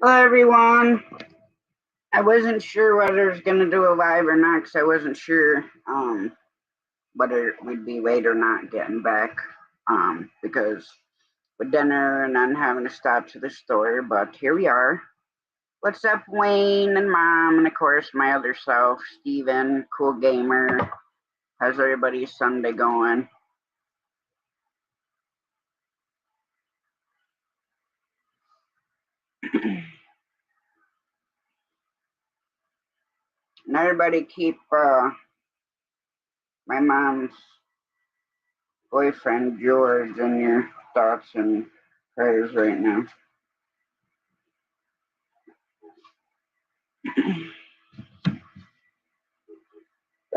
Hello, everyone. I wasn't sure whether I was going to do a live or not because I wasn't sure whether we'd be late or not getting back because with dinner and then having to stop to the store. But here we are. What's up, Wayne and Mom, and of course my other self, Steven, cool gamer. How's everybody's Sunday going? And everybody keep my mom's boyfriend George in your thoughts and prayers right now.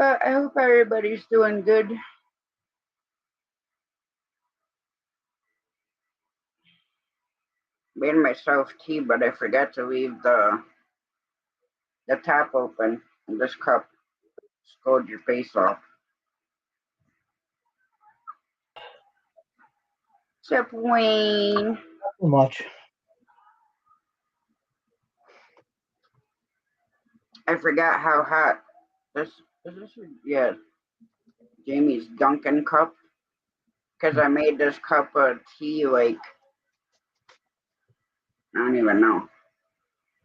I hope everybody's doing good. Made myself tea, but I forgot to leave the tap open in this cup. Scald your face off. Except Wayne. Too much. I forgot how hot this is. This yeah, Jamie's Dunkin' cup because I made this cup of tea like I don't even know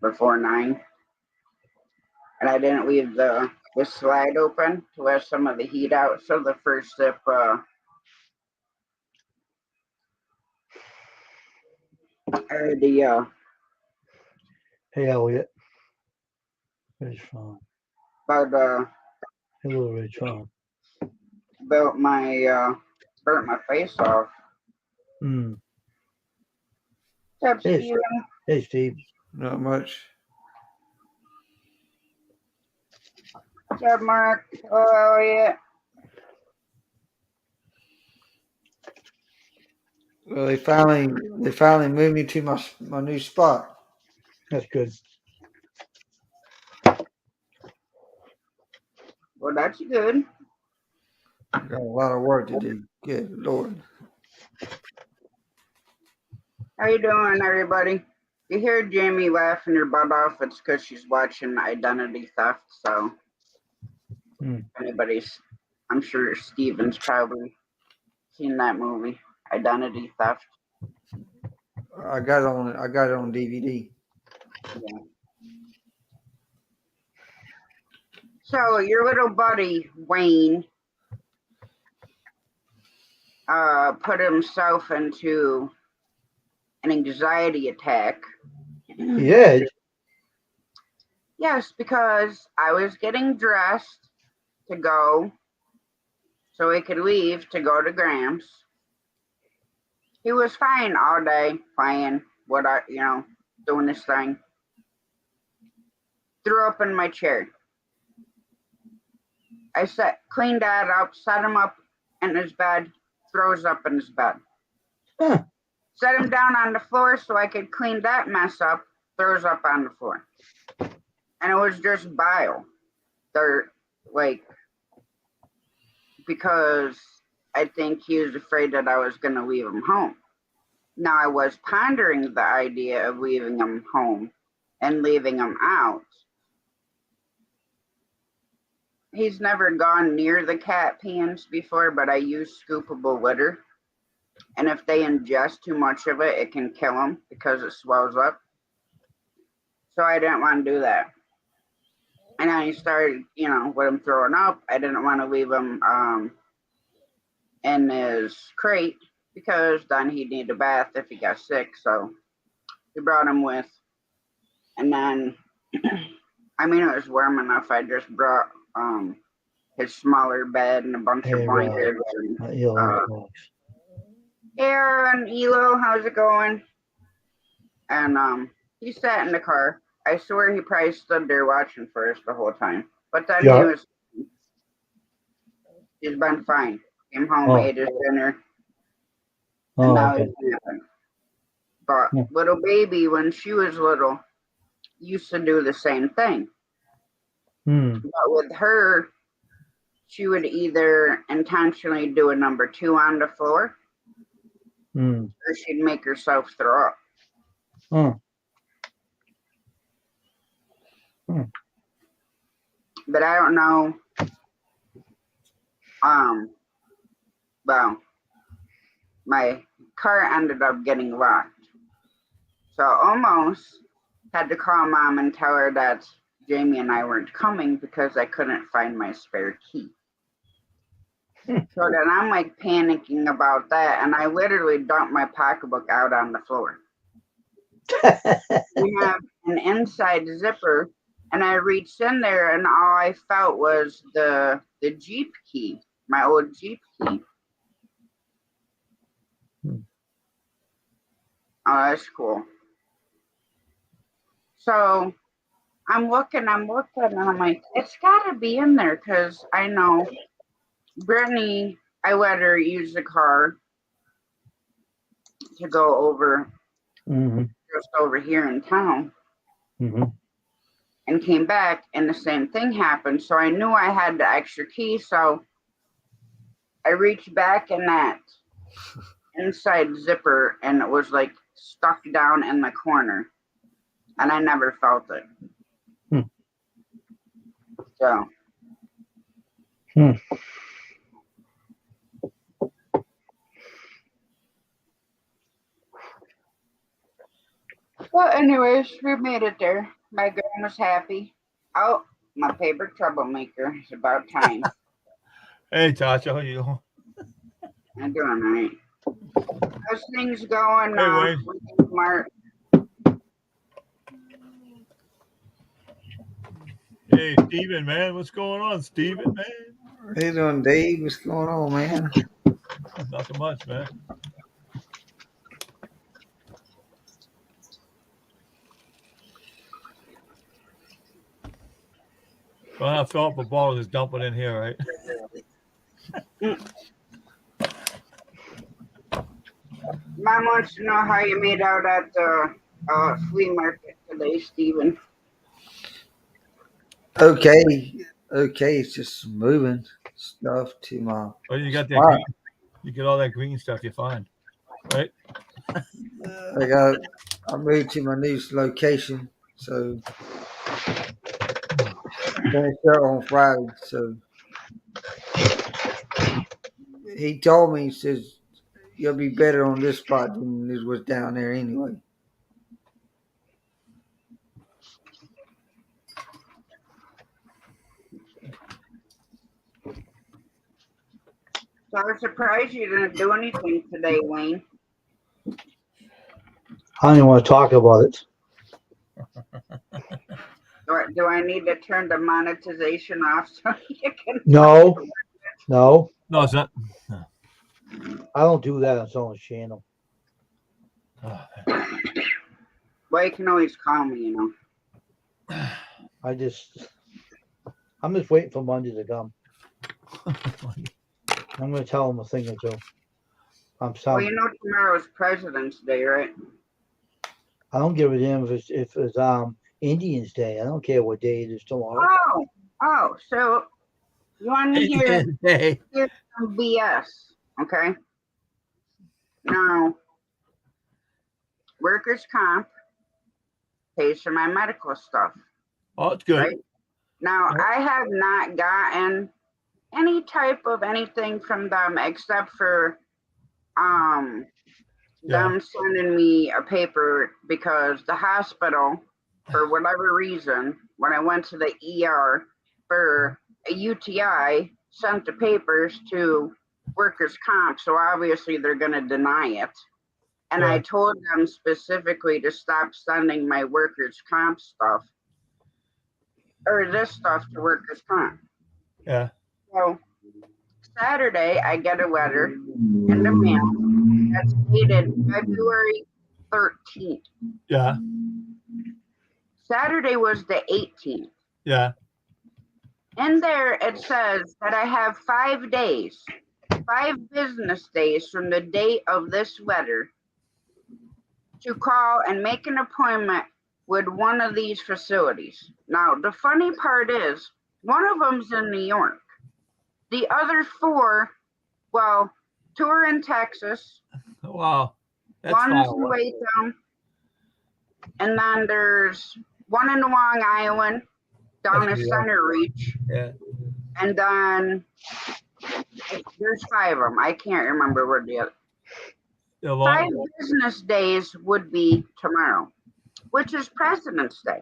before 9, and I didn't leave the slide open to let some of the heat out. So the first sip, or the Hey, Elliot. It's fine. about Hello, it's fine. about my burnt my face off. Mm. What's up, Hey, Steven? hey, Steve. Not much. What's up, Mark? Oh, yeah. Well, they finally moved me to my new spot. That's good. Well, that's good. I got a lot of work to do. Good Lord. How you doing, everybody? You hear Jamie laughing her butt off, it's because she's watching Identity Theft. So, Mm. anybody's, I'm sure Steven's probably seen that movie, Identity Theft. I got it on DVD. Yeah. So, your little buddy, Wayne, put himself into an anxiety attack. Yeah. Yes, because I was getting dressed to go so he could leave to go to Grams. He was fine all day playing doing this thing. Threw up in my chair. I cleaned that up, set him up in his bed, throws up in his bed. Huh. Set him down on the floor so I could clean that mess up, throws up on the floor. And it was just bile. They're like, because I think he was afraid that I was going to leave him home. Now, I was pondering the idea of leaving him home and leaving him out. He's never gone near the cat pans before, but I use scoopable litter. And if they ingest too much of it, it can kill them because it swells up. So I didn't want to do that. And then he started, with him throwing up. I didn't want to leave him in his crate because then he'd need a bath if he got sick. So we brought him with. And then, I mean, it was warm enough. I just brought his smaller bed and a bunch of Hey, blankets. And, Aaron, Elo, how's it going? And he sat in the car. I swear he probably stood there watching for us the whole time. But then Yeah. he's been fine. Came home, Oh. ate his dinner, and Oh, now okay. he's napping. But Yeah. little baby, when she was little, used to do the same thing. Mm. But with her, she would either intentionally do a number 2 on the floor, Mm. or she'd make herself throw up. Oh. But I don't know. Well, my car ended up getting locked. So almost had to call Mom and tell her that Jamie and I weren't coming because I couldn't find my spare key. So then I'm like panicking about that, and I literally dumped my pocketbook out on the floor. We have an inside zipper, and I reached in there, and all I felt was the Jeep key, my old Jeep key. Oh, that's cool. So I'm looking, and I'm like, it's got to be in there because I know Brittany, I let her use the car to go over just over here in town and came back, and the same thing happened. So I knew I had the extra key. So I reached back in that inside zipper, and it was like stuck down in the corner, and I never felt it. So well, anyways, we made it there. My girl was happy. Oh, my favorite troublemaker. It's about time. Hey, Tasha, how you doing? I'm doing all right. How's things going? Hey, Wayne. With Mark? Hey, Steven, man. What's going on, Steven, man? How you doing, Dave? What's going on, man? Nothing much, man. Well, I fill up a bottle, just dump it in here, right? Mom wants to know how you made out at the flea market today, Steven. Okay. It's just moving stuff to my. Oh, you got that spot. green. You get all that green stuff you find, right? I moved to my new location, so finished up on Friday. So he told me, he says, you'll be better on this spot than it was down there anyway. So I was surprised you didn't do anything today, Wayne. I don't even want to talk about it. Do I need to turn the monetization off so you can? No, No, it's not. I don't do that on someone's channel. Well, you can always call me, you know. I'm just waiting for Monday to come. I'm going to tell him a thing or two. Well, you know tomorrow's President's Day, right? I don't give a damn if it's Indians Day. I don't care what day it is tomorrow. Oh, so you want to hear some BS, okay? Now, workers' comp pays for my medical stuff. Oh, it's good. Right? Now, I have not gotten any type of anything from them except for them sending me a paper because the hospital, for whatever reason, when I went to the ER for a UTI, sent the papers to workers' comp, so obviously they're going to deny it. And I told them specifically to stop sending my workers' comp stuff or this stuff to workers' comp. Yeah. So Saturday, I get a letter in the mail that's dated February 13th. Yeah. Saturday was the 18th. Yeah. In there, it says that I have 5 days, 5 business days from the date of this letter to call and make an appointment with one of these facilities. Now, the funny part is, one of them's in New York. The other 4, well, 2 are in Texas. Wow. That's one's in Latham. And then there's one in Long Island. down That's a me, center reach, Yeah. and then there's 5 of them. I can't remember where the other. The 5 long, business days would be tomorrow, which is President's Day.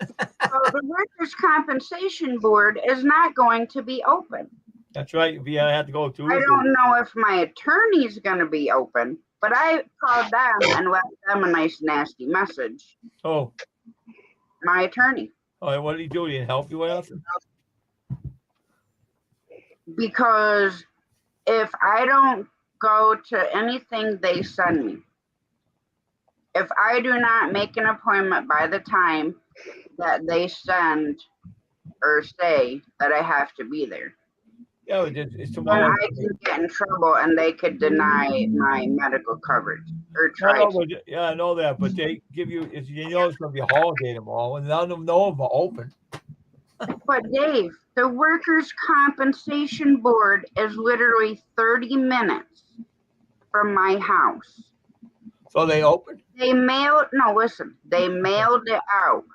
So the Workers' Compensation Board is not going to be open. that's right. Yeah, I had to go I Tuesday. don't know if my attorney's going to be open, but I called them and left them a nice, nasty message. Oh, My attorney, what did he do? He didn't help you with nothing? because if I don't go to anything they send me, if I do not make an appointment by the time that they send or say that I have to be there, Yeah, it's then tomorrow. I can get in trouble and they could deny my medical coverage or No, try no, to. but yeah, I know that, but they give you, you know, it's going to be a holiday tomorrow, and none of them know if are open. But Dave, the Workers' Compensation Board is literally 30 minutes from my house. So they open? They mailed it out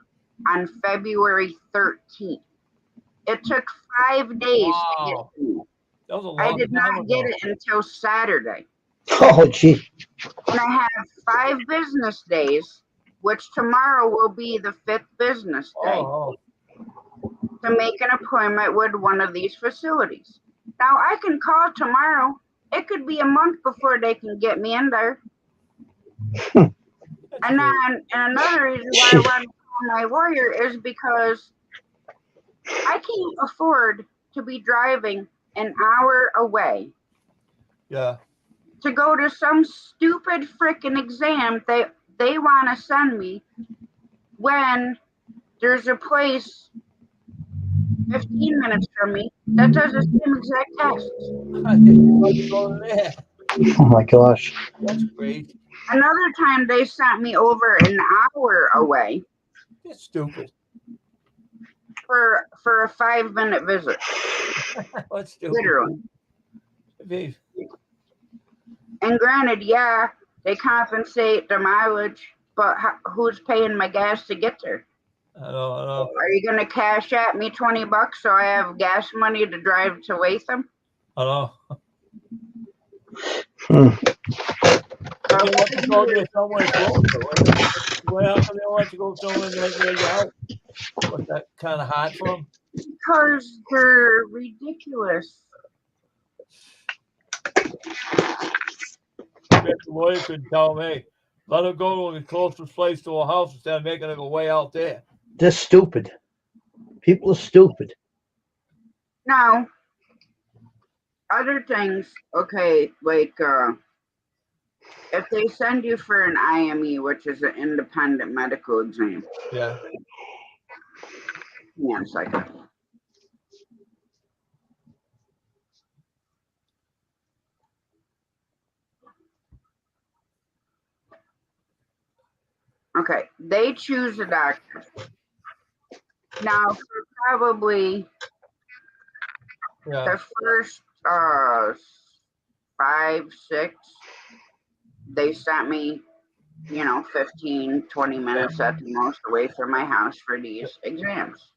on February 13th. It took 5 days to get Wow. to me. That was a I long did time not get ago. it until Saturday. Oh, gee. And I have 5 business days, which tomorrow will be the 5th business day, Oh, to make an appointment with one of these facilities. Now I can call tomorrow. It could be a month before they can get me in there. And then, and another reason why I want to call my lawyer is because I can't afford to be driving an hour away yeah. to go to some stupid freaking exam they want to send me when there's a place 15 minutes from me that does the same exact test. I didn't know you go there. Oh my gosh. That's great. Another time they sent me over an hour away That's stupid. for a 5-minute visit, That's stupid. literally. Hey, And granted, yeah, they compensate the mileage, but who's paying my gas to get there? I know. Are you gonna cash at me $20 so I have gas money to drive to Latham? I know. Hmm. But they want to go there somewhere closer. Why else do they want you to go somewhere right near your house? What's that kind of hard for them? Because they're ridiculous. The lawyer could tell them, hey, let her go to the closest place to her house instead of making her go way out there. They're stupid. People are stupid. Now, other things, okay, like if they send you for an IME, which is an independent medical exam. Yeah. Hang on a second. Okay, they choose a doctor. Now, for probably Yeah. the first 5, 6, they sent me, 15, 20 minutes at the most away from my house for these exams.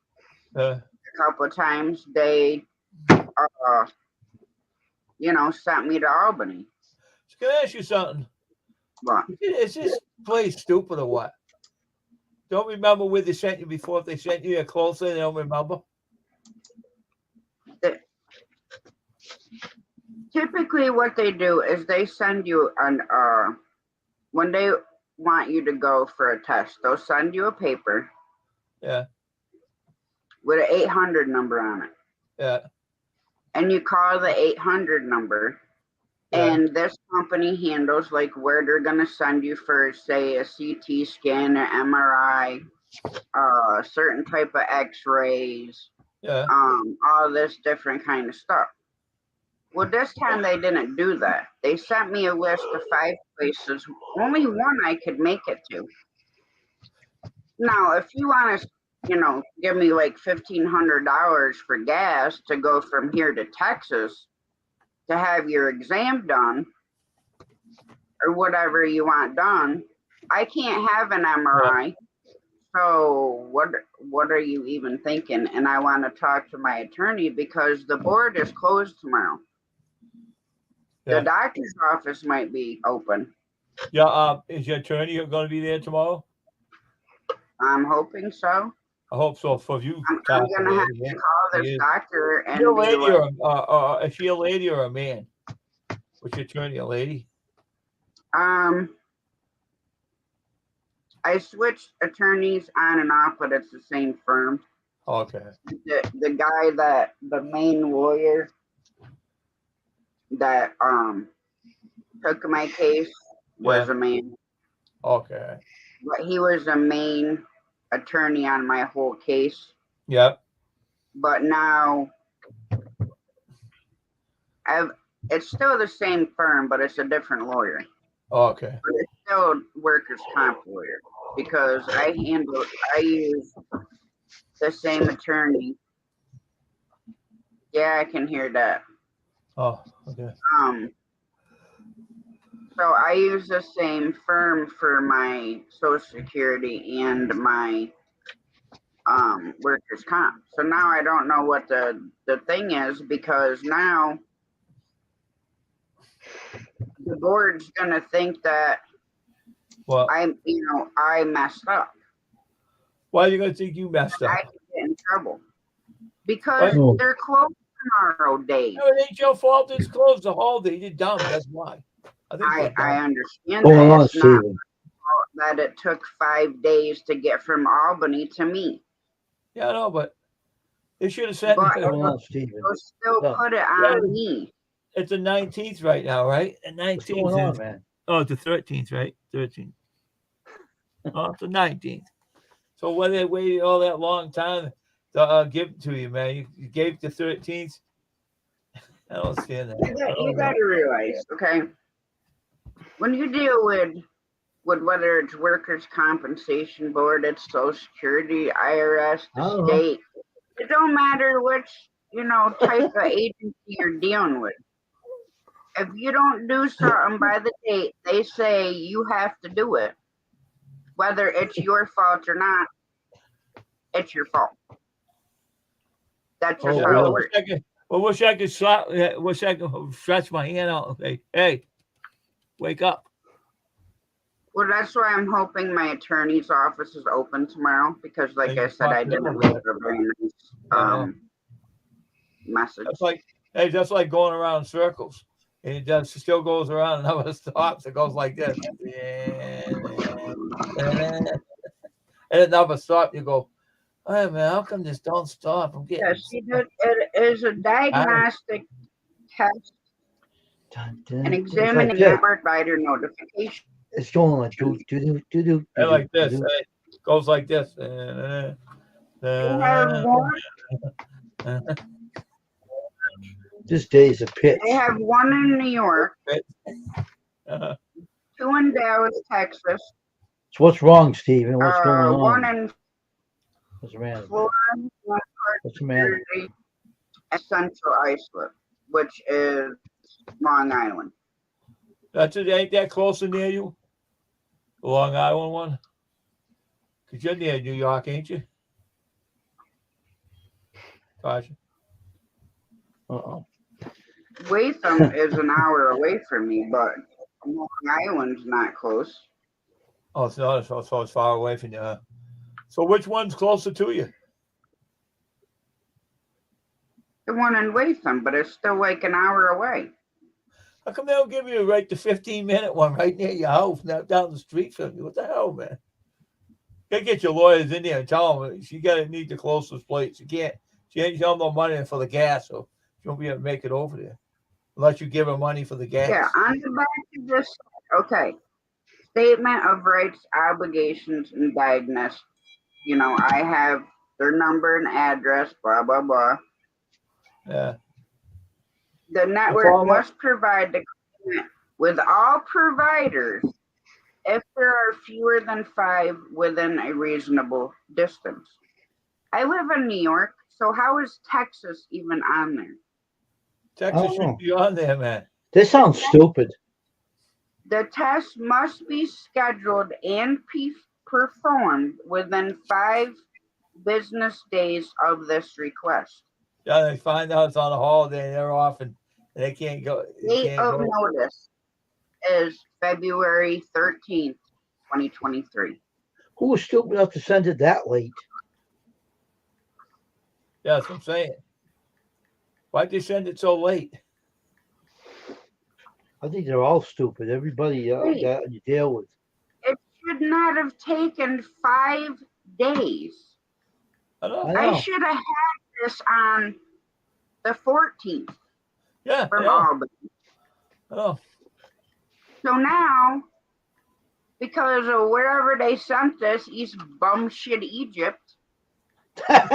A couple of times they, sent me to Albany. So can I ask you something? What? Is this place stupid or what? Don't remember where they sent you before. If they sent you closer, they don't remember. Typically, what they do is they send you when they want you to go for a test, they'll send you a paper. Yeah. With an 800 number on it. Yeah. And you call the 800 number. Yeah. And this company handles like where they're going to send you for, say, a CT scan, an MRI, certain type of x-rays, all this different kind of stuff. Well, this time they didn't do that. They sent me a list of 5 places, only one I could make it to. Now, if you want to, give me like $1,500 for gas to go from here to Texas to have your exam done or whatever you want done, I can't have an MRI So what are you even thinking? And I want to talk to my attorney because the board is closed tomorrow. The Yeah. doctor's office might be open. Yeah. Is your attorney going to be there tomorrow? I'm hoping so. I hope so for you. I'm talking gonna have to to call He this is. doctor Is she a and be lady like, or is she a lady or a man? What's your attorney, a lady? I switched attorneys on and off, but it's the same firm. Okay. The guy that the main lawyer that took my case was Yeah. a man, Okay. but he was the main attorney on my whole case. Yep. But now it's still the same firm, but it's a different lawyer. Okay. But it's still workers' comp lawyer because I use the same attorney. Yeah, I can hear that. Oh, okay. So I use the same firm for my Social Security and my workers' comp. So now I don't know what the thing is because now the board's gonna think that Well, I messed up. why are you going to think you messed up? I could get in trouble because What? they're closed tomorrow, Dave. No, it ain't your fault. It's closed the holiday. You're dumb. That's why. I think they're I dumb. understand Going that on, it's not Stephen? that it took 5 days to get from Albany to me, Yeah, I know, but they should have said but Going on, Stephen? they'll still Yeah. put it on me. it's the 19th right now, right? The What's 19th. going on, man? Oh, it's the 13th, right? 13th. Oh, it's the 19th. So why they waited all that long time to give it to you, man? You gave it the 13th. I don't understand that. You got to realize, okay, when you deal with whether it's workers' compensation board, it's Social Security, IRS, I the don't know. state, it don't matter which type of agency you're dealing with. If you don't do something by the date, they say you have to do it. Whether it's your fault or not, it's your fault. That's just Oh, how it really? works. Wish I could slap. Wish I could stretch my hand out and say, "Hey, wake up." Well, that's why I'm hoping my attorney's office is open tomorrow because, like And I you said, I talk to them didn't about leave a very nice Yeah. message. That's like going around in circles. And it does, still goes around and never stops. It goes like this. And it never stops. You go, hey, man, how come this don't stop? I'm getting See, it is a diagnostic test Dun, dun, and dun. examining It's like network provider notification. It's going like do do do do do And like this. do. It goes like this. They have one. This day is a pitch. They have one in New York, Uh, 2 in Dallas, Texas, So what's wrong, Stephen? What's going one on? in What's the matter? Florida, one What's the in matter? Jersey, and Central Islip, which is Long Island. that's it. Ain't that close to near you? The Long Island one? Because you're near New York, ain't you? Gotcha. Uh-oh. Latham is an hour away from me, but Long Island's not close. Oh, it's not. So it's far away from you. Huh? So which one's closer to you? The one in Latham, but it's still like an hour away. How come they don't give you the 15-minute one right near your house, down the street from you? What the hell, man? You gotta get your lawyers in there and tell them you gotta need the closest place. She ain't got no money for the gas, so she won't be able to make it over there unless you give her money for the gas. Yeah, on the back of this, okay. Statement of rights, obligations, and diagnosis. I have their number and address, blah, blah, blah. Yeah. The network must provide the client with all providers if there are fewer than 5 within a reasonable distance. I live in New York, so how is Texas even on there? Texas should be on there, man. This sounds stupid. The test must be scheduled and performed within 5 business days of this request. Yeah, they find out it's on a holiday, they're off, and they can't go. They Date can't of go. notice is February 13th, 2023. Who was stupid enough to send it that late? Yeah, that's what I'm saying. Why'd they send it so late? I think they're all stupid. Everybody Wait. that you deal with. It should not have taken 5 days. I know. I I know. should have had this on the 14th Yeah, from I know. Albany. I know. So now, because of wherever they sent this, East bum shit Egypt, now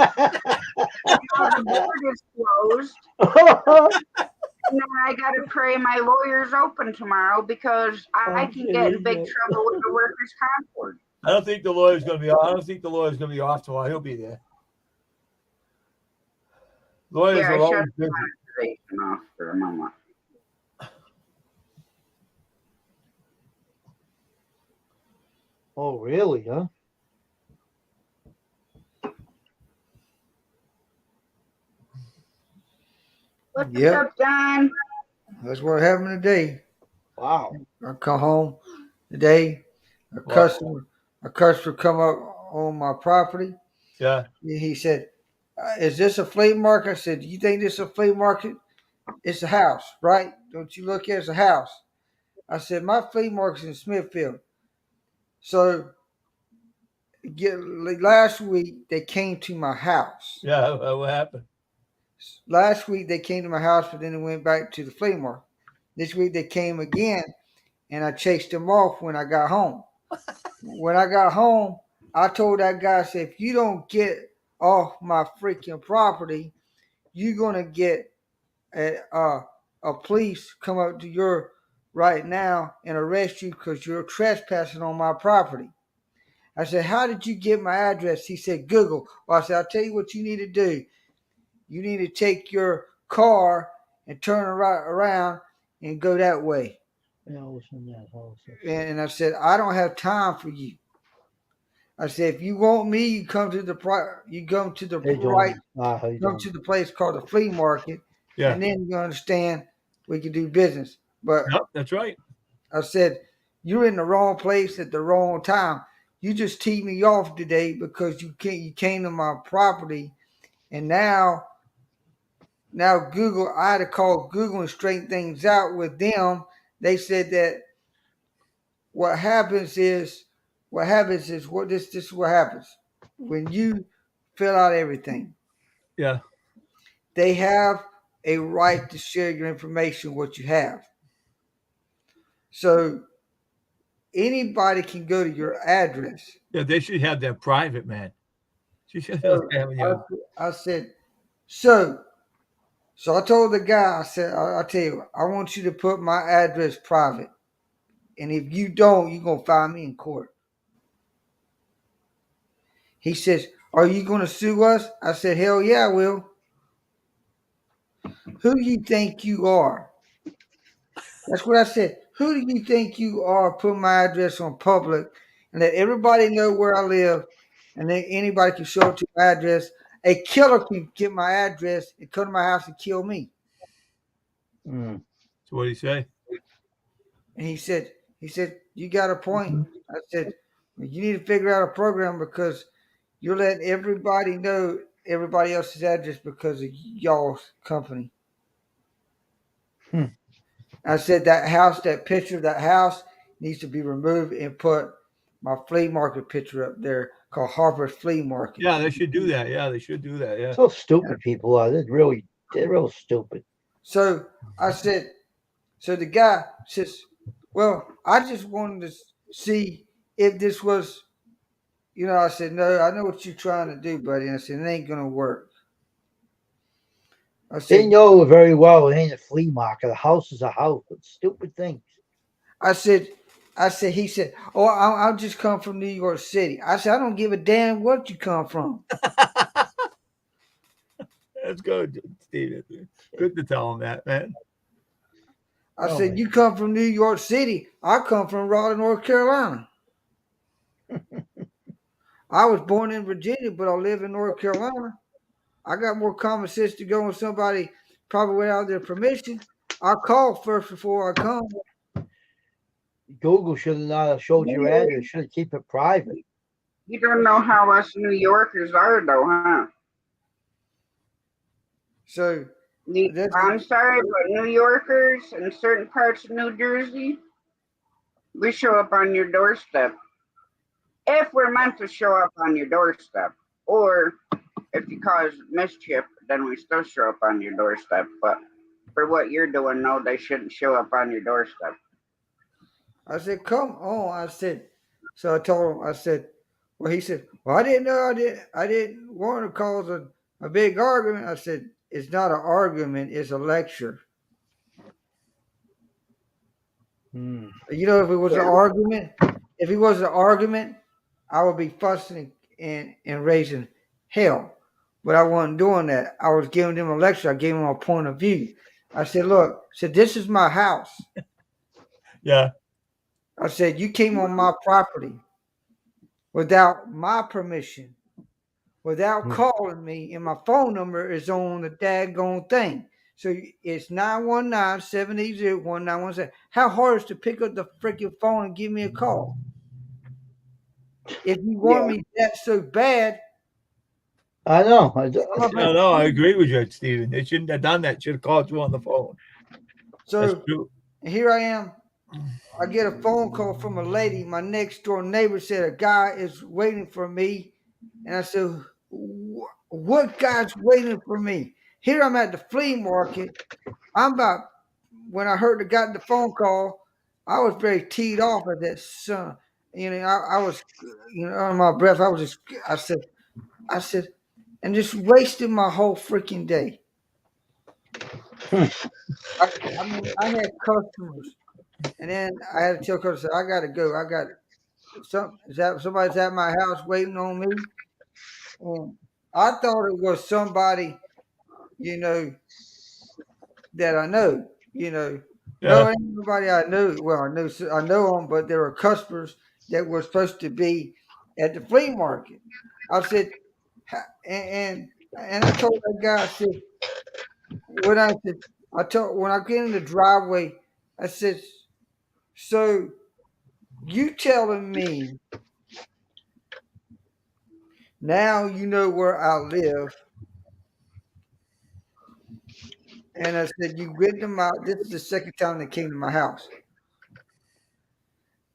the board is closed. And then I gotta pray my lawyer's open tomorrow because I can get in big trouble with the workers' comp board. I don't think the lawyer's going to be. I don't think the lawyer's going to be off tomorrow. He'll be there. Lawyers Yeah, I are shut always the busy. monetization off for a moment. Oh, really? Huh? What's Yep. up, Don? That's what happened today. Wow. I come home today. A customer come up on my property. Yeah. He said, "Is this a flea market?" I said, "Do you think this is a flea market? It's a house, right? Don't you look at it as a house?" I said, "My flea market's in Smithfield." So last week they came to my house. Yeah. What happened? Last week they came to my house, but then they went back to the flea market. This week they came again, and I chased them off when I got home. When I got home, I told that guy, I said, "If you don't get off my freaking property, you're gonna get a police come up to your right now and arrest you because you're trespassing on my property." I said, "How did you get my address?" He said, "Google." Well, I said, "I'll tell you what you need to do. You need to take your car and turn right around and go that way." Yeah, what's in that house? And I said, "I don't have time for you." I said, "If you want me, you come to the Hey, right, John. How you come doing? to the place called the flea market, Yeah. and then you understand we can do business." But Yep. That's right. I said, "You're in the wrong place at the wrong time. You just teed me off today because you came to my property, and now Google. I had to call Google and straighten things out with them. They said that what happens is what this is what happens when you fill out everything. Yeah. They have a right to share your information, what you have. So anybody can go to your address." Yeah. They should have that private, man. She should have So you. I said, so I told the guy, I said, "I'll tell you, I want you to put my address private. And if you don't, you're going to find me in court." He says, "Are you going to sue us?" I said, "Hell yeah, I will." "Who do you think you are?" That's what I said. "Who do you think you are putting my address on public and let everybody know where I live and then anybody can show up to my address? A killer can get my address and come to my house and kill me." Mm. So what do you say? And he said, "You got a point." I said, "Well, you need to figure out a program because you're letting everybody know everybody else's address because of y'all's company." Hmm. I said, that picture of that house needs to be removed and put my flea market picture up there called Harper's Flea Market. Yeah, they should do that. Yeah, they should do that. Yeah. So stupid people are. They're real stupid. So I said, so the guy says, "Well, I just wanted to see if this was," I said, "No, I know what you're trying to do, buddy." And I said, "It ain't going to work." I They said, know very well it ain't a flea market. A house is a house. But stupid things. I said, he said, "Oh, I'll just come from New York City." I said, "I don't give a damn what you come from." That's good, Steve. Good to tell him that, man. I Oh said, my. "You come from New York City. I come from Raleigh, North Carolina." I was born in Virginia, but I live in North Carolina. I got more common sense to go with somebody probably without their permission. I'll call first before I come. Google should have not showed your address. Should keep it private. You don't know how us New Yorkers are, though, huh? So that's I'm sorry, but New Yorkers in certain parts of New Jersey, we show up on your doorstep. If we're meant to show up on your doorstep, or if you cause mischief, then we still show up on your doorstep. But for what you're doing, no, they shouldn't show up on your doorstep. I said, come on. I said, so I told him, I said, well, he said, well, I didn't know I didn't want to cause a big argument. I said, it's not an argument, it's a lecture. Hmm. You know, if it was an Yeah. argument, if it was an argument, I would be fussing and raising hell. But I wasn't doing that. I was giving them a lecture. I gave them a point of view. I said, look, I said, this is my house. Yeah. I said, you came on my property without my permission, without calling me, and my phone number is on the daggone thing. So it's 919-780-1917. How hard is to pick up the freaking phone and give me a call? If you want Yeah. me that so bad, I know. come up No, no, I agree with you, Stephen. They shouldn't have done that. Should have called you on the phone. That's So true. here I am. I get a phone call from a lady. My next door neighbor said a guy is waiting for me. And I said, what guy's waiting for me? Here I'm at the flea market. I'm about, when I heard the got the phone call, I was very teed off at that son. You know, I was, you know, on my breath. I was just, I said, and just wasted my whole freaking day. I, I mean, I had customers, and then I had to tell customers, I got to go. I got somebody's at my house waiting on me. And I thought it was somebody, you know, that I know. You know, no, Yeah. ain't nobody I know. Well, I know them, but there were customers that were supposed to be at the flea market. I said, and I told that guy, I said, when I said, I told when I get in the driveway, I said, so you telling me now you know where I live? And I said, you get them out. This is the second time they came to my house.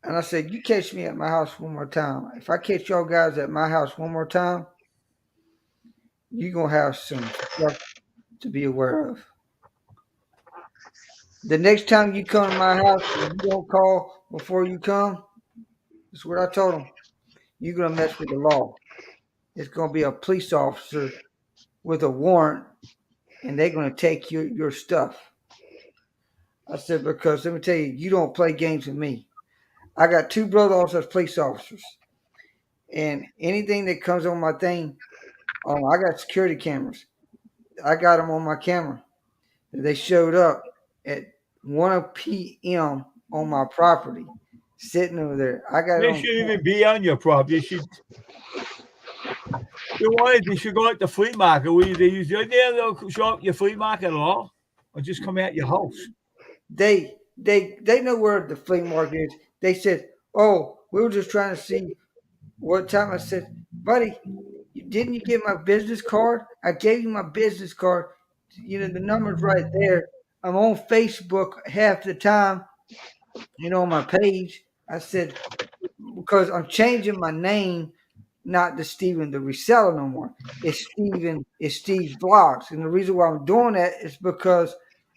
And I said, you catch me at my house one more time. If I catch y'all guys at my house one more time, you're going to have some stuff to be aware of. The next time you come to my house and you don't call before you come, that's what I told them. You're going to mess with the law. It's going to be a police officer with a warrant, and they're going to take your stuff. I said, because let me tell you, you don't play games with me. I got two brothers as police officers, and anything that comes on my thing, I got security cameras. I got them on my camera. They showed up at 1 p.m. on my property, sitting over there. I got it They on shouldn't camera. even be on your property. They should go like the flea market where they use the idea they'll show up at your flea market at all. Or just come out your house. They know where the flea market is. They said, "Oh, we were just trying to see what time." I said, "Buddy, didn't you get my business card? I gave you my business card. You know the number's right there. I'm on Facebook half the time. You know on my page." I said, "Because I'm changing my name, not to Steven the reseller no more. It's Steve's Vlogs. And the reason why I'm doing that is because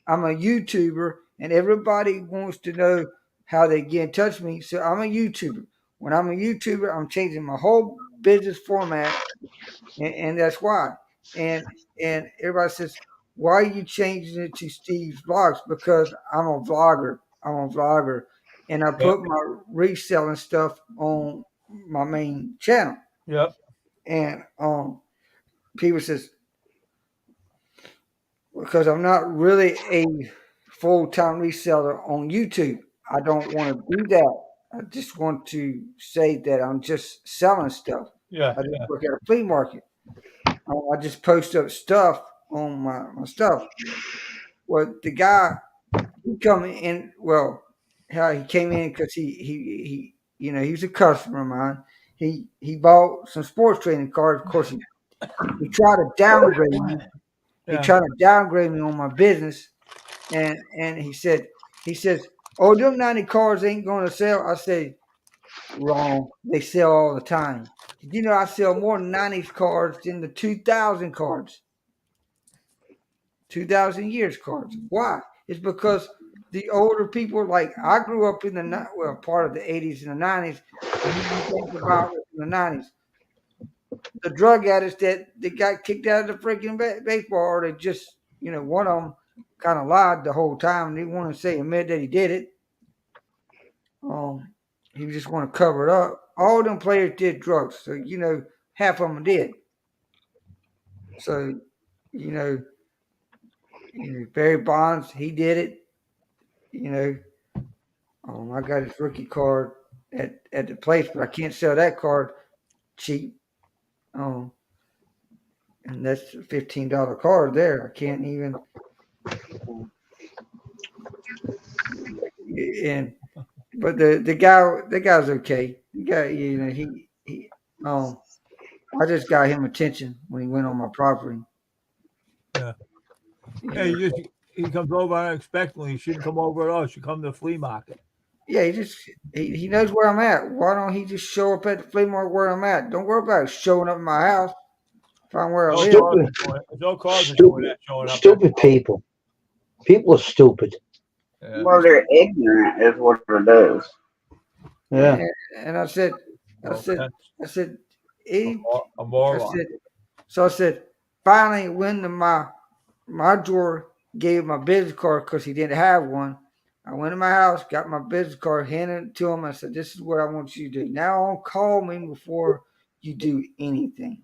I'm a YouTuber and everybody wants to know how they get in touch with me. So I'm a YouTuber. When I'm a YouTuber, I'm changing my whole business format, and that's why. And and everybody says, why are you changing it to Steve's Vlogs? Because I'm a vlogger. I'm a vlogger. And I Yep. put my reselling stuff on my main channel. Yep. And people says, because I'm not really a full-time reseller on YouTube. I don't want to do that. I just want to say that I'm just selling stuff. Yeah, I just yeah. work at a flea market. I just post up stuff on my stuff. Well, the guy he come in. Well, how he came in because he he was a customer of mine. He bought some sports training cards. Of course, he tried to downgrade me. He Yeah. tried to downgrade me on my business, and he says, "Oh, them 90 cars ain't gonna sell." I say, "Wrong. They sell all the time." Did you know I sell more 90s cards than the 2000 cards, 2000 years cards? Why? It's because the older people, like I grew up in the part of the 80s and the 90s. And you think about it in the 90s, the drug addicts that they got kicked out of the freaking baseball, or they just, one of them kind of lied the whole time. They want to say admit that he did it. He just want to cover it up. All them players did drugs, so half of them did. So you know, Barry Bonds, he did it. You know, I got his rookie card at the place, but I can't sell that card cheap. Um, and that's a $15 card there. I can't even. And but the guy's okay. The guy, he I just got him attention when he went on my property. Yeah. You Yeah, know. he comes over unexpectedly. He shouldn't come over at all. He should come to the flea market. Yeah, he knows where I'm at. Why don't he just show up at the flea market where I'm at? Don't worry about showing up at my house. Find where I No live. cause Stupid, of doing it. There's no cause of doing stupid, that. Showing up at stupid people. People are stupid. yeah. Well, they're ignorant, is what it is. Yeah. And I said, I No said, offense. I said, A, he, a I moron. said, so I said, finally went to my drawer, gave my business card because he didn't have one. I went to my house, got my business card, handed it to him. I said, "This is what I want you to do. Now on, call me before you do anything."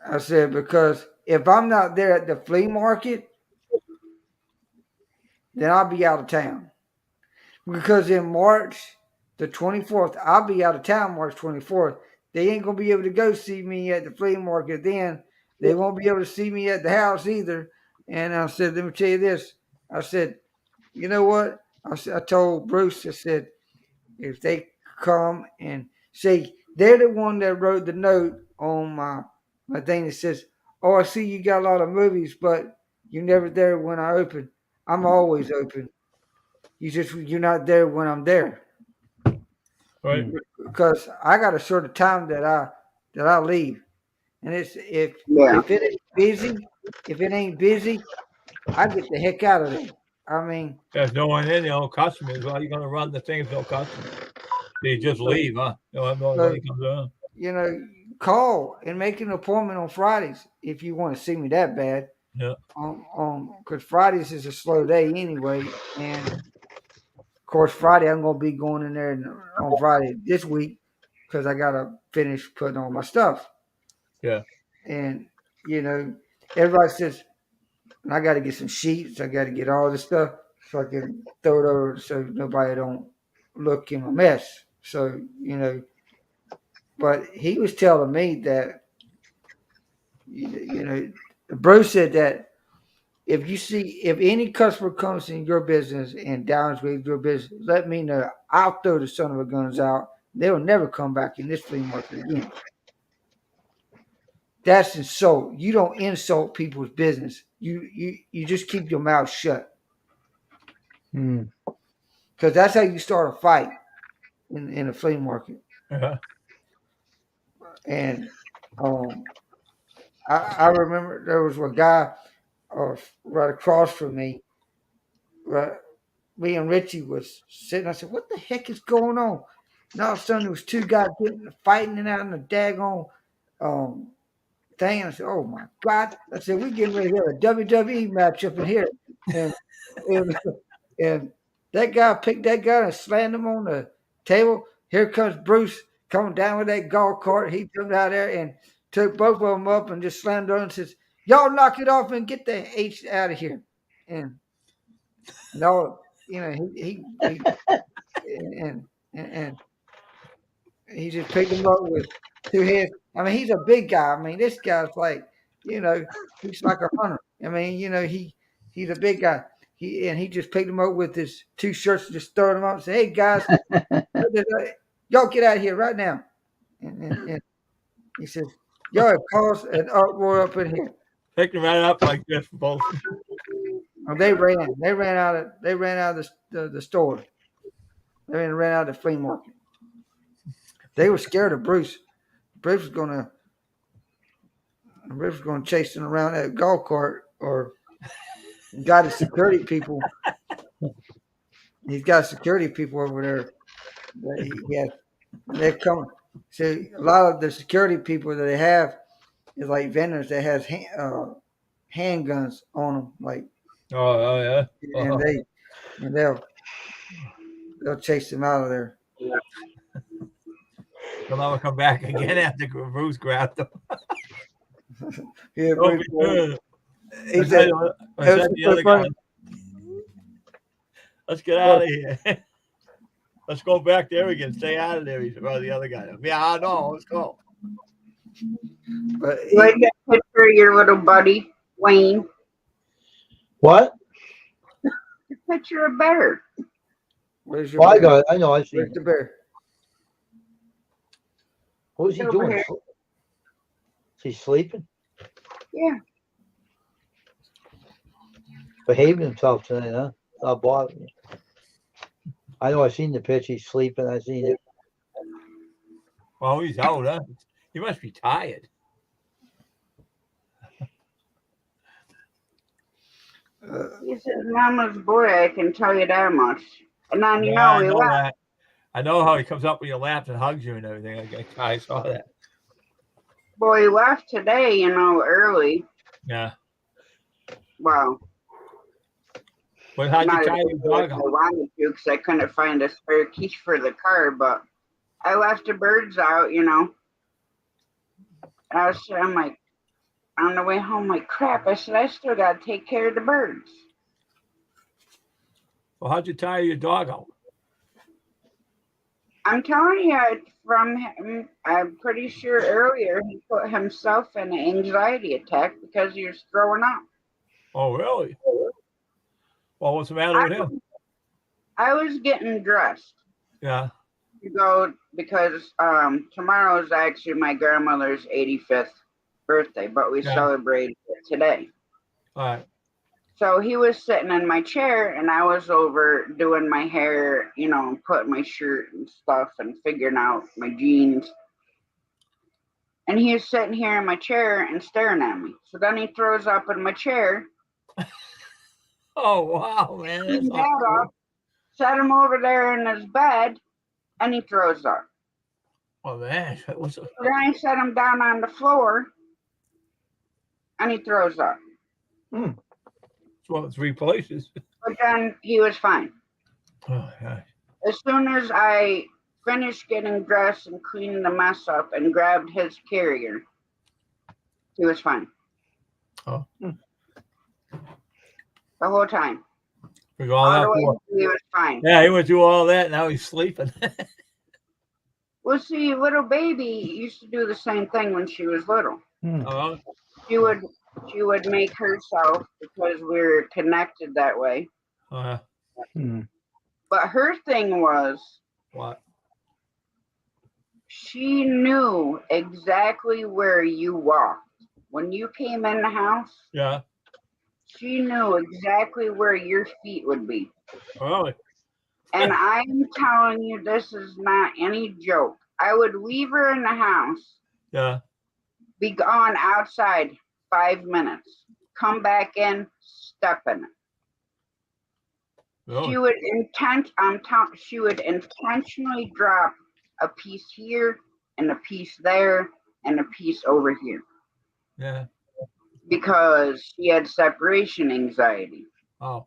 I said, because if I'm not there at the flea market, then I'll be out of town. Because in March the 24th, I'll be out of town March 24th. They ain't going to be able to go see me at the flea market then. They won't be able to see me at the house either. And I said, let me tell you this. I said, you know what? I told Bruce, I said, if they come and say, they're the one that wrote the note on my thing that says, "Oh, I see you got a lot of movies, but you're never there when I open." I'm always open. You're not there when I'm there, Right. because I got a certain time that I leave, and it's Yeah. if it ain't busy, if it ain't busy, I get the heck out of there. I mean, There's no one in there, no customers. Well, you're gonna run the thing if no customers. They just so, leave, huh? You don't have so nobody comes around. call and make an appointment on Fridays if you want to see me that bad. Yeah. Because Fridays is a slow day anyway, and of course Friday I'm gonna be going in there on Friday this week because I gotta finish putting on my stuff. Yeah. And you know, everybody says, and I got to get some sheets. I got to get all this stuff so I can throw it over so nobody don't look in my mess. So but he was telling me that you know, Bruce said that if any customer comes in your business and downgrades your business, let me know. I'll throw the son of a guns out. They will never come back in this flea market again. That's insult. You don't insult people's business. You just keep your mouth shut. Hmm. Because that's how you start a fight in a flea market. Yeah. And um, I remember there was a guy right across from me. Right, me and Richie was sitting. I said, "What the heck is going on?" And all of a sudden, there was two guys fighting it out in the daggone um, thing. And I said, "Oh my God!" I said, "We getting ready to have a WWE match up in here." And and and that guy picked that guy and slammed him on the table. Here comes Bruce coming down with that golf cart. He jumped out there and took both of them up and just slammed on and says, "Y'all knock it off and get the H out of here." And no, he and and he just picked him up with 2 heads. I mean, he's a big guy. I mean, this guy's like, he's like a hunter. I mean, he's a big guy. He just picked him up with his 2 shirts, and just throwing them up and said, "Hey guys, y'all get out of here right now." And he says, "Y'all have caused an uproar up in here." Picked him right up like this for both. Oh, they ran out of the store. They ran out of the flea market. They were scared of Bruce. Bruce was gonna chase them around that golf cart, or got his security people. He's got security people over there. They're coming. So a lot of the security people that they have is like vendors that has handguns on them, like, Oh yeah. and they'll chase them out of there. They'll never come back again after Bruce grabbed them. Yeah, Oh, Bruce, he I said, said the other guy, let's get out of here. Let's go back there again. Stay out of there. He said, the other guy. Yeah, I know. Let's go. but You like that picture of your little buddy, Wayne? What? The picture of Bear. where's your Oh, I bear? got it. I know. I see. Where's the bear? What was he Over doing? here. Is he sleeping? Yeah. Behaving himself tonight, huh? Not bothering you. I know. I seen the pitch. He's sleeping. I seen it. Well, he's out, huh? He must be tired. He's his mama's boy, I can tell you that much. And then, Yeah, I he know left. that. I know how he comes up in your laps and hugs you and everything. I saw that. Boy, he left today, early. Yeah. Well, But how'd not you as tie your early as dog I out? wanted to, because I couldn't find a spare key for the car, but I left the birds out, and I'm like, on the way home, like, crap, I said, I still got to take care of the birds. Well, how'd you tire your dog out? I'm telling you, from him, I'm pretty sure earlier he put himself in an anxiety attack because he was throwing up. Oh, really? Well, what's the matter with him? I was getting dressed Yeah. to go because tomorrow is actually my grandmother's 85th birthday, but we celebrated it today. All right. So he was sitting in my chair and I was over doing my hair, putting my shirt and stuff and figuring out my jeans. And he was sitting here in my chair and staring at me. So then he throws up in my chair. Oh, wow, man. That's Cleaned not that cool. up, set him over there in his bed, and he throws up. Oh, man. So then I set him down on the floor, and he throws up. It's one of 3 places. But then he was fine. Oh, gosh. As soon as I finished getting dressed and cleaning the mess up and grabbed his carrier, he was fine. Oh. The whole time. All All that the way for- through, he was fine. Yeah, he went through all that. Now he's sleeping. Well, see, little baby used to do the same thing when she was little. Uh-huh. She would make herself because we're connected that way. But her thing was What? she knew exactly where you walked. When you came in the house, Yeah. she knew exactly where your feet would be. Really? And I'm telling you, this is not any joke. I would leave her in the house, Yeah. be gone outside 5 minutes, come back in, step in it. Really? She would intentionally drop a piece here and a piece there and a piece over here Yeah. because she had separation anxiety. Oh.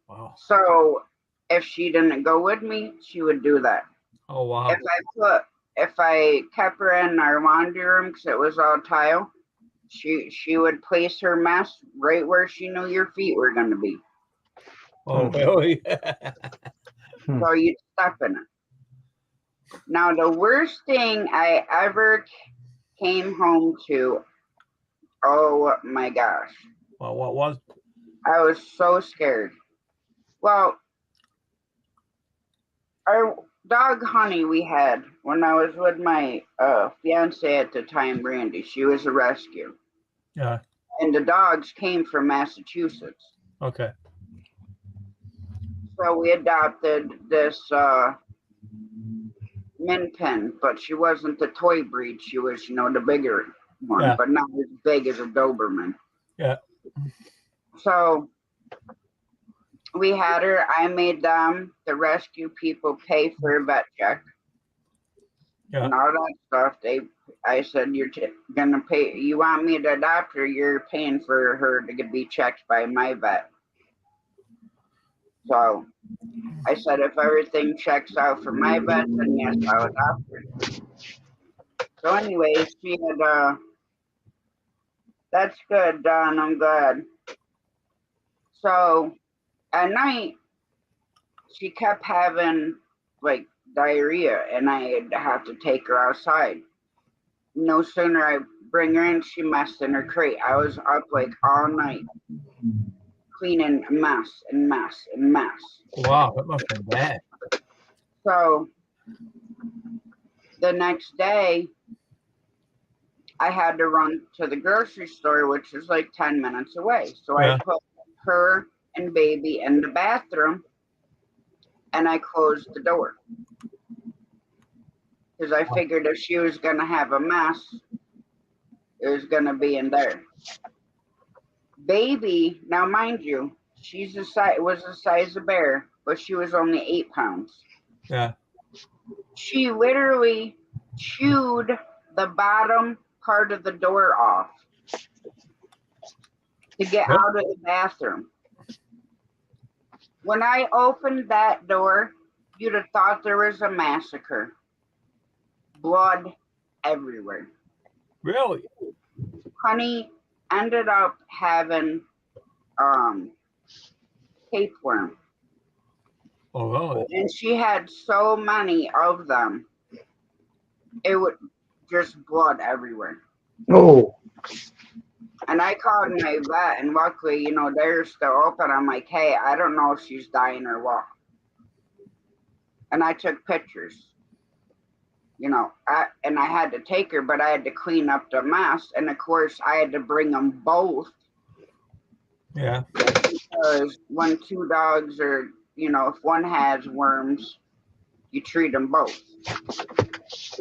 Wow. So if she didn't go with me, she would do that. Oh, wow. If I kept her in our laundry room because it was all tile, she would place her mess right where she knew your feet were going to be. Oh, really? So you'd step in it. Now, the worst thing I ever came home to, oh my gosh, Well, what was? I was so scared. Well, our dog Honey we had when I was with my fiance at the time, Brandy, she was a rescue. Yeah. And the dogs came from Massachusetts. Okay. So we adopted this Min Pin, but she wasn't the toy breed. She was, the bigger one, Yeah. but not as big as a Doberman. Yeah. So we had her. I made them, the rescue people, pay for a vet check. Yeah. And all that stuff. I said, you're gonna pay. You want me to adopt her? You're paying for her to be checked by my vet. So I said, if everything checks out for my vet, then yes, I'll adopt her. So anyway, she had. That's good, Don. I'm glad. So at night, she kept having like diarrhea, and I'd have to take her outside. No sooner I bring her in, she messed in her crate. I was up like all night cleaning mess and mess and mess. Wow, that must have been bad. So the next day, I had to run to the grocery store, which is like 10 minutes away. So Yeah. I put her and baby in the bathroom and I closed the door. Because I figured if she was going to have a mess, it was going to be in there. Baby, now mind you, was the size of a bear, but she was only 8 pounds. Yeah. She literally chewed the bottom part of the door off to get Yep. out of the bathroom. When I opened that door, you'd have thought there was a massacre. Blood everywhere. Really? Honey ended up having tapeworm. Oh, really? And she had so many of them. It would just blood everywhere. Oh, And I called my vet, and luckily, they're still open. I'm like, hey, I don't know if she's dying or what. And I took pictures. And I had to take her, but I had to clean up the mess. And of course, I had to bring them both. Yeah. Because when two dogs are, if one has worms, you treat them both.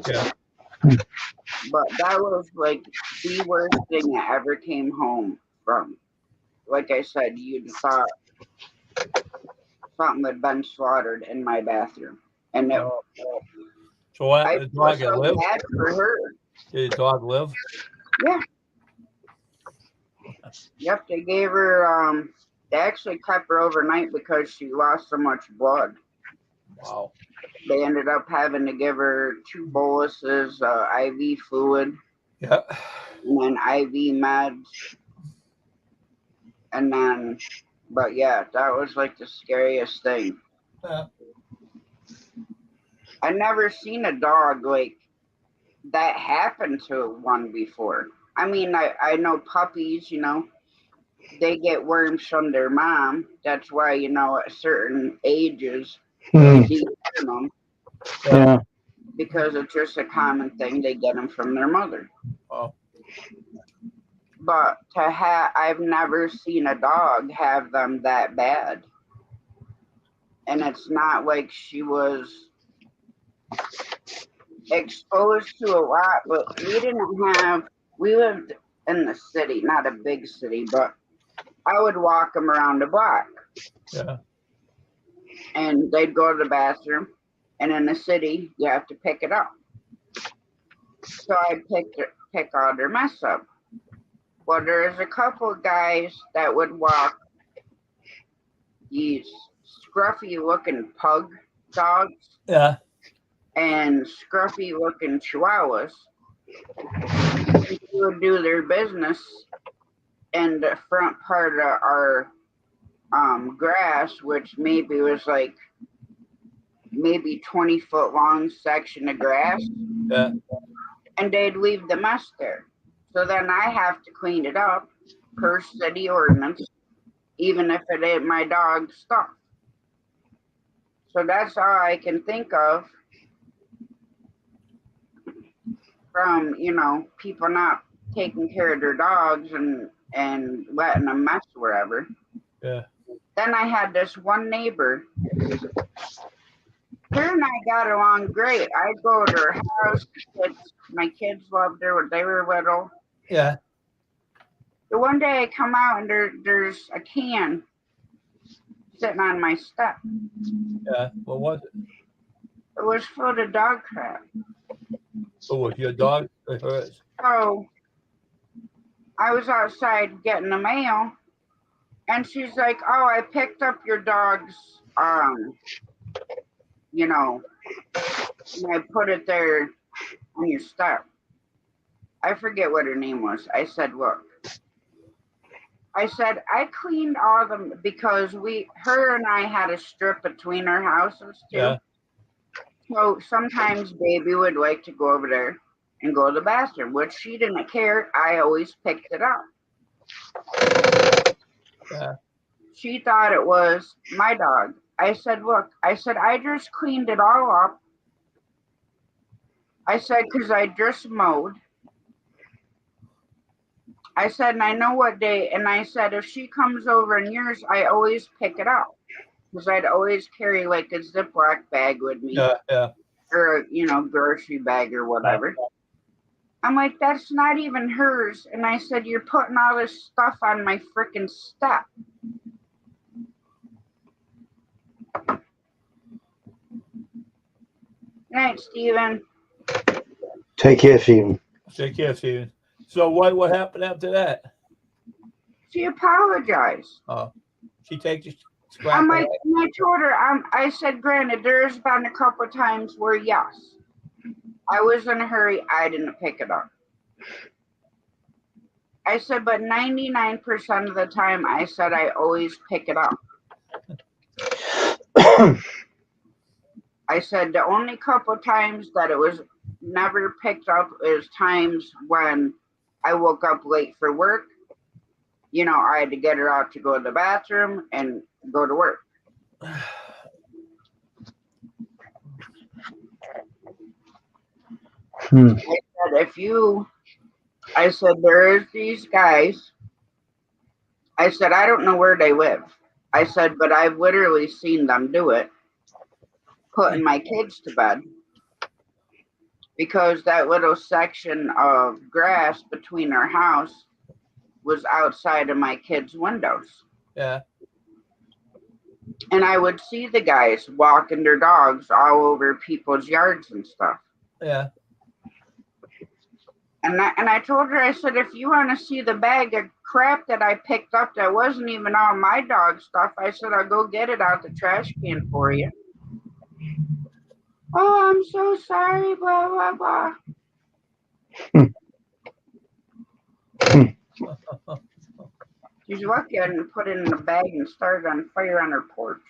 Yeah. But that was like the worst thing I ever came home from. Like I said, you'd thought something had been slaughtered in my bathroom. And So what? I The feel dog so live? bad for her. Did the dog live? Yeah. Yep, they gave her, they actually kept her overnight because she lost so much blood. Wow. They ended up having to give her 2 boluses, IV fluid, Yeah. and then IV meds. And then, but yeah, that was like the scariest thing. Yeah. I never seen a dog like that happen to one before. I mean, I know puppies, they get worms from their mom. That's why, at certain ages, Hmm. they eat them Yeah. because it's just a common thing. They get them from their mother. Wow. But I've never seen a dog have them that bad. And it's not like she was exposed to a lot, but we lived in the city, not a big city, but I would walk them around the block. Yeah. And they'd go to the bathroom, and in the city, you have to pick it up. So I'd pick all their mess up. Well, there's a couple of guys that would walk these scruffy looking pug dogs Yeah. and scruffy looking chihuahuas. And they would do their business in the front part of our grass, which maybe was like maybe 20-foot long section of grass, Yeah. and they'd leave the mess there. So then I have to clean it up per city ordinance, even if it ain't my dog's stuff. So that's all I can think of from, people not taking care of their dogs and letting them mess wherever. Yeah. Then I had this one neighbor. Her and I got along great. I'd go to her house. My kids loved her when they were little. Yeah. The one day I come out and there's a can sitting on my step. Yeah. What was it? It was full of dog crap. Oh, was your dog or hers? So I was outside getting the mail, and she's like, "Oh, I picked up your dog's, and I put it there on your step." I forget what her name was. I said, "Look," I said, "I cleaned all them because her and I had a strip between our houses too. Yeah. So sometimes baby would like to go over there and go to the bathroom, which she didn't care. I always picked it up. Yeah. She thought it was my dog. I said, "Look," I said, "I just cleaned it all up." I said, "Because I just mowed." I said, "And I know what day." And I said, "If she comes over in yours, I always pick it up." Because I'd always carry like a Ziploc bag with me. Yeah. Yeah. Or grocery bag or whatever. I'm like, "That's not even hers." And I said, "You're putting all this stuff on my freaking step." Night, Steven. Take care, Stephen. Take care, Steven. So what happened after that? She apologized. Oh, she takes the I'm scrap like, away. and I told her, I said, "Granted, there's been a couple of times where, yes, I was in a hurry. I didn't pick it up." I said, "But 99% of the time," I said, "I always pick it up." I said, "The only couple of times that it was never picked up is times when I woke up late for work. I had to get her out to go to the bathroom and go to work." I said, "There's these guys." I said, "I don't know where they live." I said, "But I've literally seen them do it, putting my kids to bed, because that little section of grass between our house was outside of my kids' windows. Yeah. And I would see the guys walking their dogs all over people's yards and stuff." Yeah. And I told her, I said, "If you want to see the bag of crap that I picked up that wasn't even all my dog stuff," I said, "I'll go get it out the trash can for you." "Oh, I'm so sorry, blah, blah, blah." She's lucky I didn't put it in a bag and started on fire on her porch.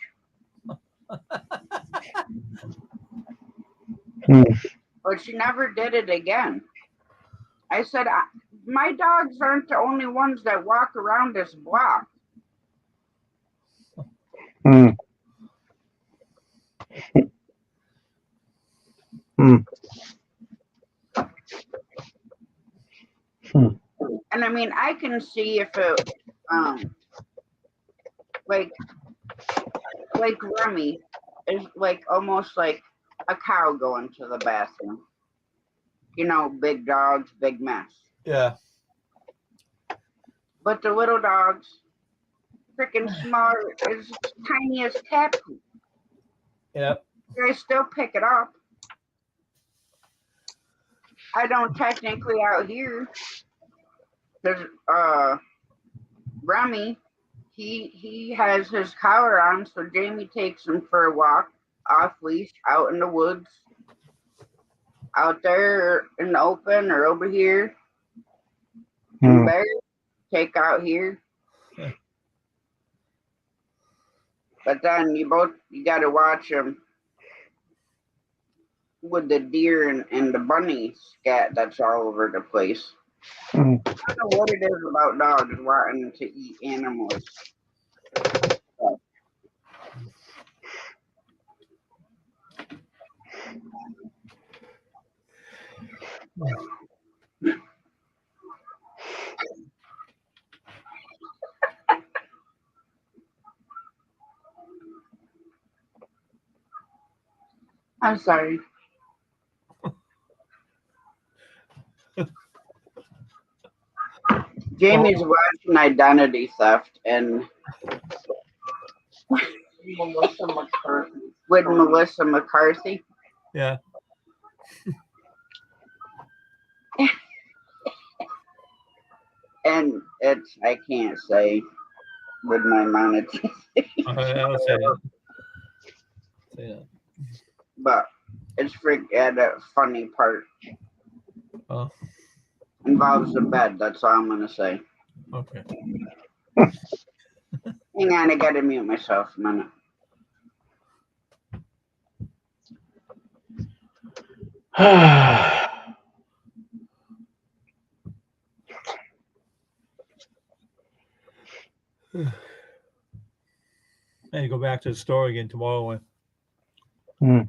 But she never did it again. I said, "My dogs aren't the only ones that walk around this block." Mm. Mm. And I mean, I can see if it, like Remy is like almost like a cow going to the bathroom. Big dogs, big mess. Yeah. But the little dogs, freaking small, is tiny as cat poop. Yeah. I still pick it up. I don't technically out here, because Remy, he has his collar on, so Jamie takes him for a walk off leash out in the woods, out there in the open or over here. And bears take out here. But then you got to watch them with the deer and the bunny scat that's all over the place. Mm. I don't know what it is about dogs wanting to eat animals. I'm sorry. Jamie's watching Identity Theft and Melissa McCarthy. with Melissa McCarthy. Yeah. And it's, I can't say with my monetization, I'll say that. Say that. but it's a funny part. Oh, Involves the bed, that's all I'm going to say. okay. Hang on, I got to mute myself a minute. I need to go back to the store again tomorrow. Mm.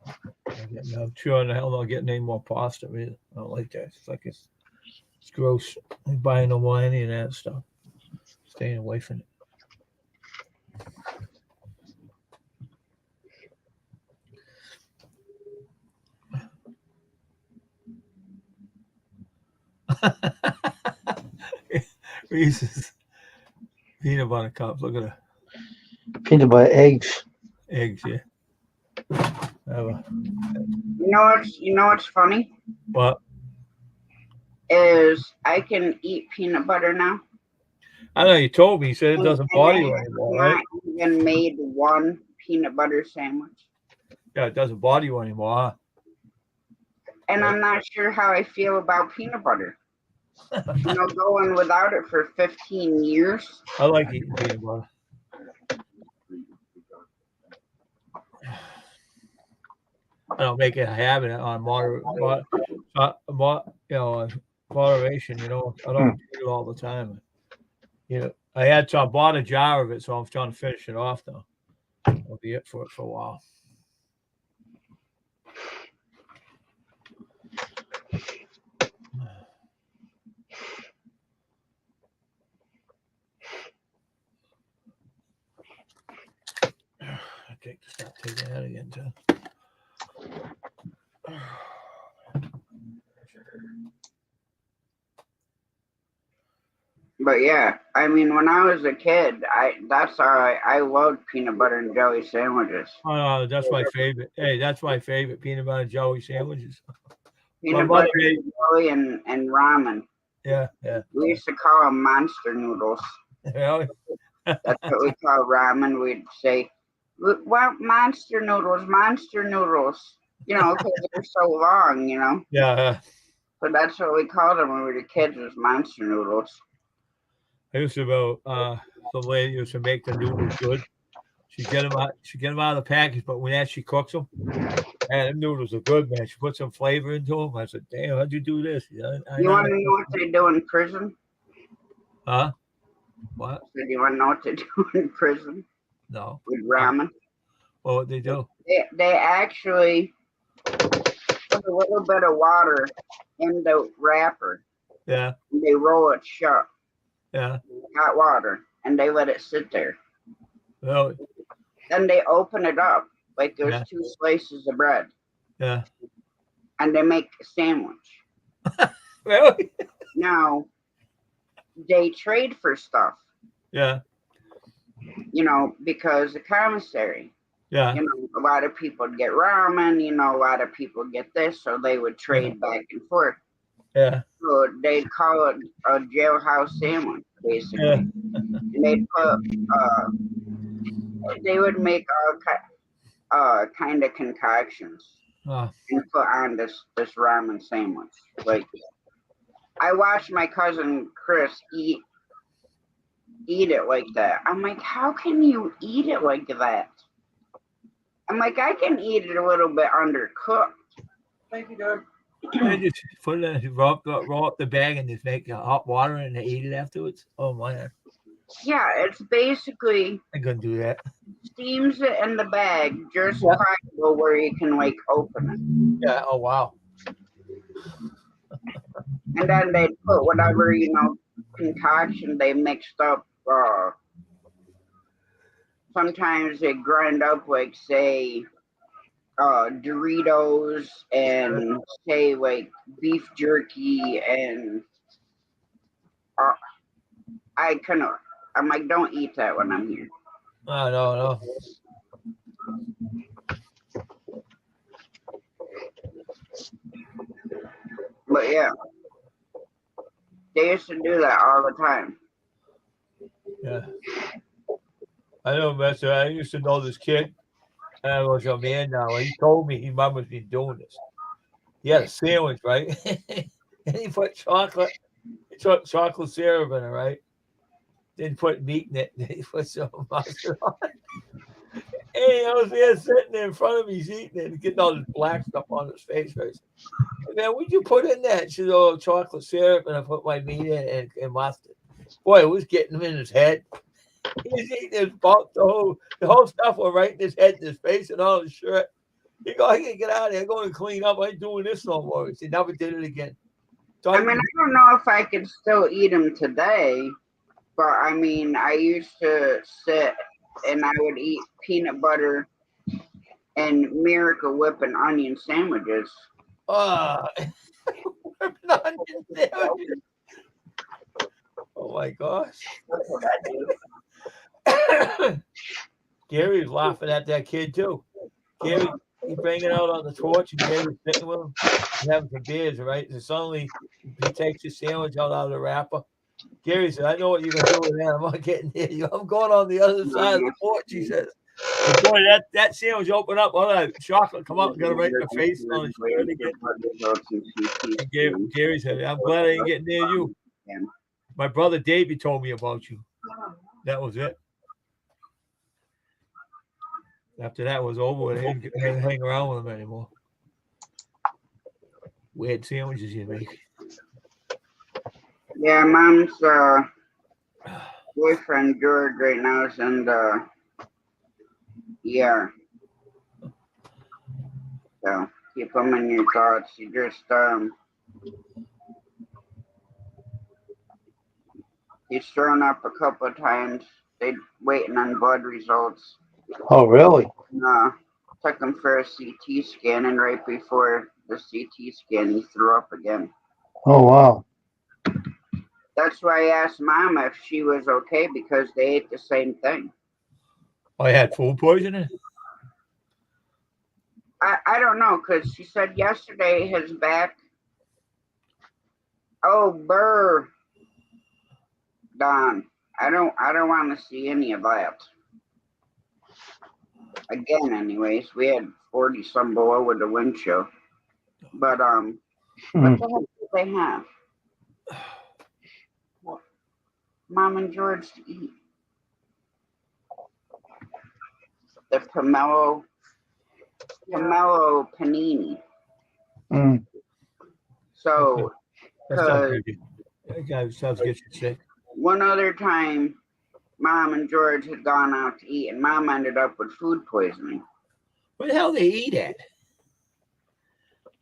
I'm sure in the hell not getting any more pasta either. I don't like that. It's like it's gross. I'm buying no more any of that stuff. Staying away from it. Reese's peanut butter cups. Look at the Peanut butter eggs. eggs here. You know what's funny? What? Is I can eat peanut butter now. I know you told me. You said it doesn't And bother I you have anymore, not right? even made one peanut butter sandwich. Yeah, it doesn't bother you anymore, huh? And I'm not sure how I feel about peanut butter. You know, going without it for 15 years. I like eating peanut butter. I don't make it a habit on moderation. You know, I don't do it all the time. You know, I bought a jar of it, so I'm trying to finish it off though. I'll be it for a while. I take to start taking that again too. But yeah, I mean, when I was a kid, I loved peanut butter and jelly sandwiches. Oh, that's my favorite. Hey, that's my favorite peanut butter jelly sandwiches. Peanut mother butter made- and jelly and ramen. Yeah. We used to call them monster noodles. Really? That's what we call ramen. We'd say, "Well, monster noodles." You know, because they're so long. You know, Yeah. so that's what we called them when we were kids. Was monster noodles. I used to go. The lady used to make the noodles good. She get them out. She get them out of the package, but when she cooks them, man, them noodles are good, man. She put some flavor into them. I said, "Damn, how'd you do this?" You want to know what they do in prison? Huh? What? So do you want to know what they do in prison No. with ramen? Well, what they do? They actually put a little bit of water in the wrapper. Yeah. And they roll it shut. Yeah. Hot water, and they let it sit there. Really? Then they open it up like there's Yeah. 2 slices of bread, Yeah. and they make a sandwich. Really? Now they trade for stuff, Yeah. you know, because the commissary, Yeah. you know, a lot of people get ramen, you know, a lot of people get this, so they would trade back and forth. Yeah. So they'd call it a jailhouse sandwich, basically. Yeah. And they'd put, they would make all kind of concoctions Oh. and put on this ramen sandwich. Like, I watched my cousin Chris eat it like that. I'm like, how can you eat it like that? I'm like, I can eat it a little bit undercooked. Thank you, Doug. And just put it in, roll up the bag and just make hot water and eat it afterwards. Oh man, Yeah, it's basically I'm gonna do that. steams it in the bag, just Yeah. pliable where you can like open it. Yeah. Oh wow. And then they put whatever, concoction they mixed up. Sometimes they grind up like say Doritos and say like beef jerky and uh, I kind of I'm like, don't eat that when I'm here. Oh no. But yeah, they used to do that all the time. Yeah. I know, Master. I used to know this kid. And I was a man now. He told me his mom was been doing this. He had a sandwich, right? And he put chocolate syrup in it, right? Then put meat in it. Then he put some mustard on it. Hey, I was there sitting there in front of me, he's eating it and getting all this black stuff on his face, right? Hey, man, what'd you put in that? She said, oh, chocolate syrup, and I put my meat in and mustard. Boy, it was getting him in his head. He was eating his bulk, the whole stuff was right in his head, and his face, and all his shirt. He go, I gotta get out of here. I'm going to clean up. I ain't doing this no more. He never did it again. So I mean, I don't know if I could still eat them today, but I mean, I used to sit and I would eat peanut butter and Miracle Whip and onion sandwiches. onion sandwiches. Oh my gosh. That's what I do. Gary's laughing at that kid too. Gary, he bringing out on the torch, and Gary's sitting with him and having some beers, right? And suddenly he takes his sandwich out of the wrapper. Gary said, I know what you're gonna do with that. I'm not getting near you. I'm going on the other side of the porch, he says. And boy, that sandwich opened up, all that chocolate come out and got it right in the face on his shirt again. And Gary said, I'm glad I ain't getting near you. My brother Davey told me about you. That was it. After that was over, I didn't hang around with him anymore. Weird sandwiches you make. Yeah, Mom's boyfriend George right now is in the ER. So keep him in your thoughts. He just he's thrown up a couple of times. They waiting on blood results. Oh, really? Took him for a CT scan, and right before the CT scan, he threw up again. Oh, wow. That's why I asked Mom if she was okay because they ate the same thing. I had food poisoning. I don't know because she said yesterday his back. Oh, burr, Don. I don't want to see any of that. Again, anyways, we had 40 some below with the wind chill. But what the heck did they have? Mom and George to eat. The pomelo panini. Mm. So, That sounds good. That guy sounds get you sick. One other time, Mom and George had gone out to eat, and Mom ended up with food poisoning. Where the hell they eat at?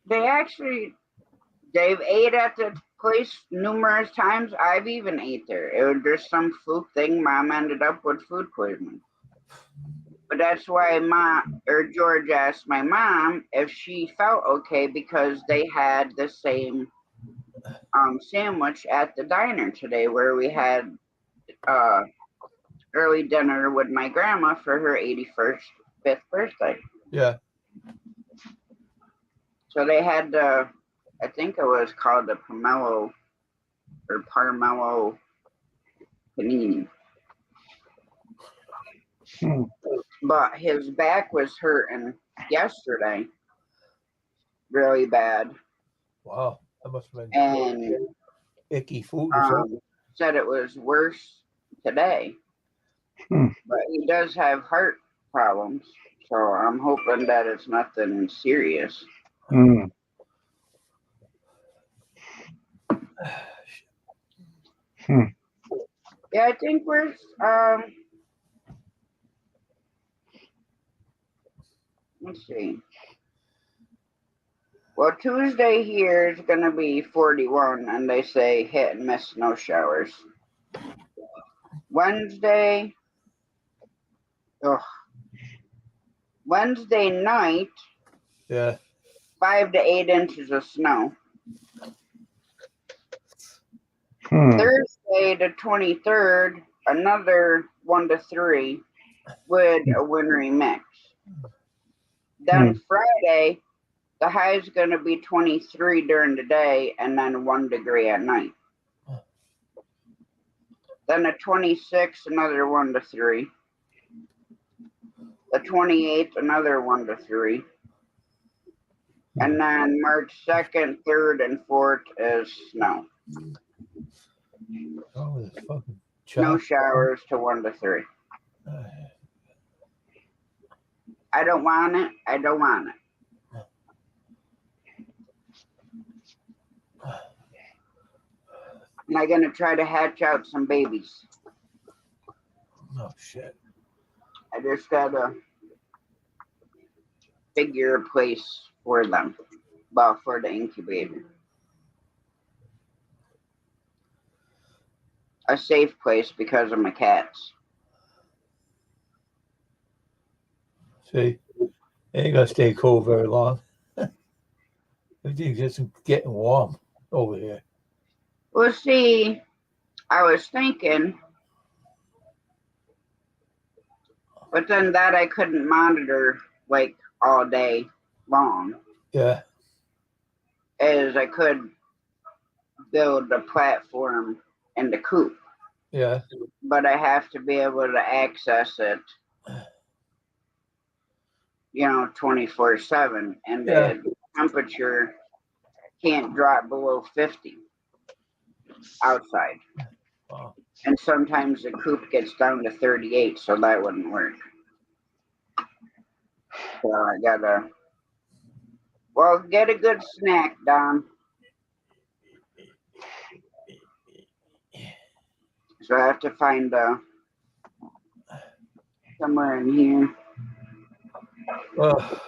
They've ate at the place numerous times. I've even ate there. It was just some fluke thing. Mom ended up with food poisoning. But that's why George asked my mom if she felt okay because they had the same sandwich at the diner today where we had early dinner with my grandma for her 85th birthday. Yeah. So they had I think it was called the pomelo or Parmello panini. But his back was hurting yesterday really bad. Wow. That must have been And icky food or something. said it was worse today. But he does have heart problems. So I'm hoping that it's nothing serious. Mm. Yeah, I think we're let's see. Well, Tuesday here is gonna be 41, and they say hit and miss snow showers. Wednesday, ugh, Wednesday night, Yeah. 5 to 8 inches of snow. Hmm. Thursday, the 23rd, another 1 to 3 with a wintry mix. Then Friday, the high is going to be 23 during the day and then 1 degree at night. Then the 26th, another 1 to 3. The 28th, another 1 to 3. And then March 2nd, 3rd, and 4th is snow. Oh, the fucking Snow chop. showers to 1 to 3. I don't want it. I don't want it. And I'm going to try to hatch out some babies. Oh shit. I just got to figure a place for them. Well, for the incubator. A safe place because of my cats. See, it ain't gonna stay cold very long. Everything's just getting warm over here. Well, see, I was thinking, but then that I couldn't monitor like all day long, Yeah. as I could build a platform in the coop, Yeah. but I have to be able to access it, 24/7, and Yeah. the temperature can't drop below 50 outside. Wow. And sometimes the coop gets down to 38, so that wouldn't work. So I gotta, well, get a good snack, Don. So I have to find somewhere in here. Oh,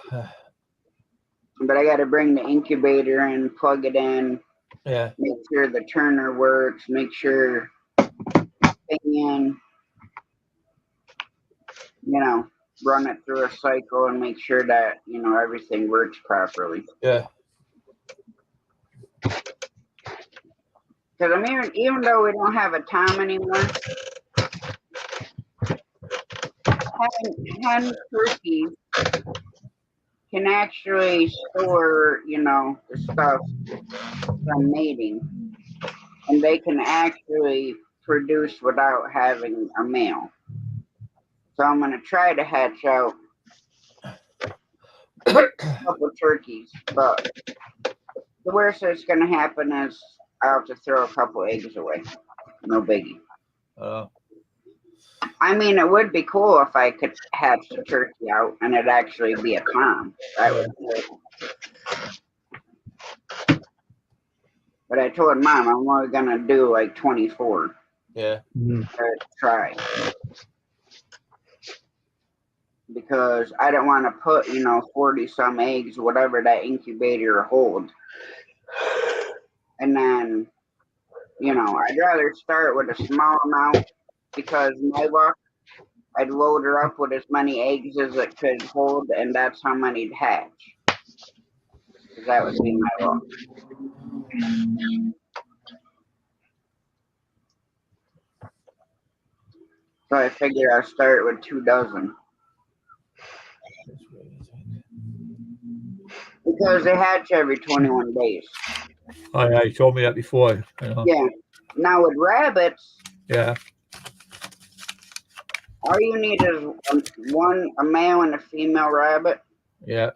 But I gotta bring the incubator and plug it in, yeah. make sure the turner works, make sure fan, run it through a cycle and make sure that, everything works properly. Yeah. Because even though we don't have a tom anymore, hen turkeys can actually store, the stuff from mating, and they can actually produce without having a male. So I'm gonna try to hatch out a couple turkeys, but the worst that's gonna happen is I'll have to throw a couple eggs away. No biggie. I mean, it would be cool if I could hatch the turkey out and it actually be a tom. That would be cool. But I told Mom I'm only gonna do like 24 Yeah. to try. Because I don't want to put, 40 some eggs, whatever that incubator holds. And then, I'd rather start with a small amount because my luck, I'd load her up with as many eggs as it could hold, and that's how many'd hatch. Because that would be my luck. So I figure I'll start with 2 dozen. Because they hatch every 21 days. Oh, yeah, you told me that before. Yeah. Now with rabbits, Yeah. all you need is a male and a female rabbit. Yeah.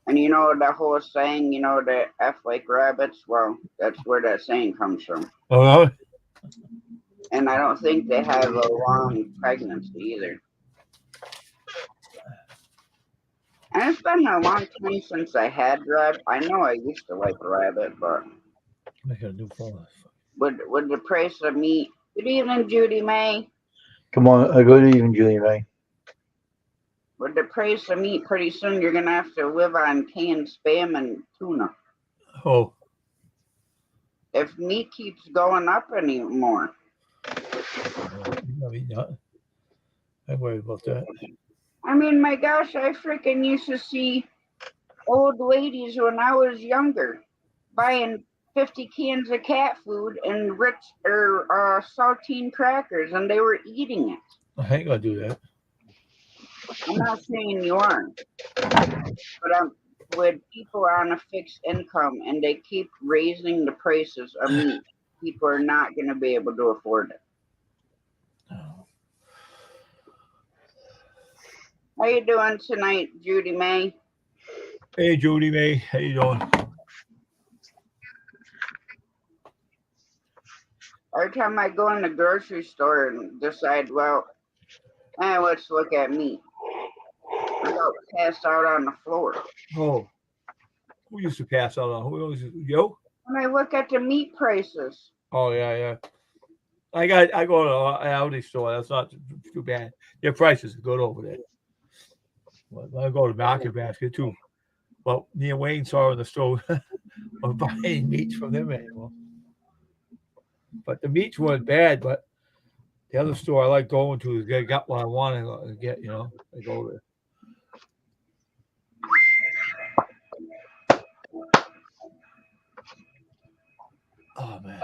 And that whole saying, the F like rabbits? Well, that's where that saying comes from. Oh, And I don't think they have a long pregnancy either. And it's been a long time since I had rabbit. I know I used to like rabbit, but I got a new phone. would the price of meat? Good evening, Judy May. Come on, good evening, Julie May. With the price of meat, pretty soon you're gonna have to live on canned spam and tuna. Oh, If meat keeps going up anymore. I mean, I worry about that. I mean, my gosh, I freaking used to see old ladies when I was younger buying 50 cans of cat food and saltine crackers, and they were eating it. I ain't gonna do that. I'm not saying you aren't, but with people on a fixed income and they keep raising the prices of meat, people are not going to be able to afford it. How you doing tonight, Judy May? Hey, Judy May, how you doing? Every time I go in the grocery store and decide, well, let's look at meat, I got passed out on the floor. Oh, who used to pass out on? Who always yo? When I look at the meat prices, Oh yeah. I go to an Aldi store. That's not too bad. Their prices are good over there. Well, I go to Market Basket too. Well, me and Wayne saw in the store of buying meats from them anymore. But the meats weren't bad. But the other store I like going to is they got what I want to get. I go there. Oh man.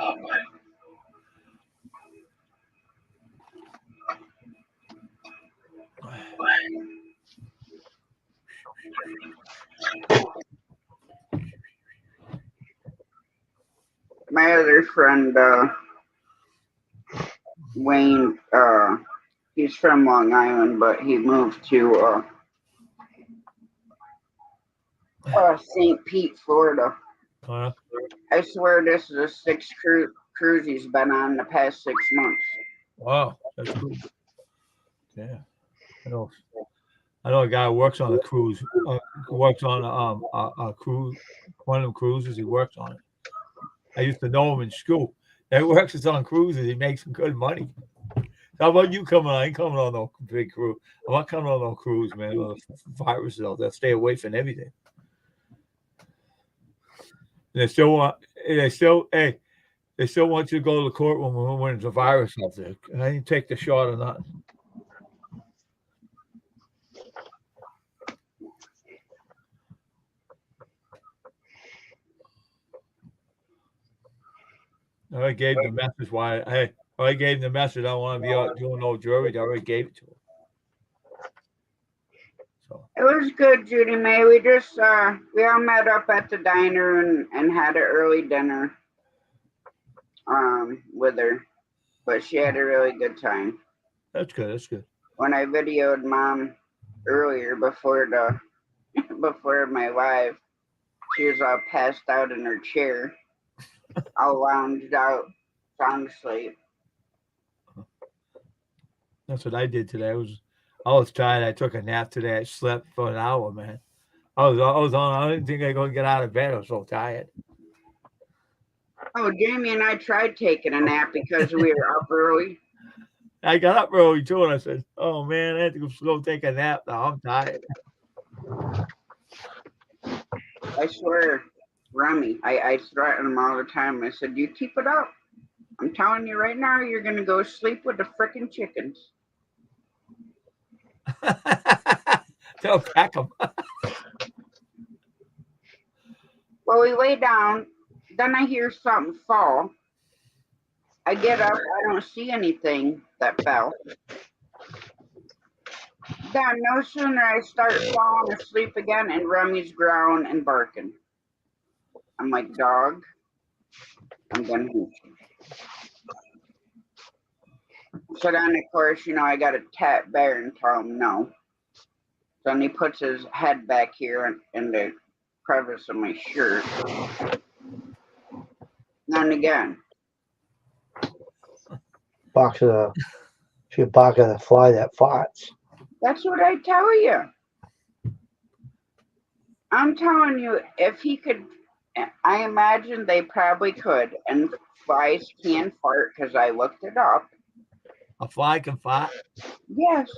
my other friend, Wayne, he's from Long Island, but he moved to St. Pete, Florida. I swear this is the sixth cruise he's been on in the past 6 months. Wow, that's cool. Yeah, I know. I know a guy who works on a cruise. Works on a cruise, one of them cruises. He works on it. I used to know him in school. He works on cruises. He makes some good money. How about you coming on? I ain't coming on no big cruise. I'm not coming on no cruise, man. Viruses out there. Stay away from everything. And they still want. They still. Hey, they still want you to go to the courtroom when there's a virus out there. I didn't take the shot or not. I gave the message why. Hey, I gave the message. I want to be out doing no jury. I already gave it to him. So It was good, Judy May. We just we all met up at the diner and had an early dinner with her, but she had a really good time. that's good. That's good. When I videoed Mom earlier before before my live, she was all passed out in her chair, all lounged out, sound asleep. That's what I did today. I was tired. I took a nap today. I slept for an hour, man. I was on. I didn't think I was gonna get out of bed. I was so tired. Oh, Jamie and I tried taking a nap because we were up early. I got up early too, and I said, "Oh man, I had to go take a nap now. I'm tired." I swear, Remy, I threaten him all the time. I said, "You keep it up. I'm telling you right now, you're gonna go sleep with the frickin' chickens." Tell Peckham. Well, we lay down. Then I hear something fall. I get up. I don't see anything that fell. Then no sooner I start falling asleep again, and Remy's growling and barking. I'm like, dog, I'm gonna hit you. So then, of course, I got to tap Bear and tell him no. So then he puts his head back here in the crevice of my shirt. And again. Box of the, she a box of the fly that farts. That's what I tell you. I'm telling you, if he could, I imagine they probably could. And flies can fart because I looked it up. A fly can fart. Yes.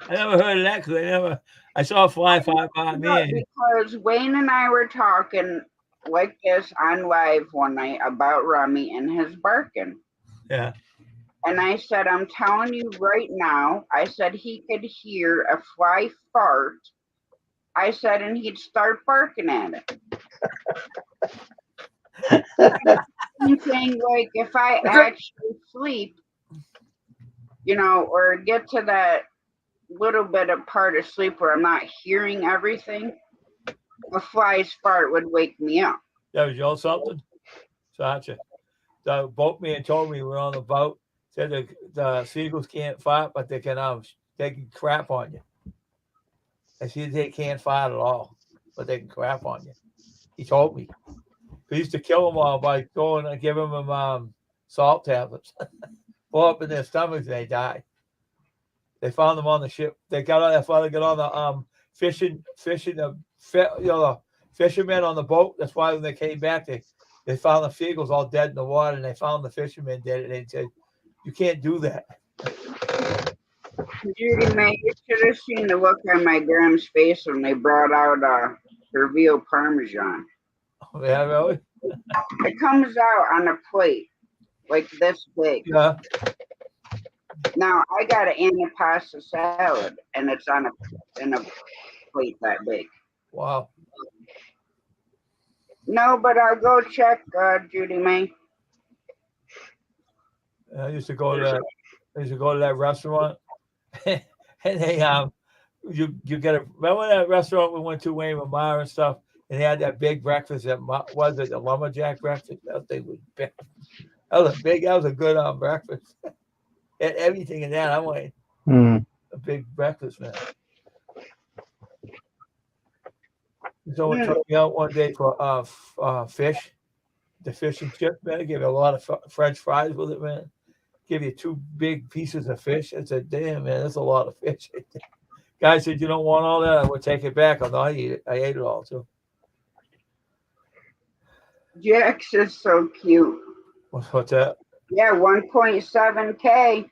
I never heard of that because I saw a fly fart by me. Because Wayne and I were talking like this on live one night about Rummy and his barking. Yeah. And I said, I'm telling you right now, I said he could hear a fly fart. I said, and he'd start barking at it. I'm saying, like, if I actually sleep, or get to that little bit of part of sleep where I'm not hearing everything, a fly's fart would wake me up. That was y'all something? Gotcha. The boatman told me we're on the boat. Said the seagulls can't fart, but they can crap on you. I see they can't fart at all, but they can crap on you. He told me. We used to kill them all by going and giving them salt tablets. Blow up in their stomachs and they die. They found them on the ship. They got on. That's why they got on the fishing the fishermen on the boat. That's why when they came back, they found the seagulls all dead in the water, and they found the fishermen dead. And they said, "You can't do that." Judy May, you should have seen the look on my Graham's face when they brought out her veal parmesan. Yeah, really? It comes out on a plate like this big. Yeah. Now I got an antipasta salad, and it's in a plate that big. Wow. No, but I'll go check, Judy May. I used to go to that restaurant, and they you get a remember that restaurant we went to, Wayne with Mara and stuff, and they had that big breakfast that was it the lumberjack breakfast? That thing was big. That was a good breakfast. Had everything in that. I went a big breakfast, man. Someone took me out one day for fish, the fish and chips, man. They gave you a lot of French fries with it, man. Give you 2 big pieces of fish. I said, damn, man, that's a lot of fish. Guy said, you don't want all that? I would take it back. I eat it. I ate it all, too. Jax is so cute. What's that? Yeah, 1.7K.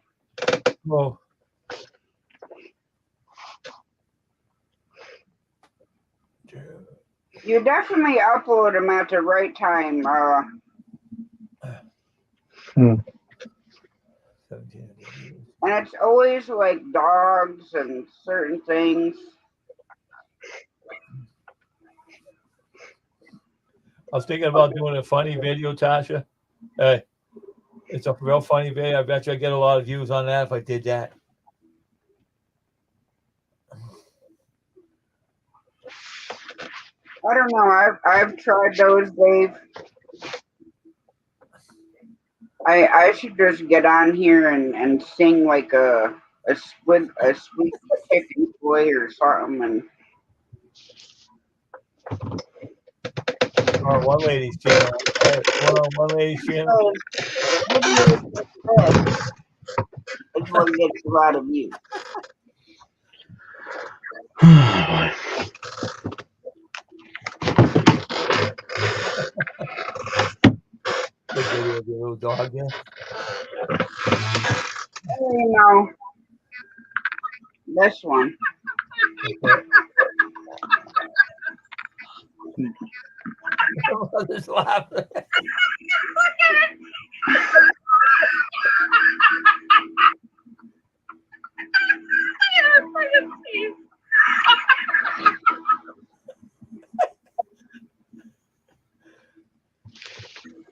Oh. You definitely upload them at the right time. And it's always like dogs and certain things. I was thinking about doing a funny video, Tasha. Hey, it's a real funny video. I bet you I get a lot of views on that if I did that. I don't know. I've tried those, Dave. I should just get on here and sing like a sweet chicken boy or something. And Or one lady's channel. One lady's channel. it's what gets a lot of views. The video of the little dog there. This one. Just laughing.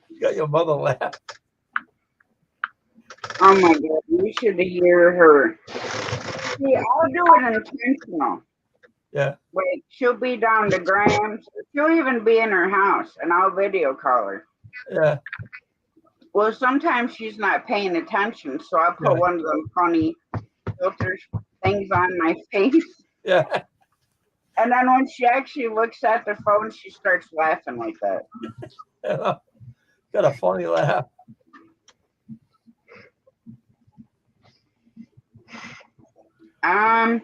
You got your mother laugh. Oh my God, you should hear her. See, I'll do it intentional. Yeah. Like, she'll be down to Graham's. She'll even be in her house, and I'll video call her. Yeah. Well, sometimes she's not paying attention, so I'll put one of them funny filters things on my face. Yeah. And then when she actually looks at the phone, she starts laughing like that. Yeah. Got a funny laugh. I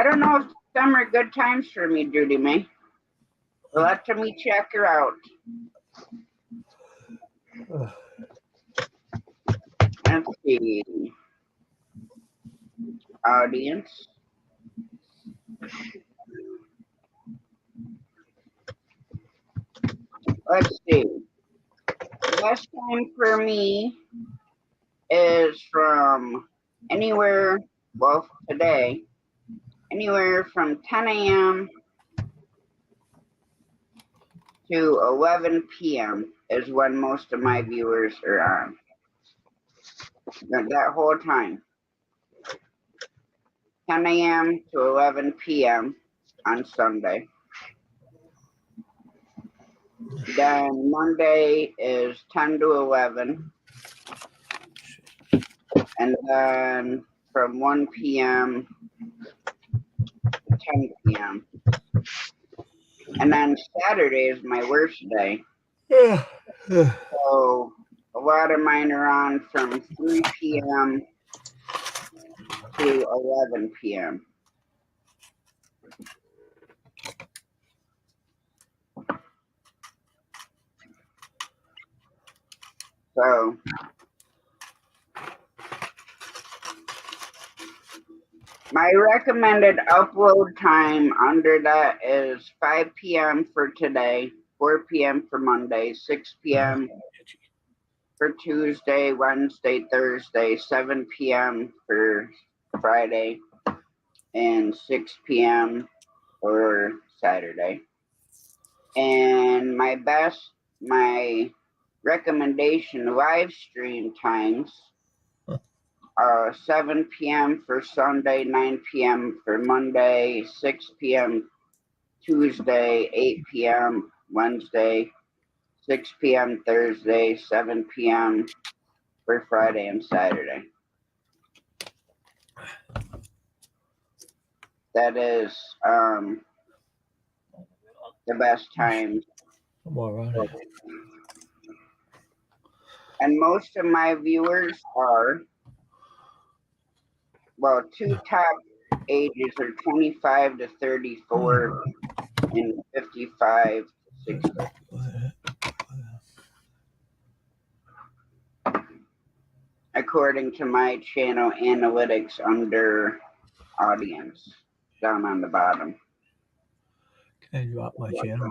don't know if Some are good times for me, Judy May. Let me check her out. Let's see. Audience. Let's see. Best time for me is from anywhere, well, today, anywhere from 10 a.m. to 11 p.m. is when most of my viewers are on. That whole time. 10 a.m. to 11 p.m. on Sunday. Then Monday is 10 to 11. And then from 1 p.m. to 10 p.m. And then Saturday is my worst day. So a lot of mine are on from 3 p.m. to 11 p.m. So my recommended upload time under that is 5 p.m. for today, 4 p.m. for Monday, 6 p.m. for Tuesday, Wednesday, Thursday, 7 p.m. for Friday, and 6 p.m. for Saturday. And my recommendation live stream times are 7 p.m. for Sunday, 9 p.m. for Monday, 6 p.m. Tuesday, 8 p.m. Wednesday, 6 p.m. Thursday, 7 p.m. for Friday and Saturday. That is the best time. I'm all right. And most of my viewers are, well, two top ages are 25 to 34 and 55 to 60. According to my channel analytics under audience down on the bottom. Can I drop my channel?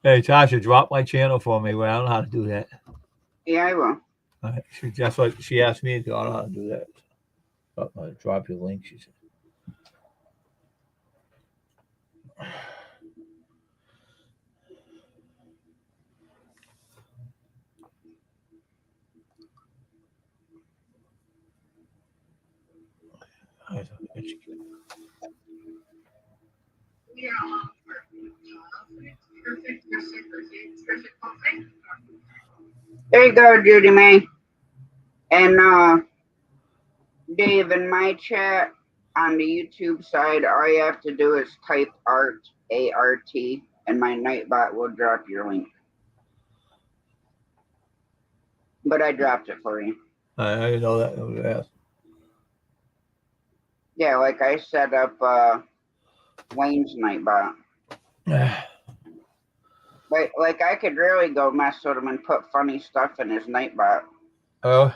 Hey, Tasha, drop my channel for me. Well, I don't know how to do that. Yeah, I will. That's what she asked me to do. I don't know how to do that. Drop your link, she said. There you go, Judy May. And Dave, in my chat on the YouTube side, all you have to do is type art, A-R-T, and my Nightbot will drop your link. But I dropped it for you. I didn't know that. Yeah, like I set up Wayne's Nightbot. Like I could really go mess with him and put funny stuff in his Nightbot. Oh.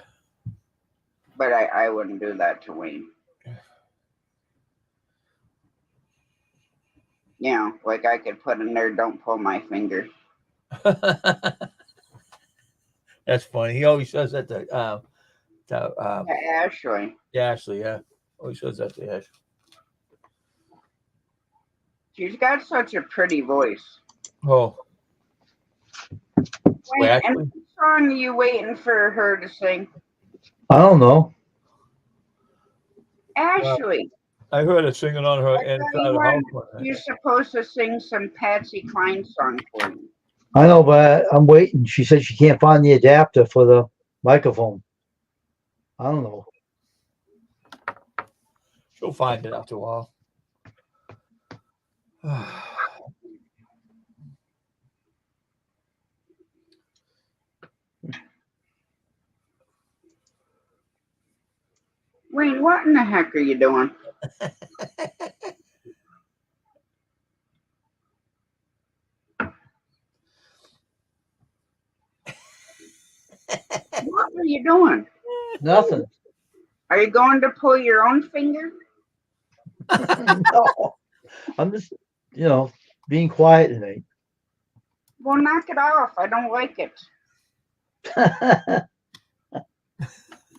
But I wouldn't do that to Wayne. You know, like I could put in there, don't pull my finger. That's funny. He always says that to Ashley. Ashley, yeah. Always says that to Ashley. She's got such a pretty voice. Oh. Wayne, and what song are you waiting for her to sing? I don't know. Ashley. I heard her singing on her inside of the house. You're supposed to sing some Patsy Cline song for you. I know, but I'm waiting. She said she can't find the adapter for the microphone. I don't know. She'll find it after a while. mean, what in the heck are you doing? What are you doing? Nothing. Are you going to pull your own finger? No. I'm just, being quiet tonight. Well, knock it off. I don't like it.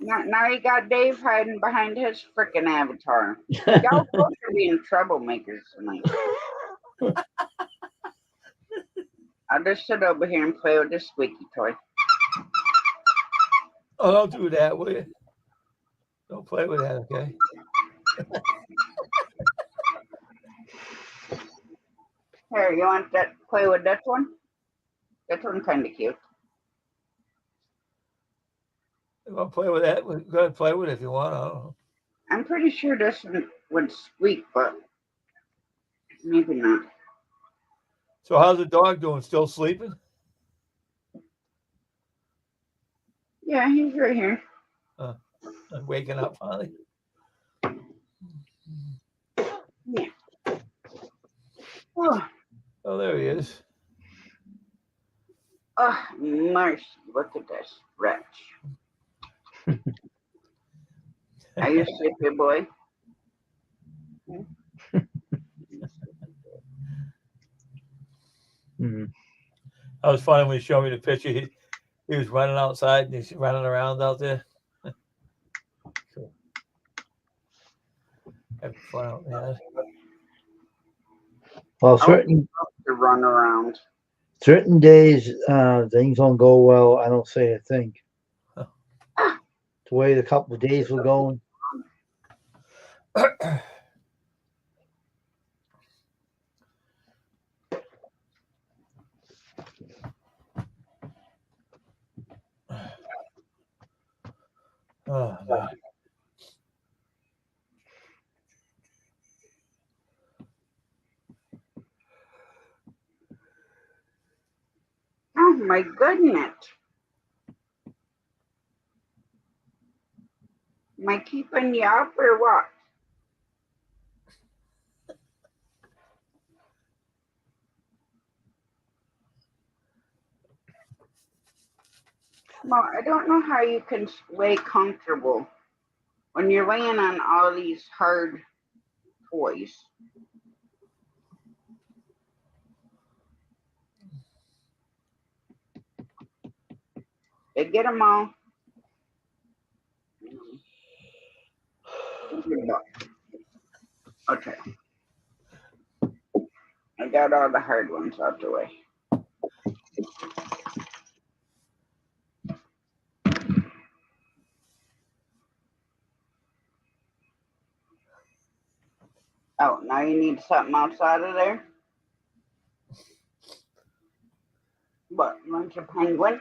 Now you got Dave hiding behind his freaking avatar. Y'all both are being troublemakers tonight. I'll just sit over here and play with this squeaky toy. Oh, don't do that, will you? Don't play with that, okay? Here, you want to play with this one? This one's kind of cute. You want to play with that? Go ahead and play with it if you want. I don't know. I'm pretty sure this one would squeak, but maybe not. So how's the dog doing? Still sleeping? Yeah, he's right here. I'm waking up finally. Yeah. Oh, Oh, there he is. oh, mercy. Look at this wretch. Are you sleepy, boy? Mhm. That was funny when he showed me the picture. He was running outside and he's running around out there. Cool. Having fun out there. Well, I would love to run around. certain days, things don't go well. I don't say a thing. Huh. The way the couple of days were going. Oh, man. Oh my goodness. Am I keeping you up or what? Well, I don't know how you can lay comfortable when you're laying on all these hard toys. They get them all. Okay. I got all the hard ones out the way. Oh, now you need something outside of there? What, you want your penguin?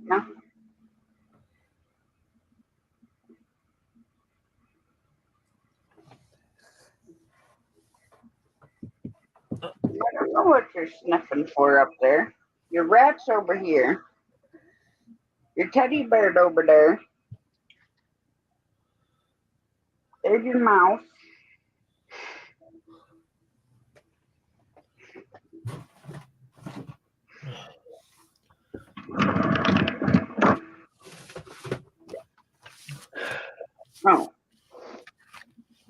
No? I don't know what you're sniffing for up there. Your rat's over here. Your teddy bear over there. There's your mouse. Oh.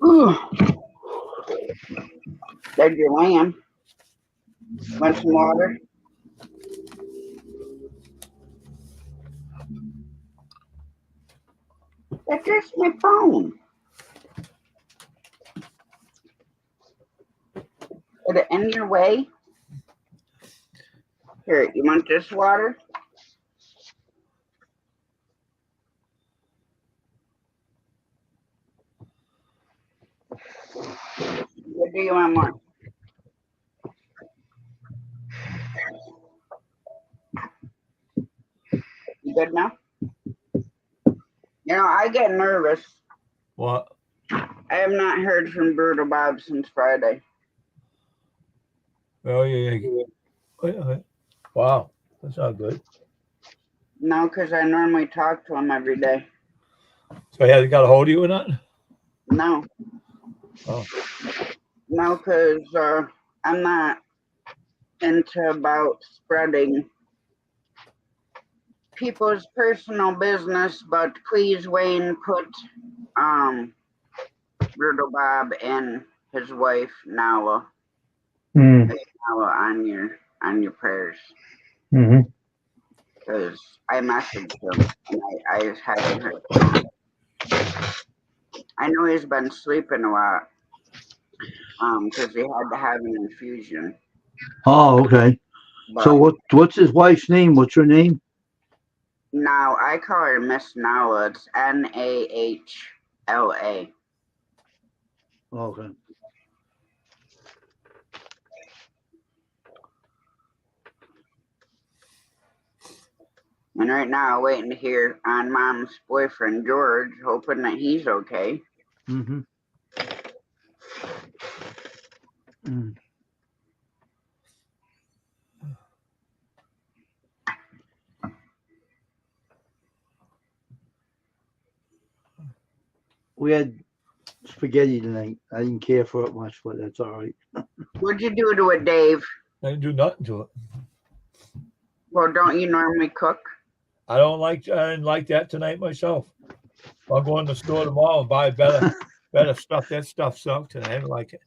Ooh. There's your lamb. Want some water? That's just my phone. Is it in your way? Here, you want this water? What do you want more? You good now? You know, I get nervous. What? I have not heard from Brutal Bob since Friday. Oh, yeah. Wait a minute. Wow, that's not good. No, because I normally talk to him every day. So he hasn't got a hold of you or nothing? No. Oh. No, because I'm not into about spreading people's personal business, but please, Wayne, put Brutal Bob and his wife Nala Mm. on your prayers, Mm-hmm. because I messaged him and I haven't heard from him. I know he's been sleeping a lot because he had to have an infusion. Oh, okay. But So what's his wife's name? What's her name? now I call her Miss Nala. It's Nahla. Okay. And right now, I'm waiting to hear on Mom's boyfriend George, hoping that he's okay. Mm-hmm. Mm. We had spaghetti tonight. I didn't care for it much, but that's all right. What'd you do to it, Dave? I didn't do nothing to it. Well, don't you normally cook? I didn't like that tonight myself. I'll go in the store tomorrow and buy better stuff. That stuff sucked and I didn't like it.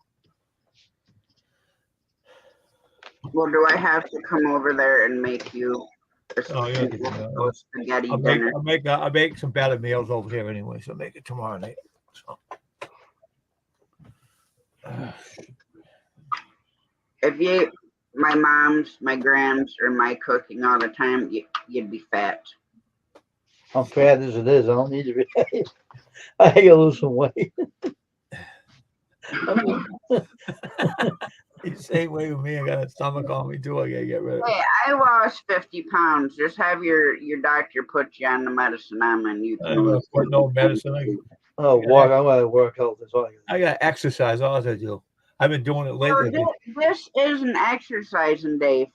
Well, do I have to come over there and make you a Oh, yeah, I can do that. spaghetti I'll dinner? make some better meals over here anyway, so I'll make it tomorrow night. So. If you ate my mom's, my grand's, or my cooking all the time, you'd be fat. I'm fat as it is. I don't need to be. I gotta lose some weight. The same way with me. I got a stomach on me too. I gotta get rid of it. Hey, I lost 50 pounds. Just have your doctor put you on the medicine and you I can don't lose put no medicine. Oh, walk. I want to work out. That's all. I got exercise. All I do. I've been doing it lately. This is an exercising, Dave.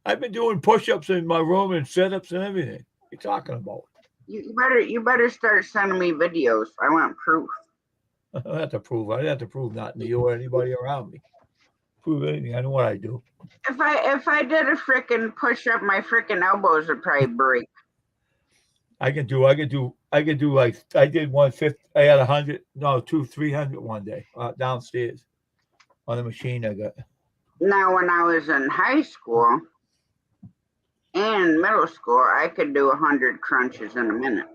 I've been doing push-ups in my room and sit-ups and everything. What are you talking about? You better start sending me videos. I want proof. I don't have to prove. I have to prove nothing to you or anybody around me. Prove anything. I know what I do. If I did a frickin' push up, my frickin' elbows would probably break. I can do like I did 150. I had 100, no, 300 one day downstairs on the machine I got. Now, when I was in high school and middle school, I could do 100 crunches in a minute.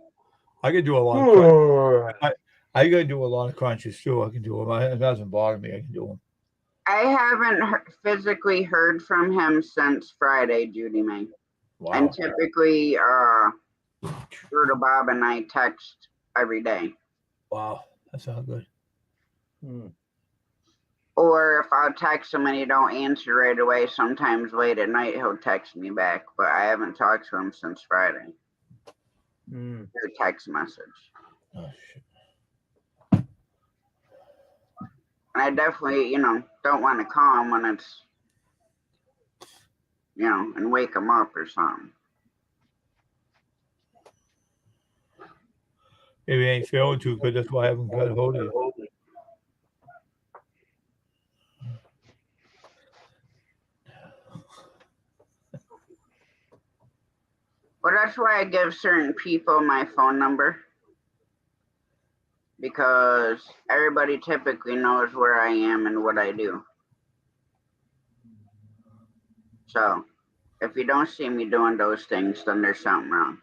I could do a lot of crunches. I could do a lot of crunches too. I can do them. It doesn't bother me. I can do them. I haven't physically heard from him since Friday, Judy May. Wow. And typically, Brutal Bob and I text every day. Wow, that sounds good. Or if I'll text him and he don't answer right away, sometimes late at night he'll text me back. But I haven't talked to him since Friday. Through text message. Oh shit. And I definitely, don't want to call him when it's, and wake him up or something. Maybe I ain't feeling too good. That's why I haven't got a hold of you. Well, that's why I give certain people my phone number. Because everybody typically knows where I am and what I do. So, if you don't see me doing those things, then there's something wrong.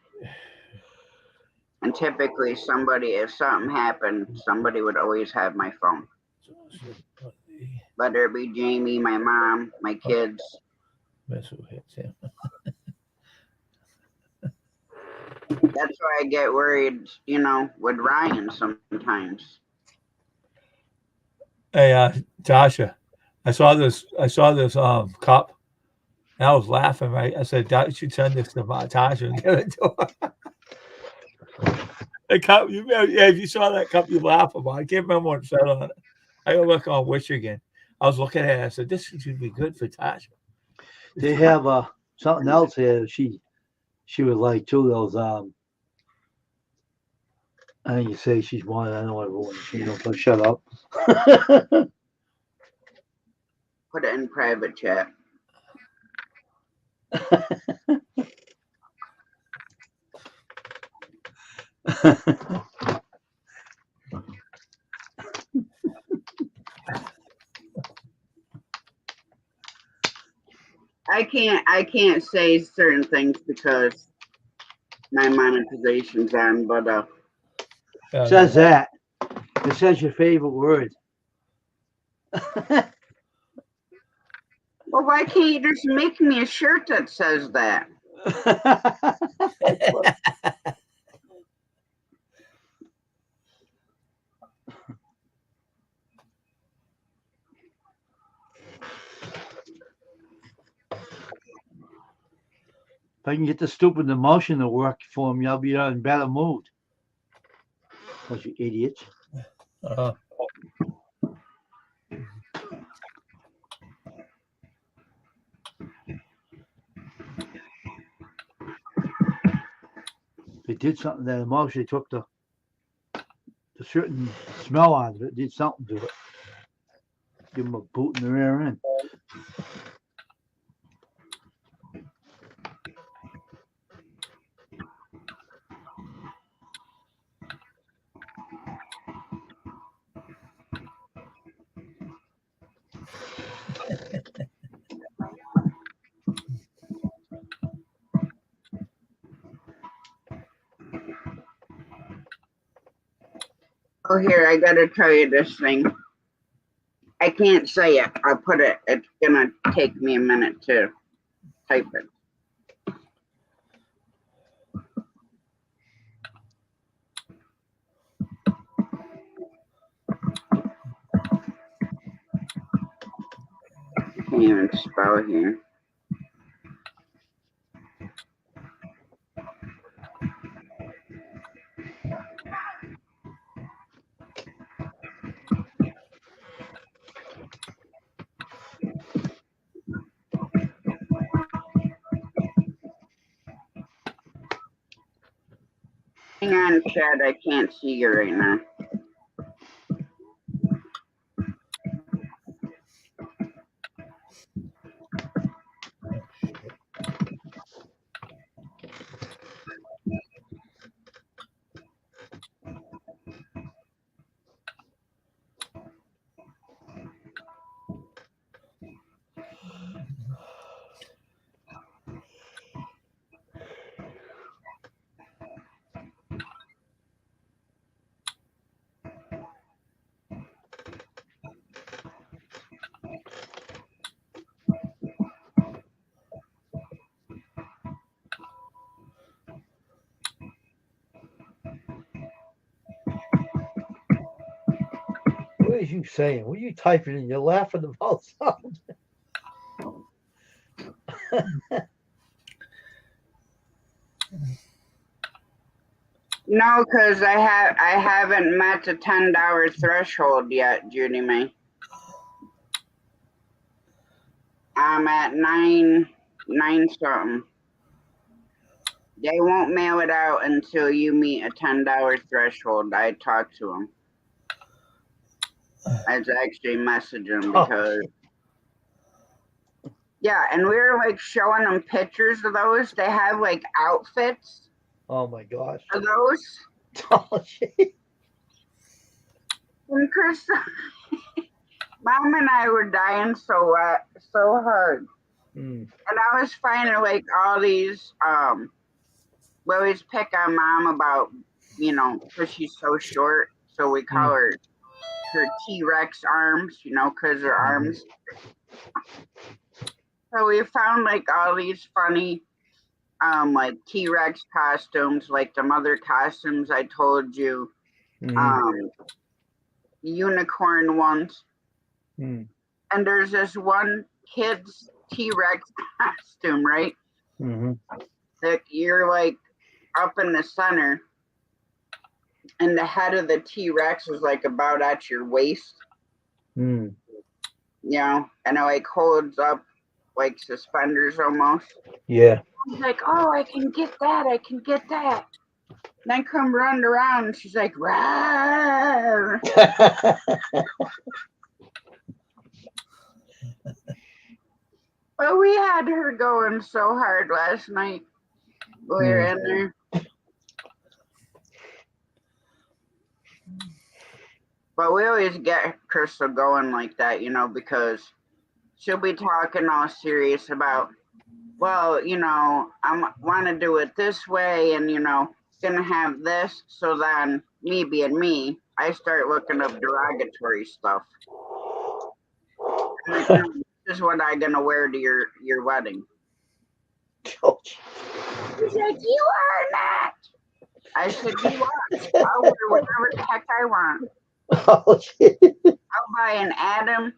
And typically, if something happened, somebody would always have my phone. Whether it be Jamie, my mom, my kids. That's who hits him. That's why I get worried, with Ryan sometimes. Hey, Tasha, I saw this cup. And I was laughing, right? I said, you should send this to Tasha and give it to her. The cup, if you saw that cup, you laugh about. I can't remember what it said on it. I gotta look on Wish again. I was looking at it. I said, this should be good for Tasha. They have something else here. She would like too. Those I think you say she's one. I know everyone. You know, but shut up. Put it in private chat. I can't say certain things because my monetization's on, but Yeah, Says that. It says your favorite word. well, why can't you just make me a shirt that says that? If I can get the stupid emotion to work for me, I'll be in better mood. Those you idiots. uh-huh. They did something to that emotion. They took the certain smell out of it. Did something to it. Give them a boot in the rear end. Oh, here, I gotta tell you this thing. I can't say it. I put it. It's gonna take me a minute to type it. I can't even spell here. Hang on, Chad. I can't see you right now. What is you saying? What are you typing in? You're laughing about something. No, because I haven't met the $10 threshold yet, Judy May. I'm at nine something. They won't mail it out until you meet a $10 threshold. I talked to them. I was actually messaging them because yeah, and we were like showing them pictures of those. They have like outfits Oh my gosh. of those. Oh, gee. And Chris, Mom and I were dying so hard. Mm. And I was finding like all these we always pick on Mom about, because she's so short, so we call her T-Rex arms, because her arms. So we found like all these funny like T-Rex costumes, like the mother costumes I told you, unicorn ones. Mm. And there's this one kid's T-Rex costume, right? Mm-hmm. That you're like up in the center, and the head of the T-Rex is like about at your waist. Mm. And it like holds up like suspenders almost. Yeah. He's like, oh, I can get that. I can get that. Then come run around and she's like, rawr. But we had her going so hard last night. We were in there. But we always get Crystal going like that, you know, because she'll be talking all serious about, well, you know, I want to do it this way and, you know, gonna have this. So then, me being me, I start looking up derogatory stuff. I'm like, no, this is what I'm gonna wear to your wedding. She's like, you are not. I said, you are. I'll wear whatever the heck I want. Oh, shit. I'll buy an Adam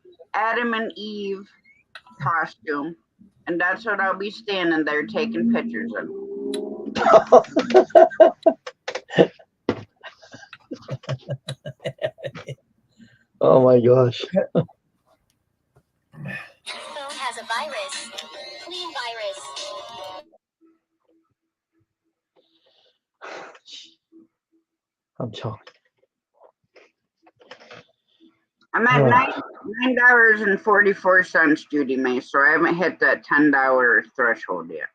and Eve costume, and that's what I'll be standing there taking pictures of. Oh my gosh. Phone has a virus. Clean virus. I'm telling I'm at $9.44, Judy May, so I haven't hit that $10 threshold yet.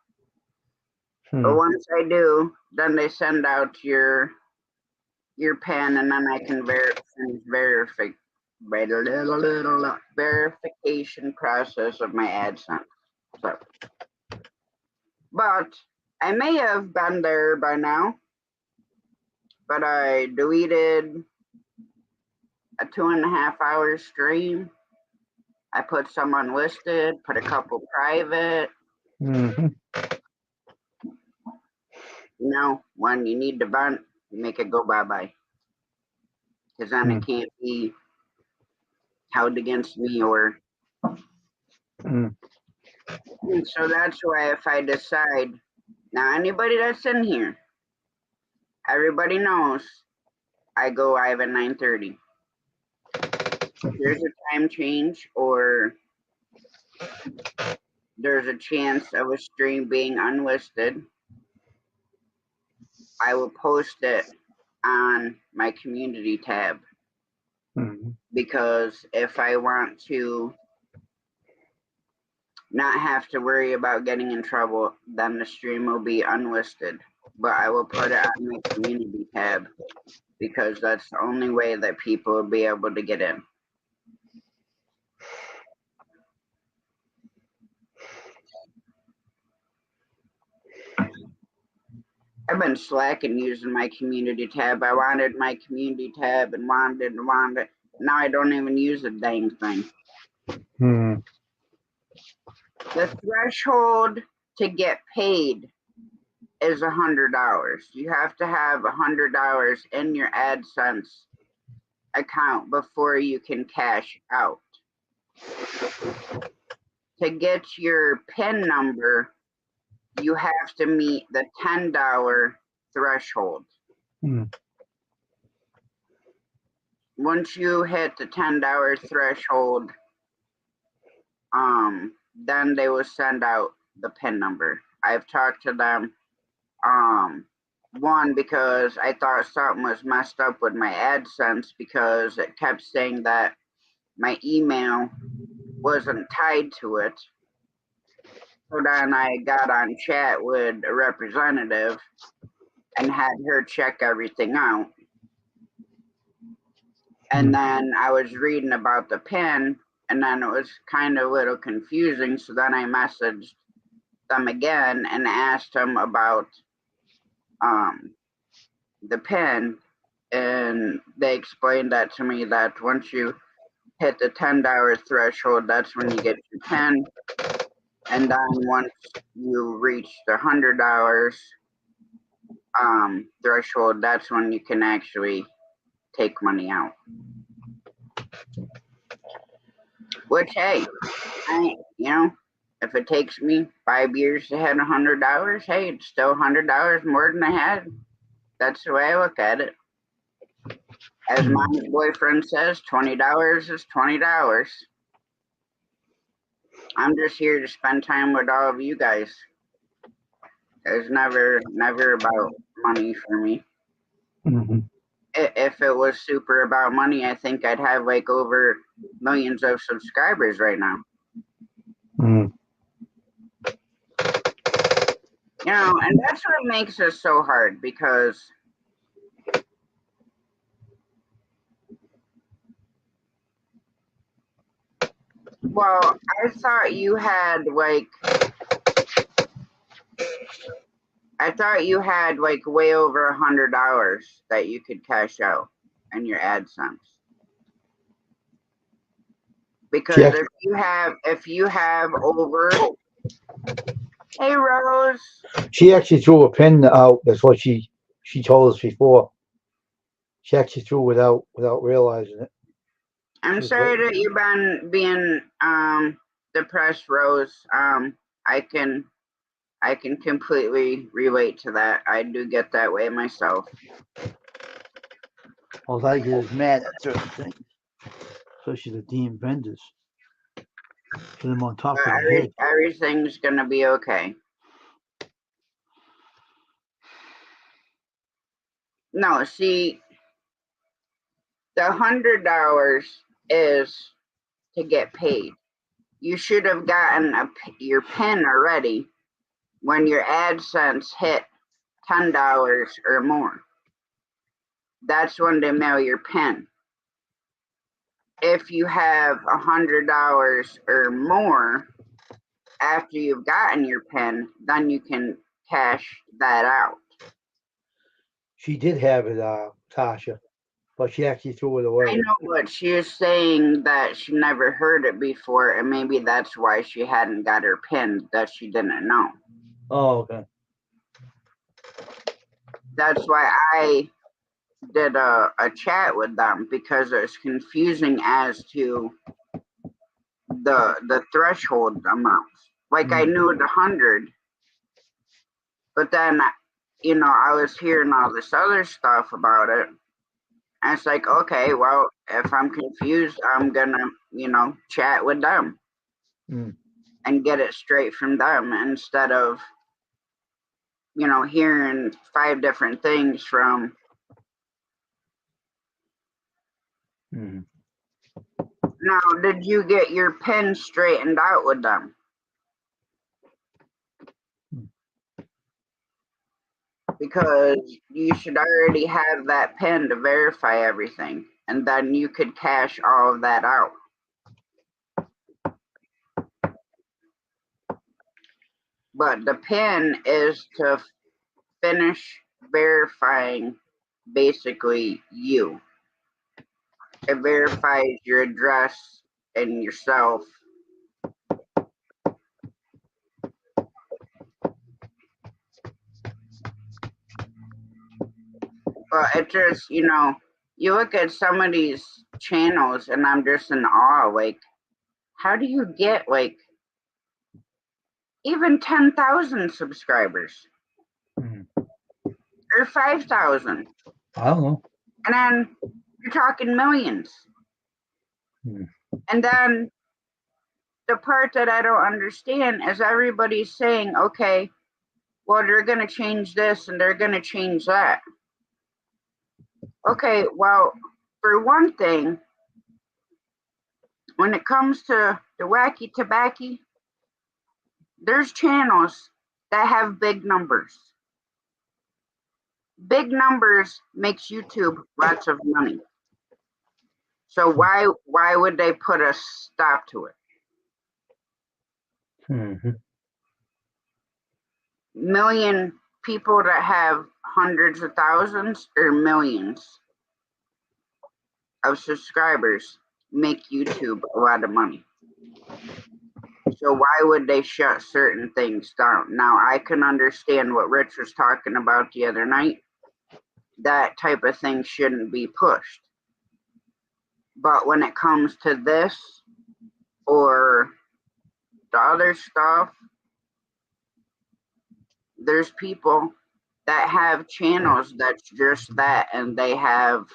But once I do, then they send out your PIN, and then I can verification process of my AdSense. So, but I may have been there by now, but I deleted a 2.5 hour stream. I put some unlisted, put a couple private. Mm-hmm. You know, when you need to vent, you make it go bye-bye. Because then it can't be held against me or. And so that's why if I decide, now anybody that's in here, everybody knows I go live at 9:30. If there's a time change or there's a chance of a stream being unlisted, I will post it on my community tab. Because if I want to not have to worry about getting in trouble, then the stream will be unlisted. But I will put it on my community tab because that's the only way that people will be able to get in. I've been slacking using my community tab. I wanted my community tab and wanted. Now I don't even use the dang thing. The threshold to get paid is $100. You have to have $100 in your AdSense account before you can cash out. To get your PIN number, you have to meet the $10 threshold. Once you hit the $10 threshold, then they will send out the PIN number. I've talked to them. One, because I thought something was messed up with my AdSense because it kept saying that my email wasn't tied to it. So then I got on chat with a representative and had her check everything out. And then I was reading about the PIN, and then it was kind of a little confusing. So then I messaged them again and asked them about the PIN, and they explained that to me that once you hit the $10 threshold, that's when you get your PIN. And then once you reach the $100 threshold, that's when you can actually take money out. Which, hey, if it takes me 5 years to hit $100, hey, it's still $100 more than I had. That's the way I look at it. As my boyfriend says, $20 is $20. I'm just here to spend time with all of you guys. It's never about money for me. Mhm. If it was super about money, I think I'd have like over millions of subscribers right now. Mm. You know, and that's what makes it so hard because well, I thought you had like way over $100 that you could cash out in your AdSense. Because Check. if you have over, hey Rose, She actually threw a pin out. That's what she told us before. She actually threw without realizing it. I'm She was sorry waiting. that you've been being depressed, Rose. I can completely relate to that. I do get that way myself. All I get is mad at certain things, especially the damn vendors. Put them on top of But their head. everything's gonna be okay. No, see, the $100 is to get paid. You should have gotten your pin already when your AdSense hit $10 or more. That's when they mail your pin. If you have $100 or more after you've gotten your pin, then you can cash that out. She did have it, Tasha, but she actually threw it I away. know, but she is saying that she never heard it before, and maybe that's why she hadn't got her pin, that she didn't know. Oh, okay. That's why I did a chat with them, because it's confusing as to the threshold amounts. Like I knew the 100, but then I was hearing all this other stuff about it. And it's like, okay, well, if I'm confused, I'm gonna, chat with them Mm. and get it straight from them instead of, hearing 5 different things from. Mm. Now, did you get your pin straightened out with them? Because you should already have that pin to verify everything, and then you could cash all of that out. But the pin is to finish verifying basically you. It verifies your address and yourself. But it just, you look at some of these channels and I'm just in awe. Like, how do you get like even 10,000 subscribers Mm. or 5,000? I don't know. And then you're talking millions. Mm. And then the part that I don't understand is everybody's saying, okay, well, they're going to change this and they're going to change that. Okay, well, for one thing, when it comes to the wacky tobacco, there's channels that have big numbers. Big numbers makes YouTube lots of money. So why would they put a stop to it? Mm-hmm. Million people that have hundreds of thousands or millions of subscribers make YouTube a lot of money. So why would they shut certain things down? Now I can understand what Rich was talking about the other night. That type of thing shouldn't be pushed. But when it comes to this or the other stuff, there's people that have channels that's just that, and they have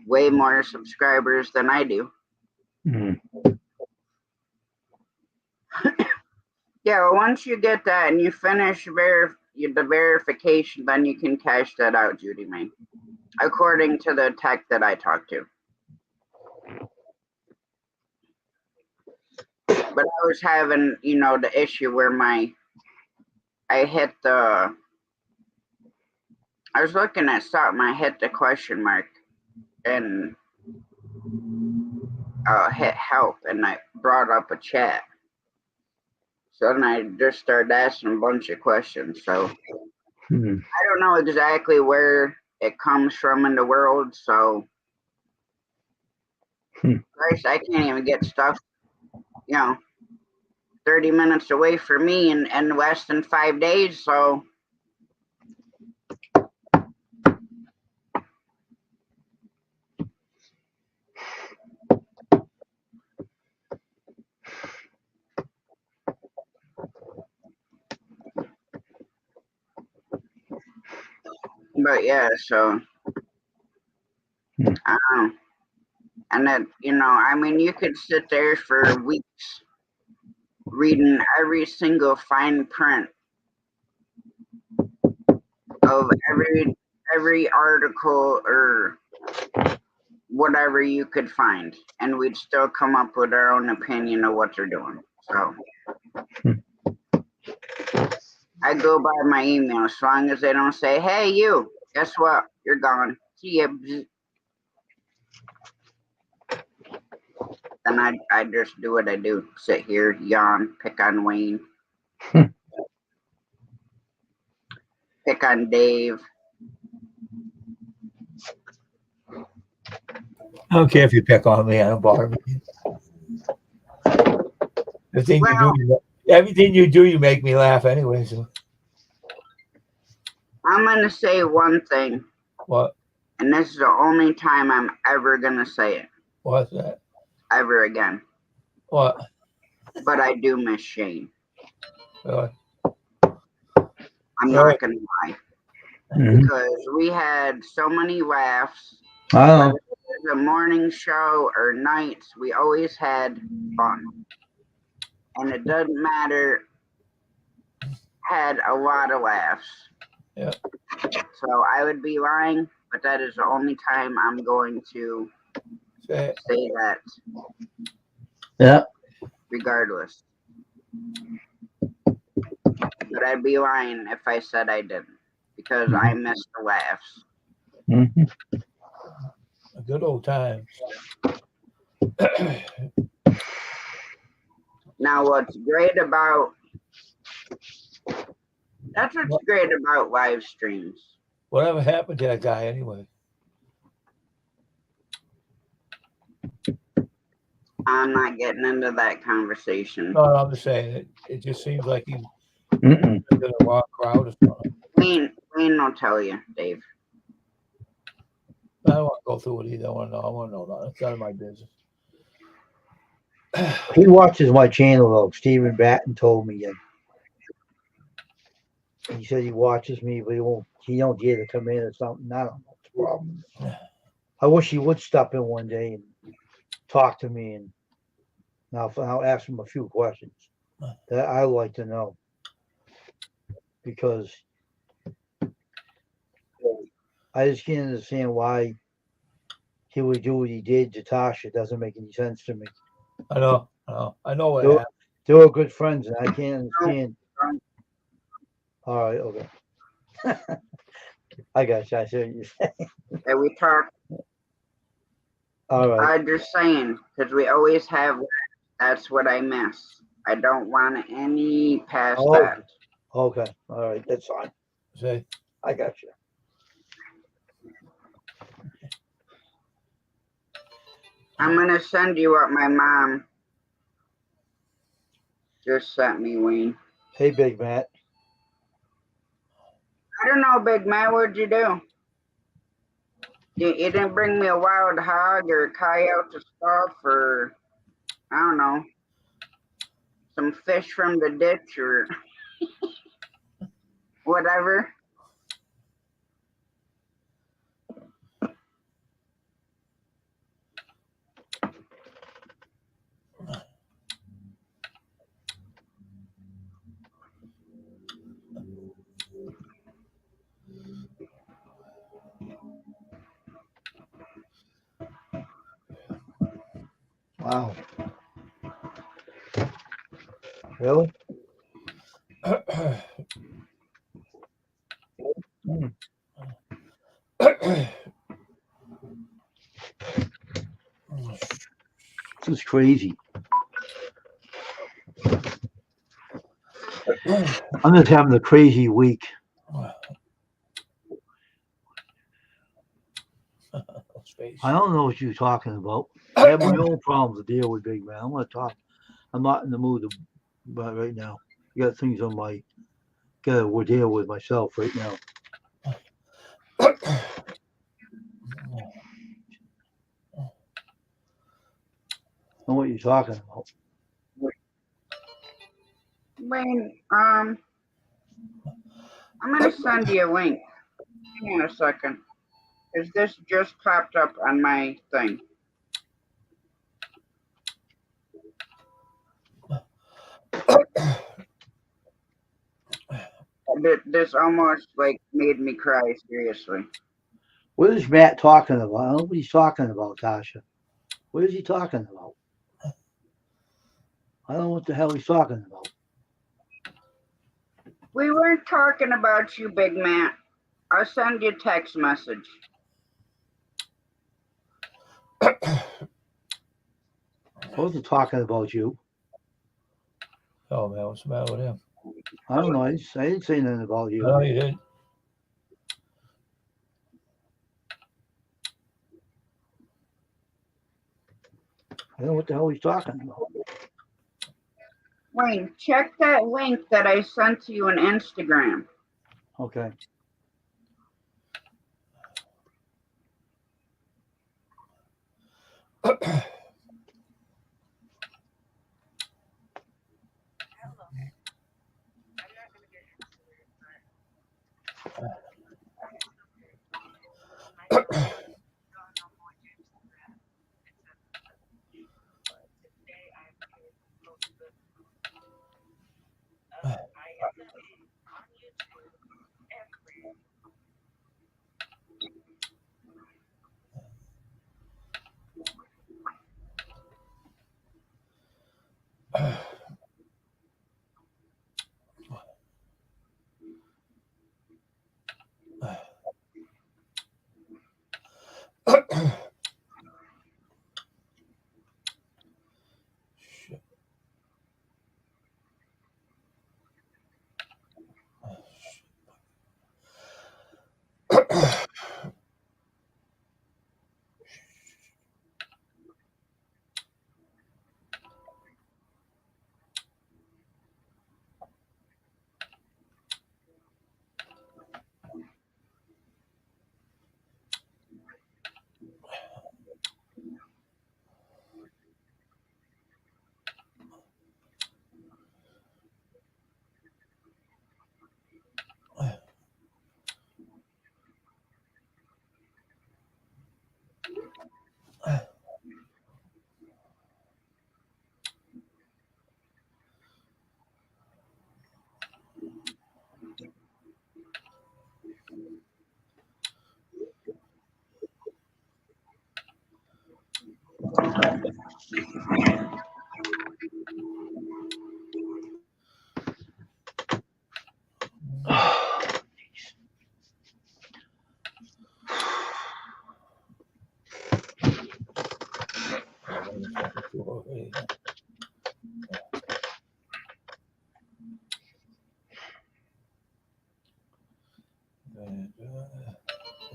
way more subscribers than I do. Mm. Yeah, well, once you get that and you finish the verification, then you can cash that out, Judy May, according to the tech that I talked to. But I was having, the issue where I was looking at something, I hit the question mark and hit help, and I brought up a chat. So then I just started asking a bunch of questions. So I don't know exactly where it comes from in the world. So Christ, I can't even get stuff, 30 minutes away from me in less than 5 days. So but yeah, so I don't know. And that, I mean, you could sit there for weeks reading every single fine print of every article or whatever you could find, and we'd still come up with our own opinion of what they're doing. So I go by my email as long as they don't say, "Hey, you, guess what? You're gone. See ya." Then I just do what I do: sit here, yawn, pick on Wayne, pick on Dave. I don't care if you pick on me. I don't bother me. Everything you do, you make me laugh anyway. So I'm gonna say one thing, what? and this is the only time I'm ever gonna say it What's that? ever again. What? But I do miss Shane. Really? I'm not gonna lie, because we had so many laughs. Whether it was a morning show or nights, we always had fun, and it doesn't matter. Had a lot of laughs. Yeah. So I would be lying, but that is the only time I'm going to say that. Yeah. Regardless. But I'd be lying if I said I didn't, because I miss the laughs. A good old times. Now, what's great about live streams. Whatever happened to that guy anyway? I'm not getting into that conversation. No, I'm just saying it just seems like he's in a wild crowd or something. Wayne will tell you, Dave. I don't want to go through it either. I want to know that. It's none of my business. He watches my channel though. Stephen Batten told me that. He said he watches me, but he don't dare to come in or something. I don't know what's the problem. I wish he would stop in one day and talk to me, and I'll ask him a few questions that I'd like to know, because I just can't understand why he would do what he did to Tasha. It doesn't make any sense to me. I know what happened. They were good friends, and I can't understand. All right, okay. I got you. I see what you're saying. And we talk. All right. I'm just saying, because we always have. That's what I miss. I don't want any past that. Okay. All right. That's fine. See? I got you. I'm gonna send you what my mom just sent me, Wayne. Hey, Big Matt. I don't know, Big Matt. What'd you do? You didn't bring me a wild hog or a coyote stuff, or I don't know, some fish from the ditch or whatever. Wow. Really? Mm. This is crazy. I'm just having a crazy week. I don't know what you're talking about. I have my own problems to deal with, big man. I'm gonna talk. I'm not in the mood to, but right now. I got things on my gotta deal with myself right now. I know what you're talking about. Wayne, I'm gonna send you a link. Hang on a second. Cause this just popped up on my thing. This almost like made me cry, seriously. What is Matt talking about? I don't know what he's talking about, Tasha. What is he talking about? I don't know what the hell he's talking about. We weren't talking about you, Big Matt. I'll send you a text message. I wasn't talking about you. Oh man, what's the matter with him? I don't know. I didn't say nothing about you. No, you didn't. I don't know what the hell he's talking about. Wayne, check that link that I sent to you on Instagram. Okay.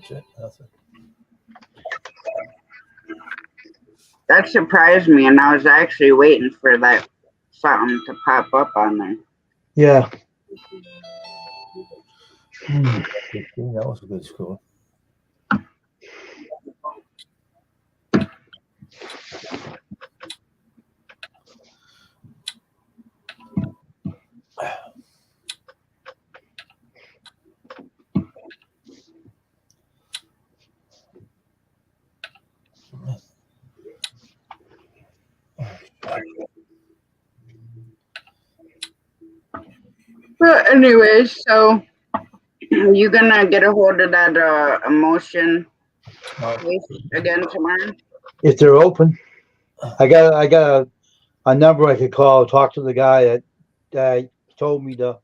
Shit. That's it. Nothing. That surprised me, and I was actually waiting for that something to pop up on there. Yeah. That was a good score. But anyways, so you gonna get a hold of that emotion case again tomorrow? If they're open. I got a number I could call, talk to the guy that told me to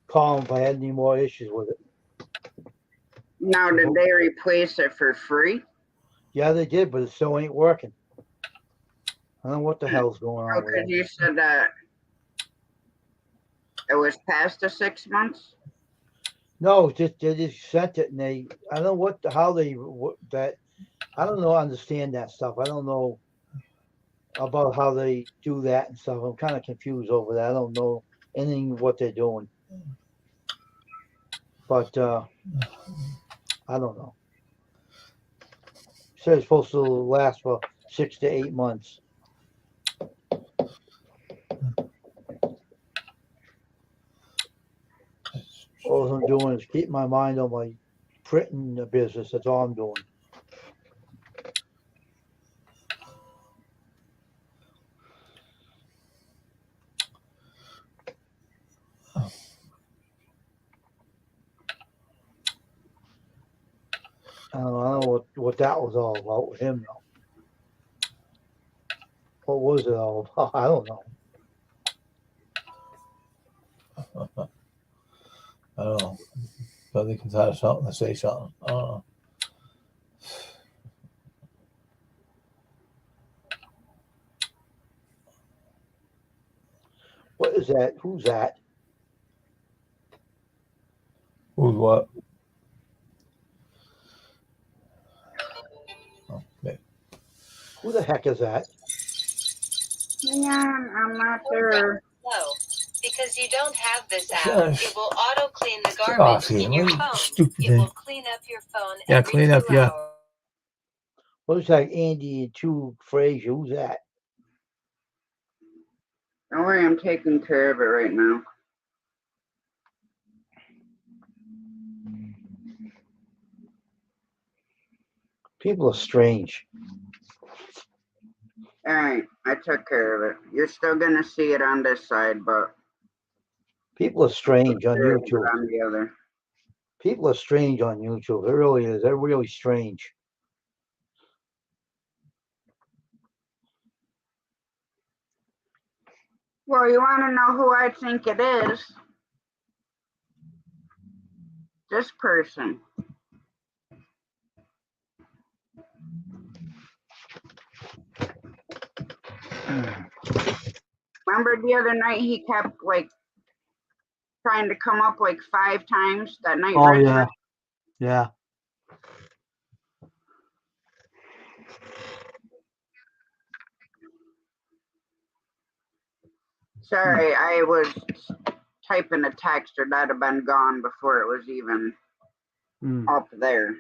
call him if I had any more issues with it. Now, did they replace it for free? Yeah, they did, but it still ain't working. I don't know what the hell's going on with Because it. you said that it was past the 6 months. No, just they just sent it, and I don't know how they that I don't know understand that stuff. I don't know about how they do that and stuff. I'm kind of confused over that. I don't know anything what they're doing, but I don't know. Said it's supposed to last for 6 to 8 months. All I'm doing is keep my mind on my printing business. That's all I'm doing. I don't know what that was all about with him though. What was it all about? I don't know. I don't know. But they can tell something to say something. I don't know. What is that? Who's that? Who's what? Oh, okay. Who the heck is that? Yeah, I'm not sure. No, because you don't have this app. Gosh. It will auto clean the Get off garbage here. in your What a phone. stupid It thing. will clean up your phone Yeah, every clean up, 2 yeah. hours. Looks like Andy and Two Frazier. Who's that? Don't worry, I'm taking care of it right now. People are strange. All right, I took care of it. You're still gonna see it on this side, but People are strange on there it is YouTube. on the other. People are strange on YouTube. It really is. They're really strange. Well, you want to know who I think it is? This person. Remember the other night he kept like trying to come up like 5 times that night. Oh Richard? yeah, yeah. Sorry, I was typing a text, or that'd have been gone before it was even Mm. up there.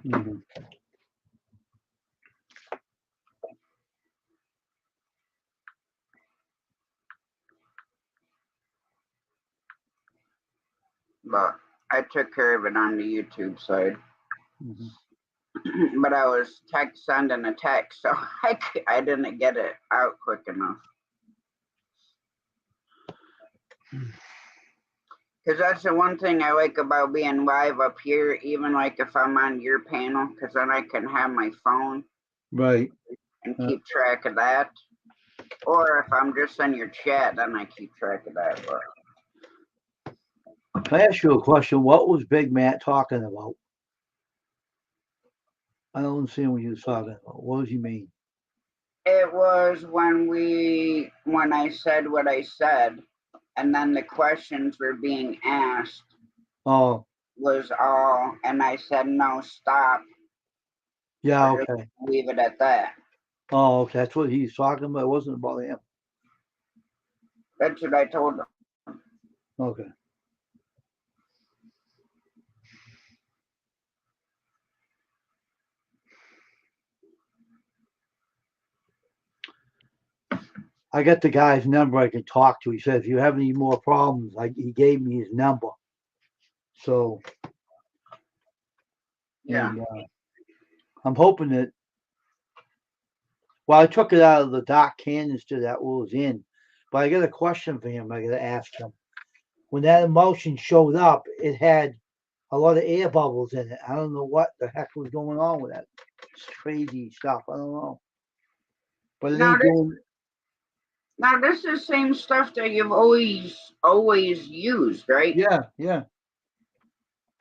Mhm. But I took care of it on the YouTube side. Mhm. But I was sending a text, so I didn't get it out quick enough. Because that's the one thing I like about being live up here, even like if I'm on your panel, because then I can have my phone Right. and Yeah. keep track of that. Or if I'm just in your chat, then I keep track of that. But Can I ask you a question? What was Big Matt talking about? I don't understand what he was talking about. What does he mean? it was when I said what I said, and then the questions were being asked Oh, was all, and I said no, stop, yeah, or just okay. leave it at that. Oh, okay. That's what he's talking about. It wasn't about him. That's what I told him. Okay. I got the guy's number I can talk to. He said, if you have any more problems, he gave me his number. So, Yeah. and I'm hoping that, well, I took it out of the dark canister that was in, but I got a question for him. I got to ask him. When that emulsion showed up, it had a lot of air bubbles in it. I don't know what the heck was going on with that. It's crazy stuff. I don't know. but it Now ain't this, doing. now this is same stuff that you've always used, right? Yeah, yeah.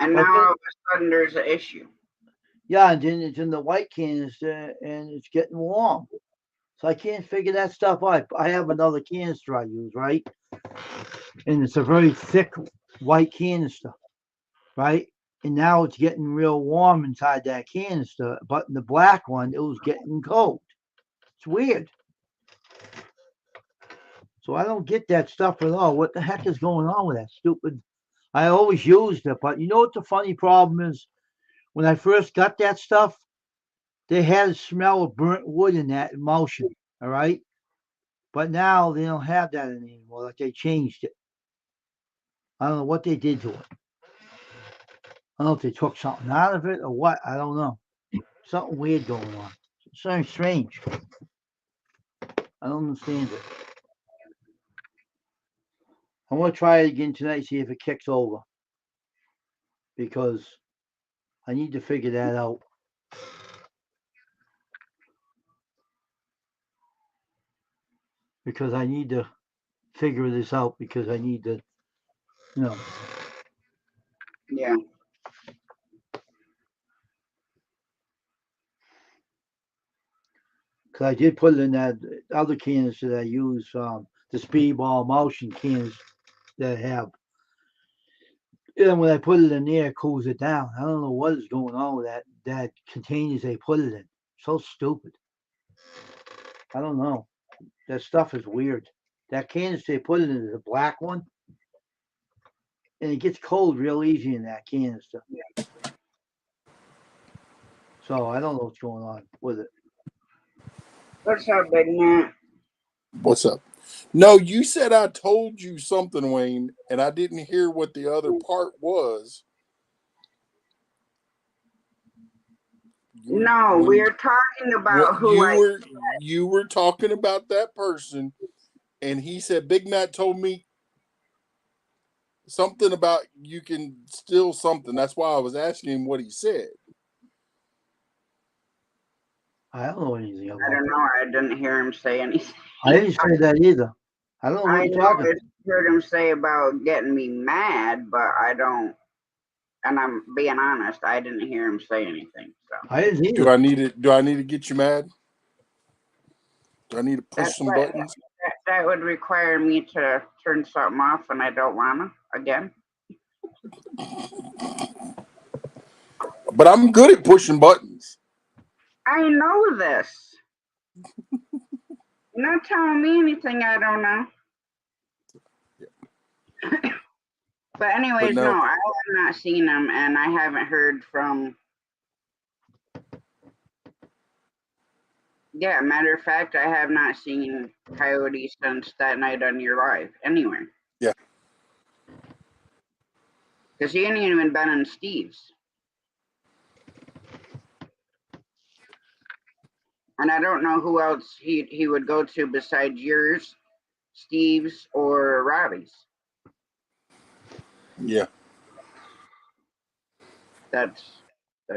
And But now then, all of a sudden there's an issue. yeah, and then it's in the white canister and it's getting warm. So I can't figure that stuff out. I have another canister I use, right? And it's a very thick white canister, right? And now it's getting real warm inside that canister, but in the black one, it was getting cold. It's weird. So I don't get that stuff at all. What the heck is going on with that stupid? I always used it, but you know what the funny problem is? When I first got that stuff, they had a smell of burnt wood in that emulsion, all right? But now they don't have that anymore. Like they changed it. I don't know what they did to it. I don't know if they took something out of it or what. I don't know. Something weird going on. Something strange. I don't understand it. I'm gonna try it again tonight, see if it kicks over. Because I need to figure that out. Because I need to figure this out because I need to, you know. Yeah. Because I did put it in that other cans that I use, the speedball motion cans that have. And when I put it in there, it cools it down. I don't know what is going on with that containers they put it in. So stupid. I don't know. That stuff is weird. That canister they put it in is a black one, and it gets cold real easy in that canister. So I don't know what's going on with it. What's up, big man? What's up? No, you said I told you something, Wayne, and I didn't hear what the other part was. No, When we're talking when about who I. you were talking about that person, and he said Big Matt told me something about you can steal something. That's why I was asking him what he said. I don't know anything I about don't know. that. I didn't hear him say anything. I didn't say that either. I don't know what I you're know talking I about. heard him say about getting me mad, but I don't. And I'm being honest, I didn't hear him say anything. So I didn't Do either. I need it? Do I need to get you mad? Do I need to that push some that, buttons? that would require me to turn something off, and I don't wanna again. But I'm good at pushing buttons. I know this. You're not telling me anything I don't know. But But anyways, no, no, I have not seen him, and I haven't heard from. Yeah, matter of fact, I have not seen Coyote since that night on your live anywhere. yeah, Because he ain't even been in Steve's. And I don't know who else he would go to besides yours, Steve's, or Robbie's. yeah. That's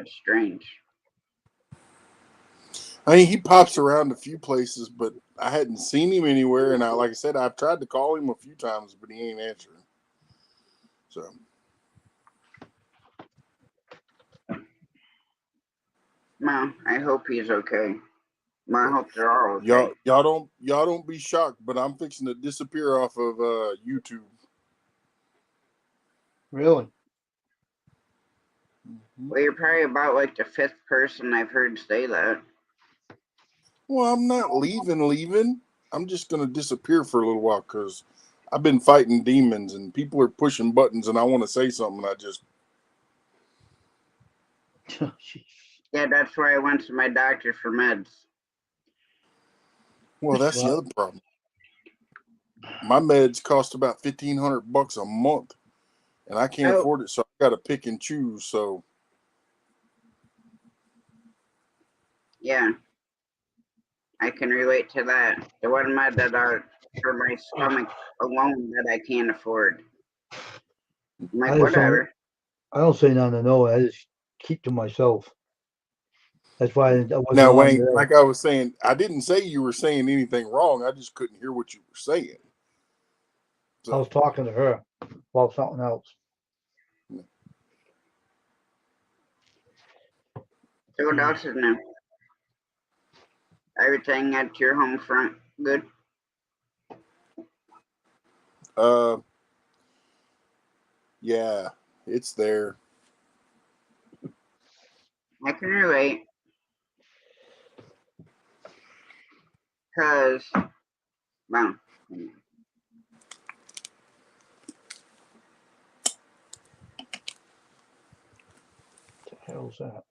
strange. I mean, he pops around a few places, but I hadn't seen him anywhere. And like I said, I've tried to call him a few times, but he ain't answering. So, Well, I hope he's okay. Well, I but hope they're all okay. y'all don't be shocked, but I'm fixing to disappear off of YouTube. Really? Well, you're probably about like the fifth person I've heard say that. Well, I'm not leaving. I'm just gonna disappear for a little while because I've been fighting demons and people are pushing buttons, and I want to say something. I just Yeah, that's why I went to my doctor for meds. well, that's the Well, other problem. My meds cost about $1,500 a month, and I can't Oh, afford it, so I got to pick and choose. So yeah, I can relate to that. The one med that are for my stomach alone that I can't afford. I'm like, I just don't. whatever. I don't say nothing to no. I just keep to myself. That's why I wasn't Now, on Wayne, today. like I was saying, I didn't say you were saying anything wrong. I just couldn't hear what you were saying. I was talking to her about something else. So what else is new? Everything at your home front good? Yeah, it's there. I can relate. Cause, well, What the hell's that?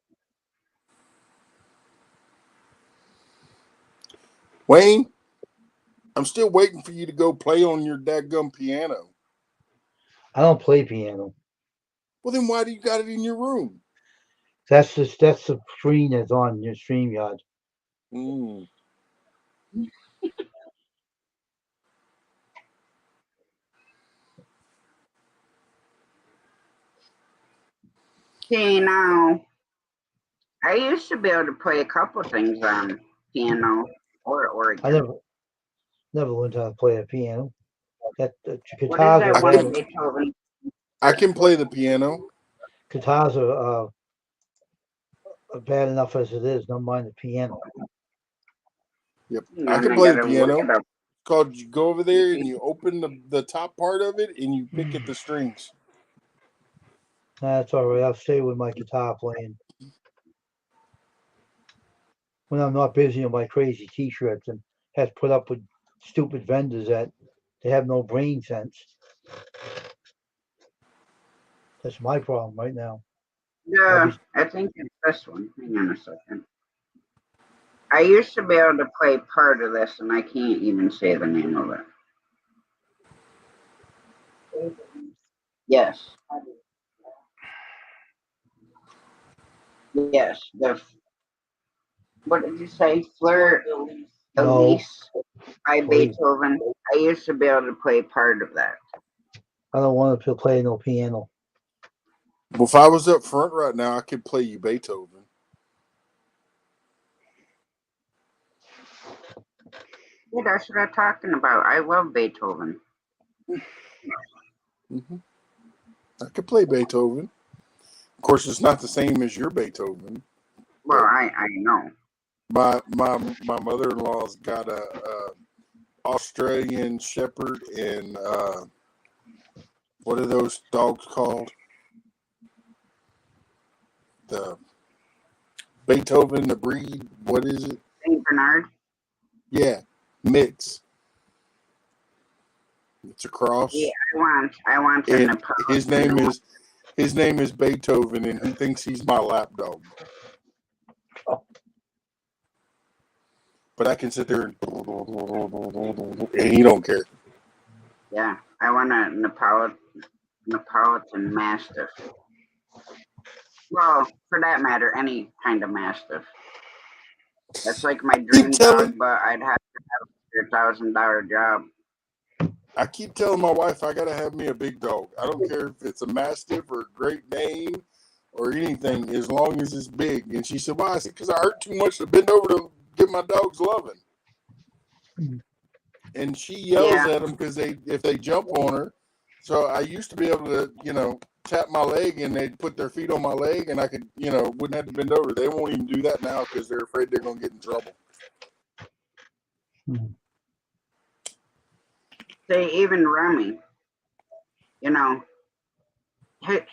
Wayne, I'm still waiting for you to go play on your dadgum piano. I don't play piano. Well, then why do you got it in your room? That's the screen that's on your StreamYard. Mm. see now, I used to be able to play a couple things on piano or I organ. never learned how to play a piano. That What is guitars that are one bad. Beethoven? I can play the piano. Guitars are bad enough as it is. Don't mind the piano. Yep, And I can I play the gotta look piano. it up. Called you go over there and you open the top part of it and you pick at the strings. That's all right. I'll stay with my guitar playing when I'm not busy on my crazy T-shirts and have to put up with stupid vendors that they have no brain sense. That's my problem right now. Yeah, I think it's this one. Hang on a second. I used to be able to play part of this, and I can't even say the name of it. Yes. Yes. What did you say? Fleur No, Elise by please. Beethoven. I used to be able to play part of that. I don't want to play no piano. Well, if I was up front right now, I could play you Beethoven. Yeah, that's what I'm talking about. I love Beethoven. Mm-hmm. I could play Beethoven. Of course, it's not the same as your Beethoven. Well, I know. My mother-in-law's got a Australian Shepherd and what are those dogs called? The Beethoven, the breed. What is it? Saint Bernard. Yeah, mix. It's a cross. Yeah, I want And an his name is Beethoven, and he thinks he's my lap dog. But I can sit there and he don't care. Yeah, I want a Neapolitan Mastiff. Well, for that matter, any kind of Mastiff. That's like my dream dog, but I'd have to have a $100,000 job. I keep telling my wife I gotta have me a big dog. I don't care if it's a Mastiff or a Great Dane or anything, as long as it's big. And she said, "Why?" I said, "Because I hurt too much to bend over to give my dogs loving." And she yells at them because if they jump on her. So I used to be able to, tap my leg and they'd put their feet on my leg and I could, wouldn't have to bend over. They won't even do that now because they're afraid they're going to get in trouble. Say, even Remy,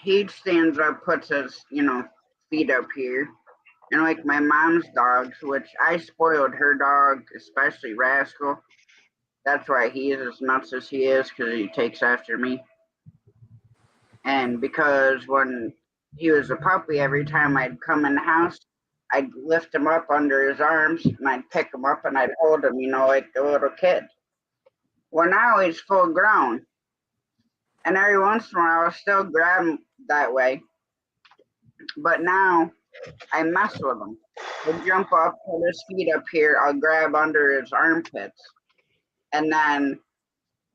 he stands up, puts his, feet up here. And like my mom's dogs, which I spoiled her dog, especially Rascal. That's why he is as nuts as he is, because he takes after me. And because when he was a puppy, every time I'd come in the house, I'd lift him up under his arms and I'd pick him up and I'd hold him, like a little kid. Well, now he's full grown. And every once in a while, I'll still grab him that way. But now I mess with him. He'll jump up, put his feet up here, I'll grab under his armpits. And then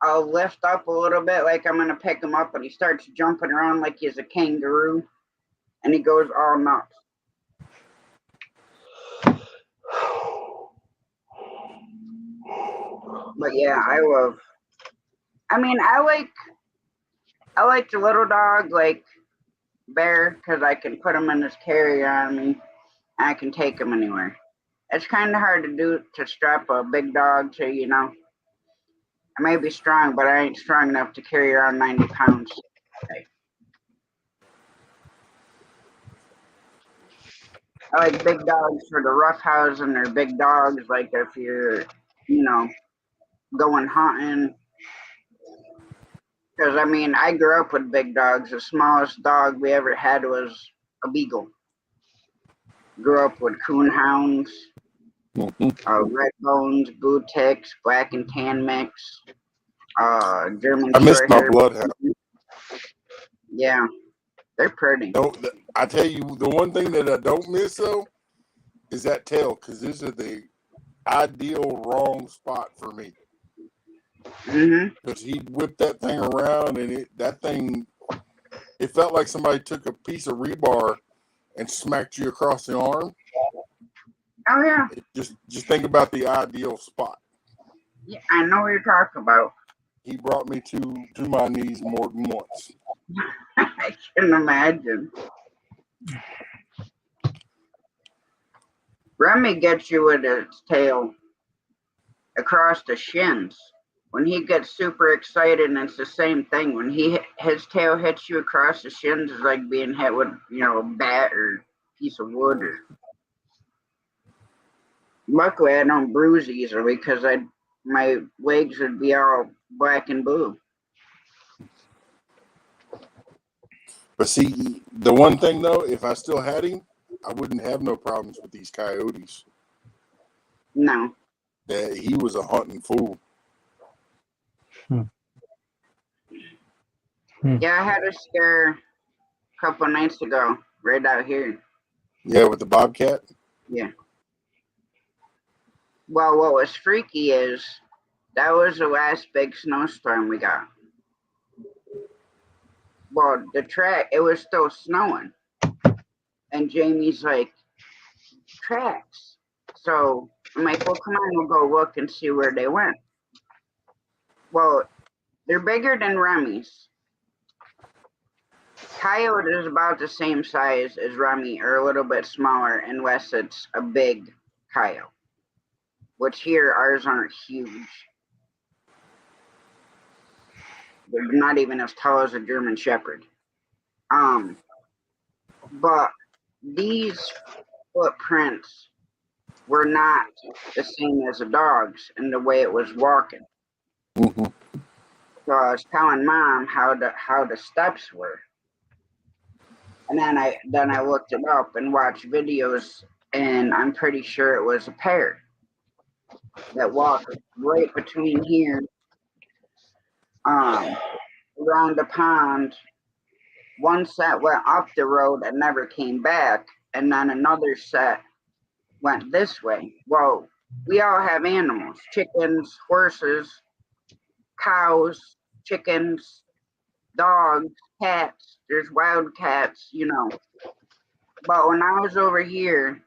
I'll lift up a little bit like I'm going to pick him up, and he starts jumping around like he's a kangaroo. And he goes all nuts. But yeah, I love. I mean, I like the little dog, like Bear, because I can put him in his carrier on me. And I can take him anywhere. It's kind of hard to do to strap a big dog to, you know. I may be strong, but I ain't strong enough to carry around 90 pounds. Okay. I like big dogs for the rough housing or big dogs, like if you're, you know, going hunting. Because, I mean, I grew up with big dogs. The smallest dog we ever had was a beagle. Grew up with coon hounds, red bones, blue ticks, black and tan mix, German I miss short my hair. bloodhound. Yeah, they're pretty. I tell you, the one thing that I don't miss though is that tail, because this is the ideal wrong spot for me. Mm-hmm. Because he'd whip that thing around, and it felt like somebody took a piece of rebar and smacked you across the arm. Oh yeah. Just think about the ideal spot. Yeah, I know what you're talking about. He brought me to my knees more than once. I can imagine. Remy gets you with its tail across the shins. When he gets super excited, and it's the same thing. When his tail hits you across the shins, it's like being hit with, you know, a bat or piece of wood. Or luckily, I don't bruise easily because my legs would be all black and blue. But see, the one thing though, if I still had him, I wouldn't have no problems with these coyotes. No. That he was a hunting fool. Yeah, I had a scare a couple of nights ago, right out here. Yeah, with the bobcat. Yeah. Well, what was freaky is that was the last big snowstorm we got. Well, the track, it was still snowing. And Jamie's like, tracks. So I'm like, well, come on, we'll go look and see where they went. Well, they're bigger than Remy's. Coyote is about the same size as Remy, or a little bit smaller, unless it's a big coyote. Which here, ours aren't huge. They're not even as tall as a German Shepherd. But these footprints were not the same as a dog's in the way it was walking. Mm-hmm. So I was telling Mom how the steps were, and then I looked it up and watched videos, and I'm pretty sure it was a pair that walked right between here, around the pond. One set went up the road and never came back, and then another set went this way. Well, we all have animals: chickens, horses, cows, chickens, dogs, cats. There's wild cats, you know. But when I was over here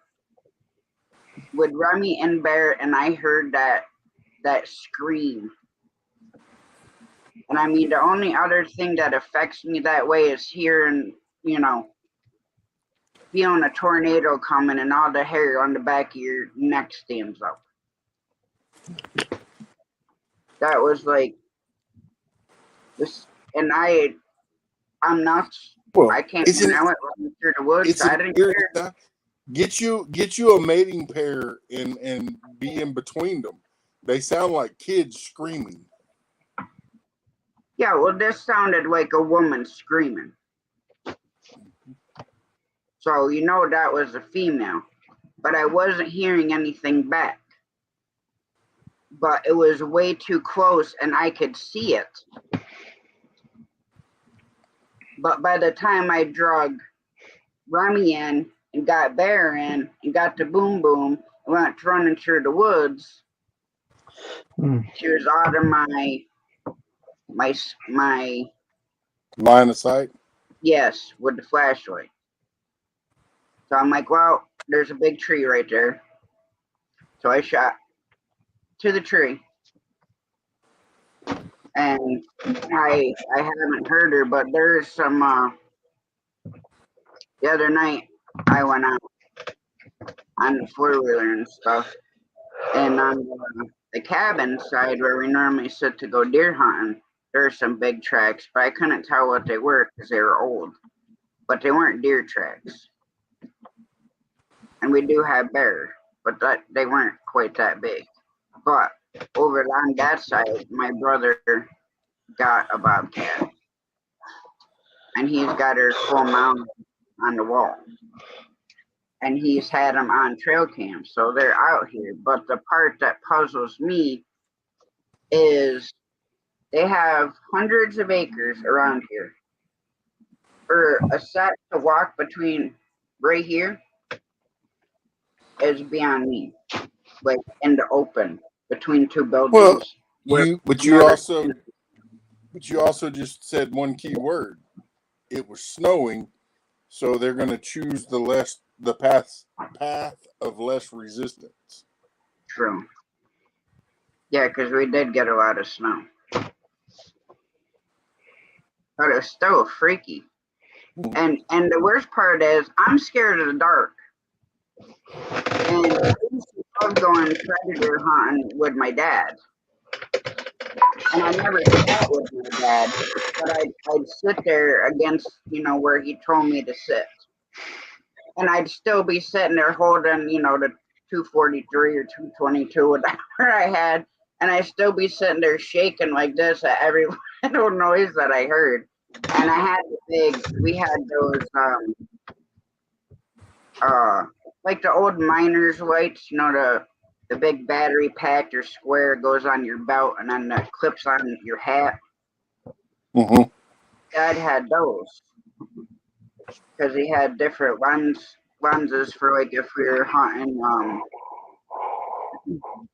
with Remy and Bear, and I heard that scream, and I mean, the only other thing that affects me that way is hearing, you know, feeling a tornado coming and all the hair on the back of your neck stands up. That was like this, and I'm nuts. Well, I can't. it's When I went running through the woods, it's I an didn't care. get you a mating pair and be in between them. They sound like kids screaming. Yeah, well, this sounded like a woman screaming. So you know that was a female, but I wasn't hearing anything back. But it was way too close, and I could see it. But by the time I drug Remy in and got Bear in and got the boom boom and went running through the woods, she was out of my Line of sight. yes, with the flashlight. So I'm like, well, there's a big tree right there. So I shot to the tree. and I haven't heard her, but there's some. The other night I went out on the 4-wheeler and stuff, and on the cabin side where we normally sit to go deer hunting, there's some big tracks, but I couldn't tell what they were because they were old, but they weren't deer tracks. And we do have bear, but they weren't quite that big. But over on that side, my brother got a bobcat, and he's got her full mount on the wall, and he's had them on trail cam, so they're out here. But the part that puzzles me is they have hundreds of acres around here. For a set to walk between right here is beyond me. Like in the open between two buildings. Well, but you also just said one key word. It was snowing, so they're going to choose the path of less resistance. True. Yeah, because we did get a lot of snow. But it's still freaky. And the worst part is I'm scared of the dark. And I used to love going predator hunting with my dad. And I never sat with my dad, but I'd sit there against, where he told me to sit. And I'd still be sitting there holding, the 243 or 222, whatever I had. And I'd still be sitting there shaking like this at every little noise that I heard. And I had we had those, like the old miner's lights, the big battery packed or square goes on your belt and then that clips on your hat. Mm-hmm. Dad had those because he had different lenses for like if we were hunting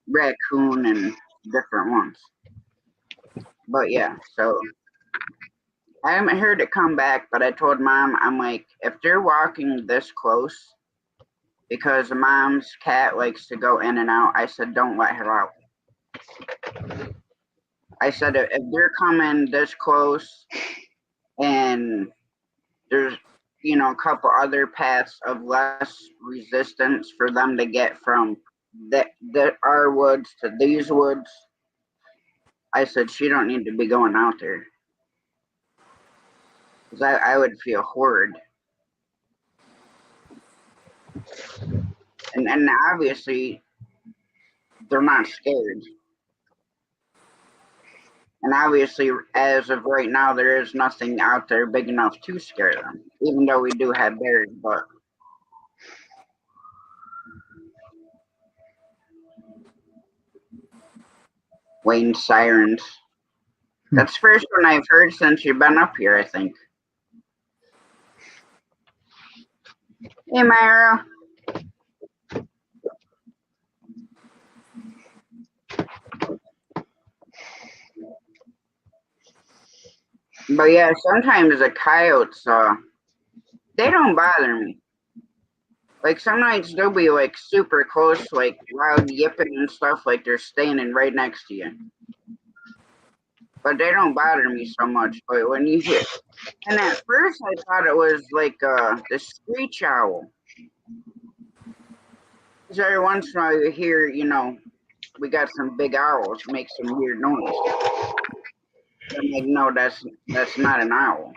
raccoon and different ones. But yeah, so I haven't heard it come back, but I told Mom, I'm like, if they're walking this close, because Mom's cat likes to go in and out, I said, don't let her out. I said, if they're coming this close and there's, a couple other paths of less resistance for them to get from our woods to these woods, I said, she don't need to be going out there. Because I would feel horrid. And obviously, they're not scared. And obviously, as of right now, there is nothing out there big enough to scare them. Even though we do have bears, but Wayne sirens. That's the first one I've heard since you've been up here, I think. Hey, Myra. But yeah, sometimes the coyotes, they don't bother me. Like some nights they'll be like super close, like loud yipping and stuff, like they're standing right next to you. But they don't bother me so much. But when you hear, and at first I thought it was like the screech owl. Because every once in a while you hear, we got some big owls make some weird noise. I'm like, no, that's not an owl.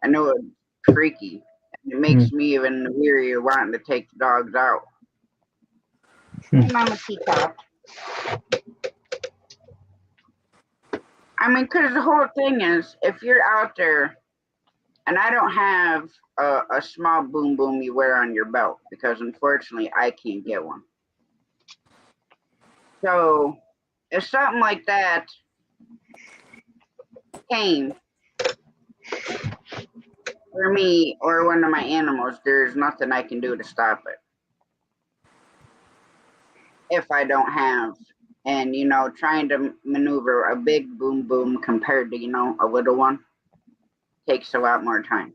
I know it's freaky. It makes me even wearier wanting to take the dogs out. Hey, Mama Peacock. I mean, because the whole thing is, if you're out there, and I don't have a small boom boom you wear on your belt, because unfortunately I can't get one. So, if something like that came for me or one of my animals, there's nothing I can do to stop it. If I don't have, and trying to maneuver a big boom boom compared to, a little one takes a lot more time.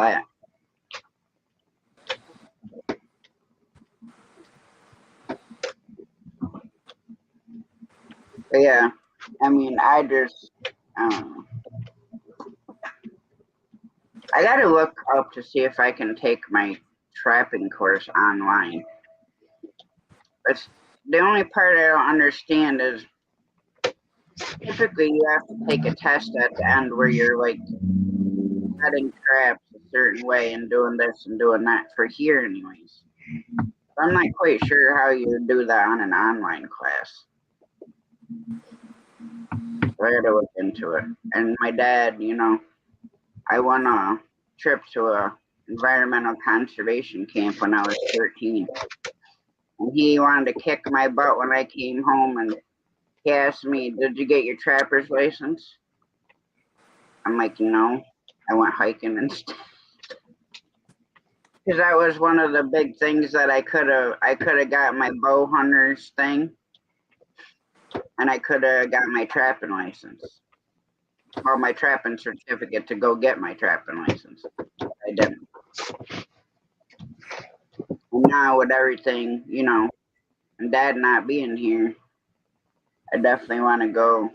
that. But yeah, I mean, I just, um, I gotta look up to see if I can take my trapping course online. But the only part I don't understand is typically you have to take a test at the end where you're like setting traps a certain way and doing this and doing that for here anyways. I'm not quite sure how you do that on an online class. So I gotta look into it. And my dad, you know, I won a trip to a environmental conservation camp when I was 13. And he wanted to kick my butt when I came home, and he asked me, "Did you get your trapper's license?" I'm like, "No, I went hiking instead." Because that was one of the big things that I could have got my bow hunter's thing, and I could have got my trapping license, or my trapping certificate to go get my trapping license. I didn't. And now with everything, you know, and Dad not being here, I definitely want to go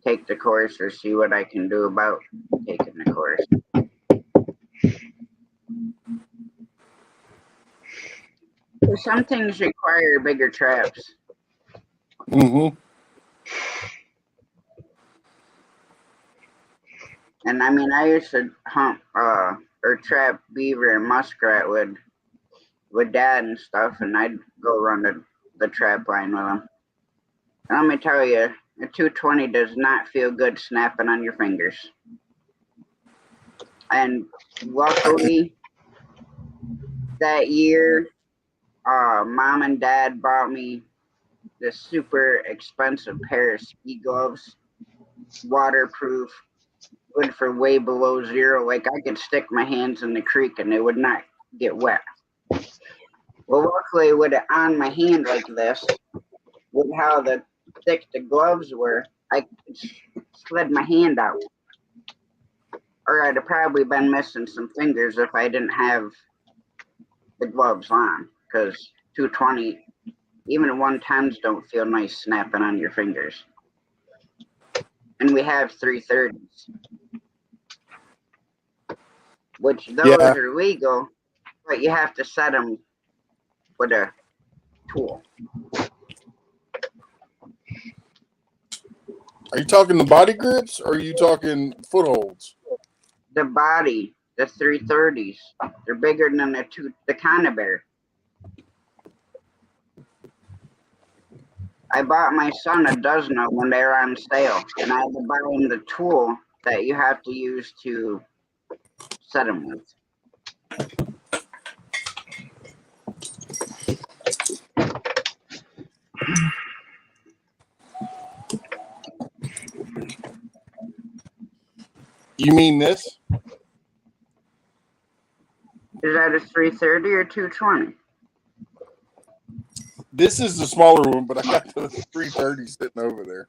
take the course or see what I can do about taking the course. Some things require bigger traps. Mm-hmm. And I mean, I used to hunt or trap beaver and muskrat with Dad and stuff, and I'd go run the trap line with him. And let me tell you, a 220 does not feel good snapping on your fingers. And luckily, that year, Mom and Dad bought me this super expensive pair of ski gloves, waterproof, good for way below zero. Like I could stick my hands in the creek and they would not get wet. Well, luckily, with it on my hand like this, with how thick the gloves were, I could slid my hand out. Or I'd have probably been missing some fingers if I didn't have the gloves on. Because 220, even 110s don't feel nice snapping on your fingers. And we have 330s, which those Yeah. are legal, but you have to set them with a tool. Are you talking the body grips or are you talking footholds? The body, the 330s, they're bigger than the Conibear. I bought my son a dozen of them when they were on sale, and I had to buy him the tool that you have to use to set them with. You mean this? Is that a 330 or 220? This is the smaller one, but I got the 330 sitting over there.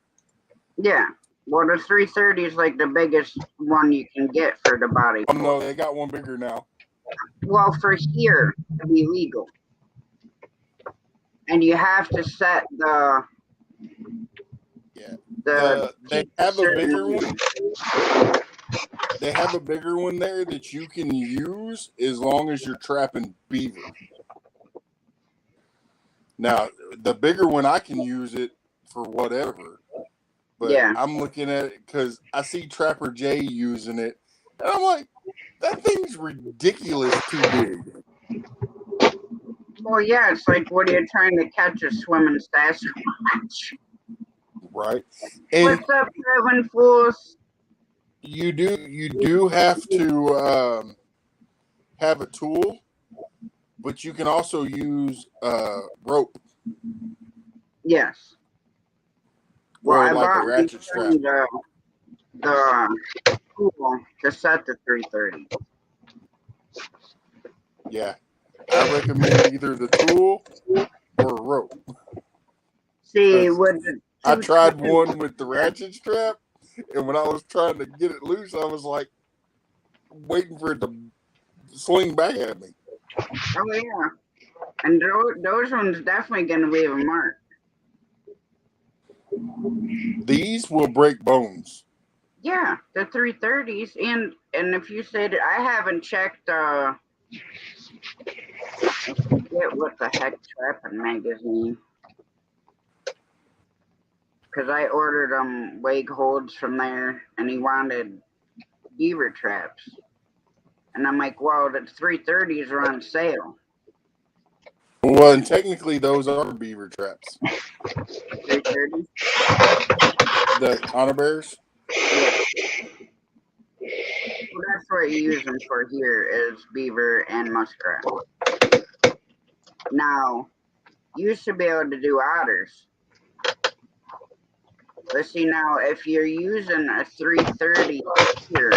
Yeah. Well, the 330 is like the biggest one you can get for the body. Oh no, they got one bigger now. Well, for here to be legal, and you have to set They have a bigger one. They have a bigger one there that you can use as long as you're trapping beaver. Now, the bigger one, I can use it for whatever. But yeah. I'm looking at it because I see Trapper J using it. And I'm like, that thing's ridiculous too big. Well, yeah, it's like, what are you trying to catch a swimming Sasquatch? Right. And what's up, Kevin Fools? You do have to have a tool, but you can also use rope. Yes. Well, Or I like a bought ratchet strap. the tool to set the 330. Yeah. I recommend either the tool or a rope. See, with the I tried one with the ratchet strap, and when I was trying to get it loose, I was like, waiting for it to swing back at me. Oh yeah, and those ones definitely gonna leave a mark. These will break bones. Yeah, the 330s, and if you said I haven't checked, I forget what the heck Trapping magazine, because I ordered leg holds from there, and he wanted beaver traps, and I'm like, well, the 330s are on sale. Well, and technically those are beaver traps. 330s. The Connor Bears. Yeah. Well, that's what you use them for here is beaver and muskrat. Now, you used to be able to do otters. But see now, if you're using a 330 here,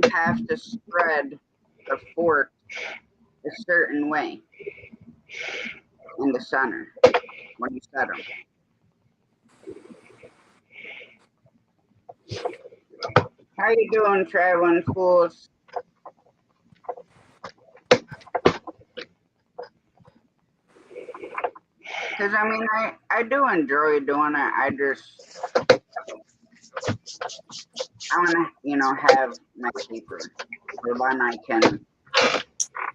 you have to spread the fork a certain way in the center when you set them. How you doing, traveling fools? Because I mean, I do enjoy doing it. I want to, have my paper, so then I can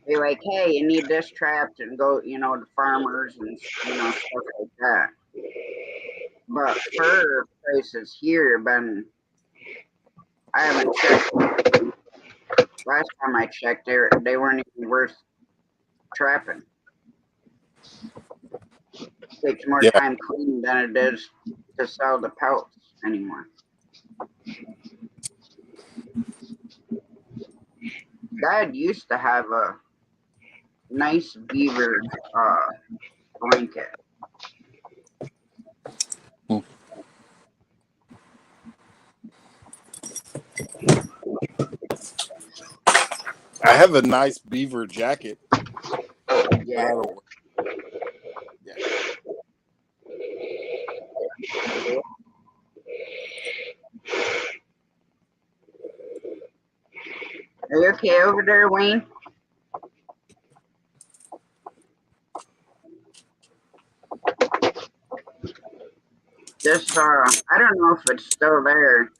be like, hey, you need this trapped, and go, to farmers and stuff like that. But fur prices here been, I haven't checked. Last time I checked, they weren't even worth trapping. It takes more time cleaning than it is to sell the pelts anymore. Dad used to have a nice beaver blanket. I have a nice beaver jacket. Yeah. Are you okay over there, Wayne? This I don't know if it's still there.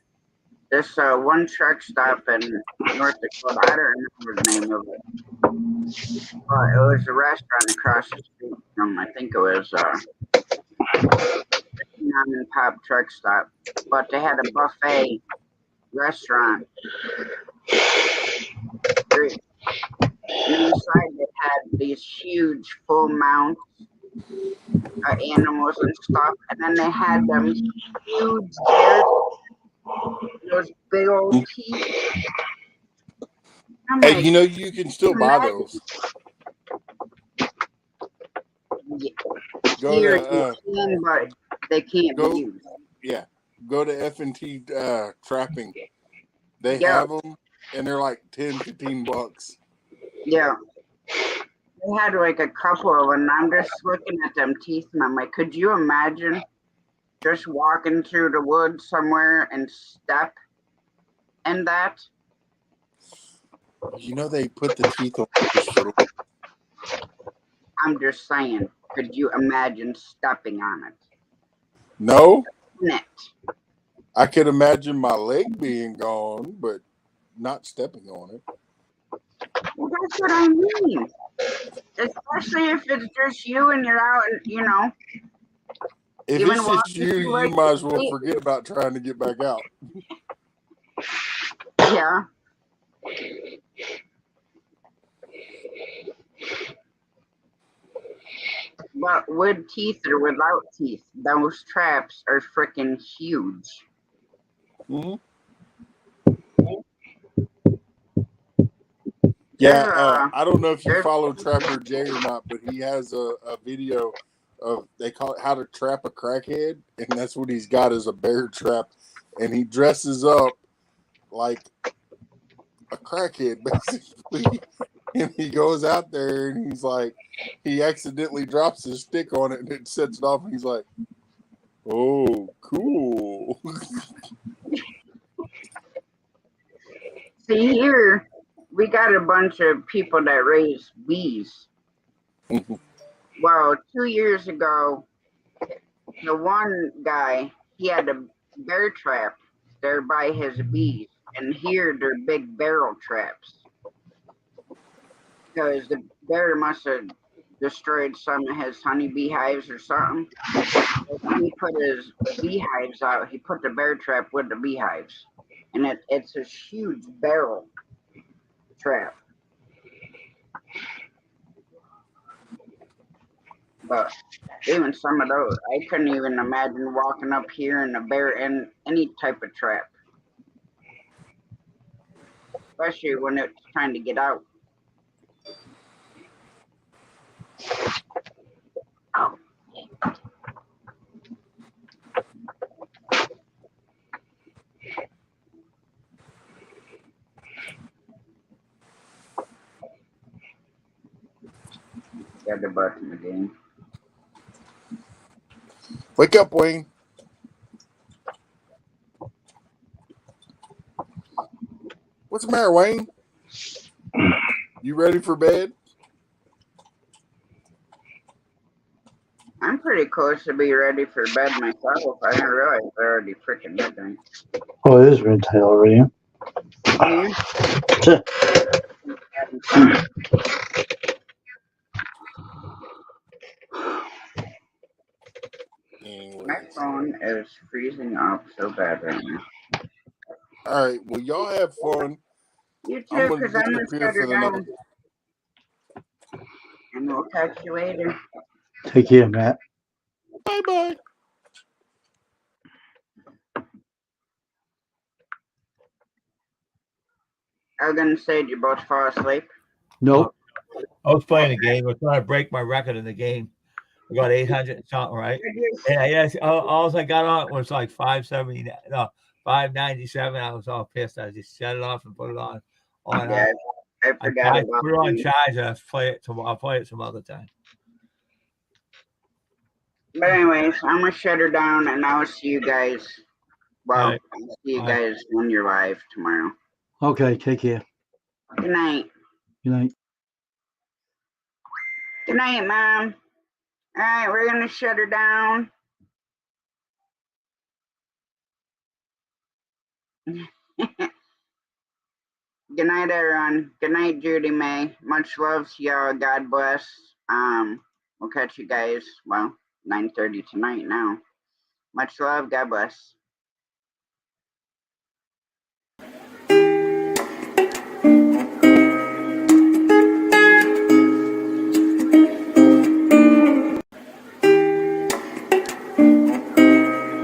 This one truck stop in North Dakota, I don't remember the name of it. But it was a restaurant across the street from, I think it was mom and pop truck stop. But they had a buffet restaurant. And inside they had these huge full mounts of animals and stuff. And then they had them huge bears, those big old teeth. I'm Hey, like, you can still buy those. Go here to you can, but they can't be used. Yeah, go to F&T Trapping. They Yeah. have them, and they're like $10-15. Yeah. They had like a couple of them. I'm just looking at them teeth, and I'm like, could you imagine just walking through the woods somewhere and step in that? They put the teeth on just for. I'm just saying, could you imagine stepping on it? No. It. I could imagine my leg being gone, but not stepping on it. Well, that's what I mean. Especially if it's just you and you're out, and If even it's just you, you might as well forget about trying to get back out. Yeah. But with teeth or without teeth, those traps are freaking huge. Mm-hmm. Yeah, I don't know if you follow Trapper Jay or not, but he has a video of, they call it How to Trap a Crackhead, and that's what he's got is a bear trap, and he dresses up like a crackhead basically, and he goes out there and he's like, he accidentally drops his stick on it and it sets it off, and he's like, "Oh, cool." See here, we got a bunch of people that raise bees. Well, 2 years ago, the one guy, he had a bear trap there by his bees, and here they're big barrel traps because the bear must have destroyed some of his honeybee hives or something. When he put his beehives out, he put the bear trap with the beehives, and it's a huge barrel trap. But even some of those, I couldn't even imagine walking up here and a bear in any type of trap, especially when it's trying to get out. Oh, got the button again. Wake up, Wayne. What's the matter, Wayne? You ready for bed? I'm pretty close to be ready for bed myself. I didn't realize it's already freaking midnight. Oh, it is midnight already. My phone is freezing up so bad right now. All right. Well, y'all have fun. You I'm too, going to because I'm going to disappear shut her for the night. down. And we'll catch you later. Take care, Matt. Bye-bye. I was going to say, did you both fall asleep? Nope. I was playing a game. I was trying to break my record in the game. I got 800 and something, right? And yes, all I got on was like 570, no, 597. I was all pissed. I just shut it off and put it on. Yeah, I forgot about put it on you. charge and I'll play it some other time. But anyways, I'm going to shut her down, and I'll see you guys. Well, Right. I'll see you All right. guys when you're live tomorrow. Okay, take care. Good night. Good night. Good night, Mom. All right, we're going to shut her down. Good night, everyone. Good night, Judy May. Much love to y'all. God bless. We'll catch you guys, well, 9:30 tonight now. Much love. God bless.